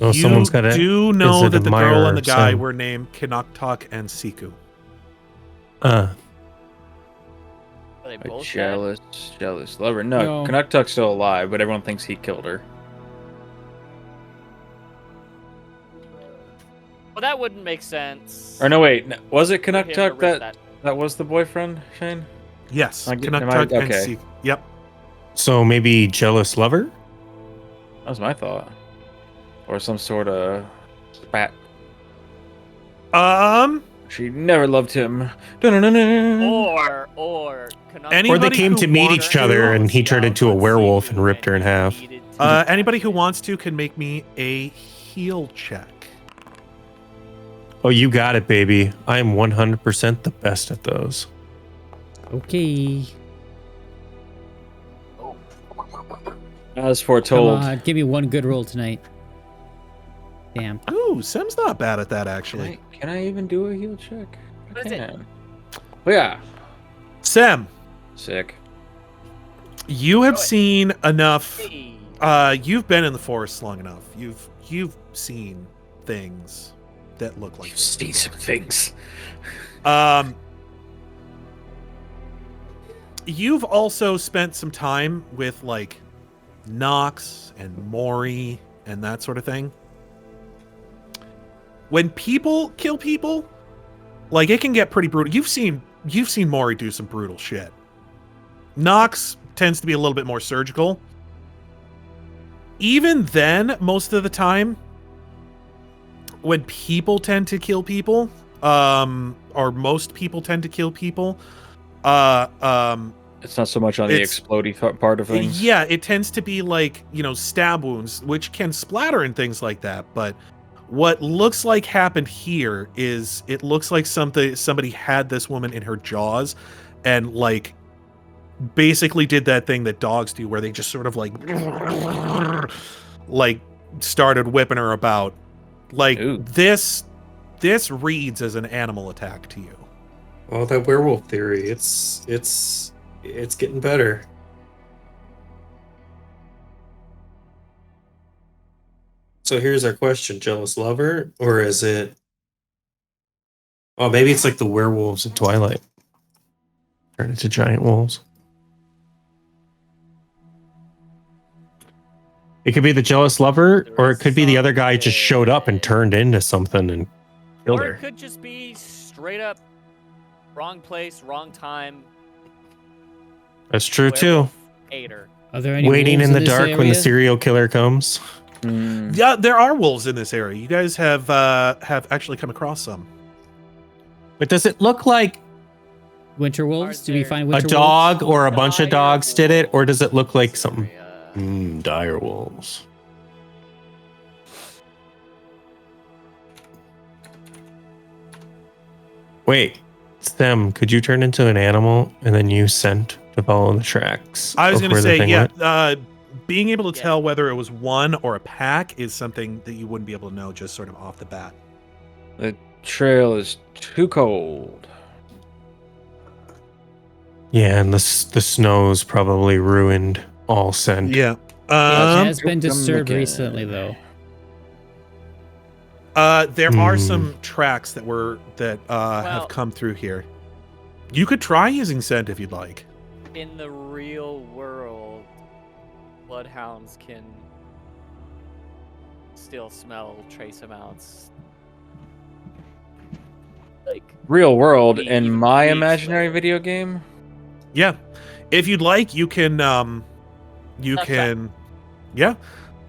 Oh, You someone's got it. do Is know it that the Admire girl or and the guy Sam? were named Kinoktok and Siku. Are they A both dead? jealous lover. No, No. Knoctuk's still alive, but everyone thinks he killed her. Well, that wouldn't make sense. Or no, wait, was it For him to Knoctuk risk that was the boyfriend, Shane? Yes, Am I- Kinoktok and okay. Siku. Yep. So maybe jealous lover? That was my thought. Or some sort of spat. She never loved him. Dun-dun-dun-dun. Or Anybody Or they came who to meet wants each other to- and he turned into a werewolf and ripped her in half. Anybody who wants to can make me a heal check. Oh, you got it, baby. I am 100% the best at those. Okay. As Come foretold. on, give me one good roll tonight. Damn. Ooh, Sim's not bad at that, actually. Can I even do a heal check? What is it? can. Oh yeah. Sem, Sick. you have seen enough. Hey. You've been in the forest long enough. You've seen things that look like You've this seen some before. things. You've also spent some time with like Knox and Mrohy and that sort of thing. When people kill people, like it can get pretty brutal. You've seen Mrohy do some brutal shit. Knox tends to be a little bit more surgical. Even then, most of the time, when people tend to kill people, or most people tend to kill people, It's not so much on the It's- explodey part of things. yeah, it tends to be like, stab wounds, which can splatter and things like that. But what looks like happened here is it looks like somebody had this woman in her jaws and like basically did that thing that dogs do where they just sort of like started whipping her about. Like Ooh. this reads as an animal attack to you. Oh, that werewolf theory. It's getting better. So here's our question: jealous lover, or is it? Oh, maybe it's like the werewolves in Twilight. Turn into giant wolves. It could be the jealous lover, or it could be the other guy just showed up and turned into something and killed Or her. it could just be straight up wrong place, wrong time. That's true too. werewolf ate her. Are there any Waiting wolves in the this dark when the area? serial killer comes. Mm. Yeah, there are wolves in this area. You guys have actually come across some. But does it look like Winter wolves? Are Do we there- find a winter dog wolves? or a bunch of dogs did it, or does it look like something? Area. Dire wolves. Wait, Stem, could you turn into an animal and then use scent to follow the tracks? I was of going to where the say, thing yeah, went? being able to Yeah. tell whether it was one or a pack is something that you wouldn't be able to know just sort of off the bat. The trail is too cold. Yeah, and the snow's probably ruined all scent. Yeah. It has been Come disturbed again. recently, though. There are Hmm. some tracks that have Well- come through here. You could try using scent if you'd like. In the real world, bloodhounds can still smell trace amounts. Like, Real world Weed- in my weed imaginary smell. video game. Yeah. If you'd like, you can That's yeah.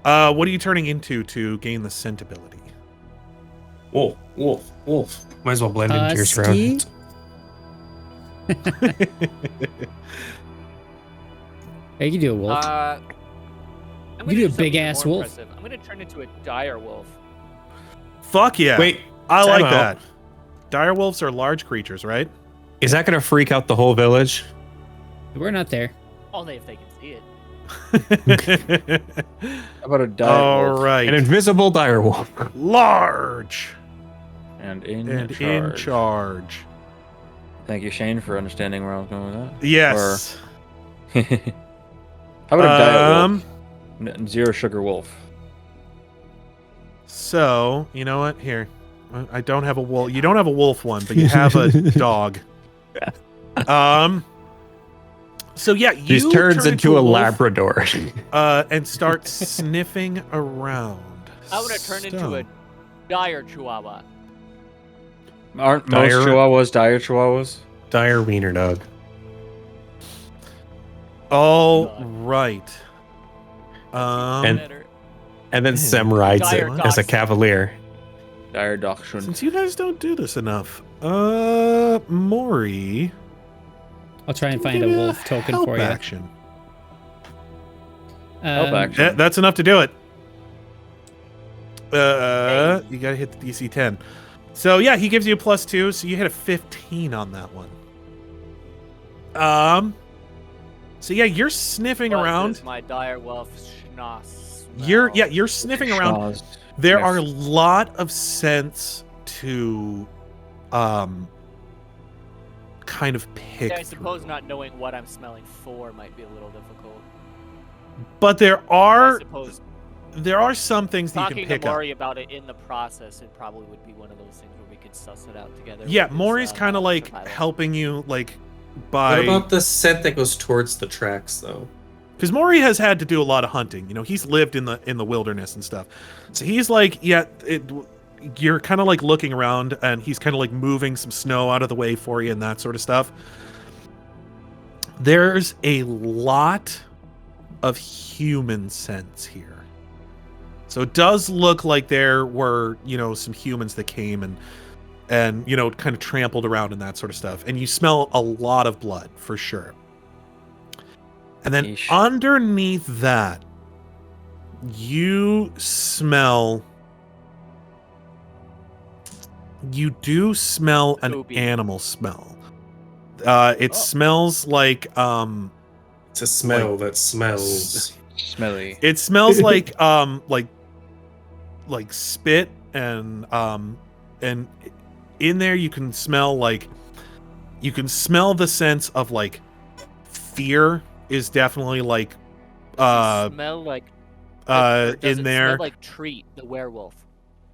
What are you turning into to gain the scent ability? Wolf, wolf, wolf. Might as well blend into your Husky? surroundings. Hey, you can do a wolf. I'm You gonna do a something big ass more wolf. impressive. I'm gonna turn into a dire wolf. Fuck yeah. Wait, I time like out. that. Dire wolves are large creatures, right? Is that going to freak out the whole village? We're not there. Only if they can see it. How about a dire All wolf? right. An invisible direwolf. Large And in and charge. in charge. Thank you, Shane, for understanding where I was going with Yes. that. How about a dire Um, wolf? Zero sugar wolf. So, you know what? Here. I don't have a wolf. You don't have a wolf one, but you have a dog. So yeah, you Just turns turn into a wolf, Labrador. and start sniffing around. I want to turn into a dire chihuahua. Aren't most Dire- chihuahuas dire chihuahuas? Dire wiener dog. All right. Better. And then Sem rides it Dire as a dachshund. cavalier. Dire dachshund. Since you guys don't do this enough, Mrohy, I'll try and find give a me wolf token help for you. action. Help action. Yeah, that's enough to do it. You gotta hit the DC 10. So yeah, he gives you a +2, so you hit a 15 on that one. So yeah, you're sniffing What around. does my dire wolf schnoss smell? You're sniffing around. Schnoz. There Sniff. are a lot of scents to kind of pick I suppose through. not knowing what I'm smelling for might be a little difficult. But there I are suppose some things that you talking can to pick up. Mrohy about it in the process, it probably would be one of those things where we could suss it out together. Yeah, with his, Maury's kind of like survival. helping you like by What about the scent that goes towards the tracks, though? because Mrohy has had to do a lot of hunting. You know, he's lived in the wilderness and stuff. So he's like, yeah, you're kind of like looking around, and he's kind of like moving some snow out of the way for you and that sort of stuff. There's a lot of human scents here. So it does look like there were, you know, some humans that came and you know, kind of trampled around and that sort of stuff. And you smell a lot of blood for sure. And then Yeesh. underneath that, you do smell an Poopy. animal smell. It smells like It's a smell that smells. Smelly. it smells like spit and in there you can smell the sense of like fear is definitely like smell like or does in it there. smell like Treat the werewolf.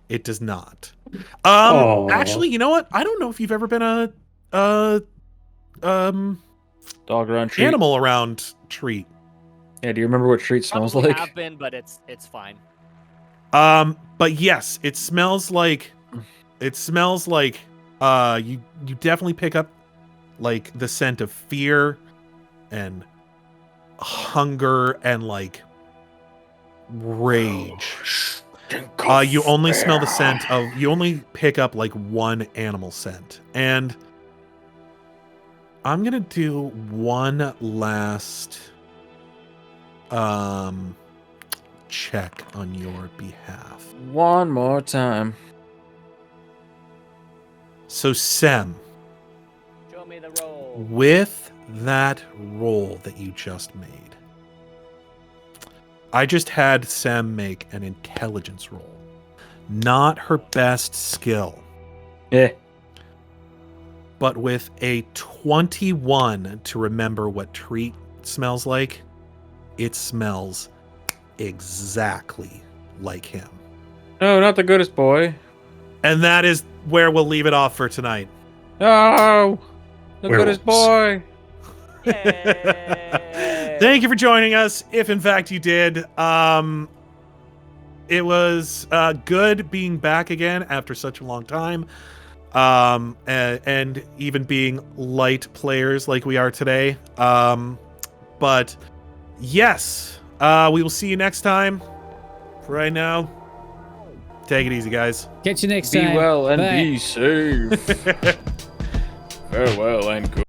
It does not. Aw. Actually, you know what? I don't know if you've ever been a Dog around treat. animal around treat. Yeah, do you remember what treat smells Probably like? have been, but it's fine. But yes, it smells like you definitely pick up like the scent of fear and hunger and like rage. You only smell the scent of you only pick up like one animal scent. And I'm gonna do one last check on your behalf. One more time. So Sem, Show me the roll. with that roll that you just made, I just had Sem make an intelligence roll. Not her best skill, Yeah. but with a 21 to remember what treat smells like, it smells exactly like him. No, not the goodest boy. And that is where we'll leave it off for tonight. No, the Werewolves. goodest boy. Yay. Thank you for joining us. If in fact you did, it was good being back again after such a long time, and even being light players like we are today. But yes, we will see you next time. for right now, take it easy, guys. Catch you next Be time. well and Bye. be safe. Farewell and good.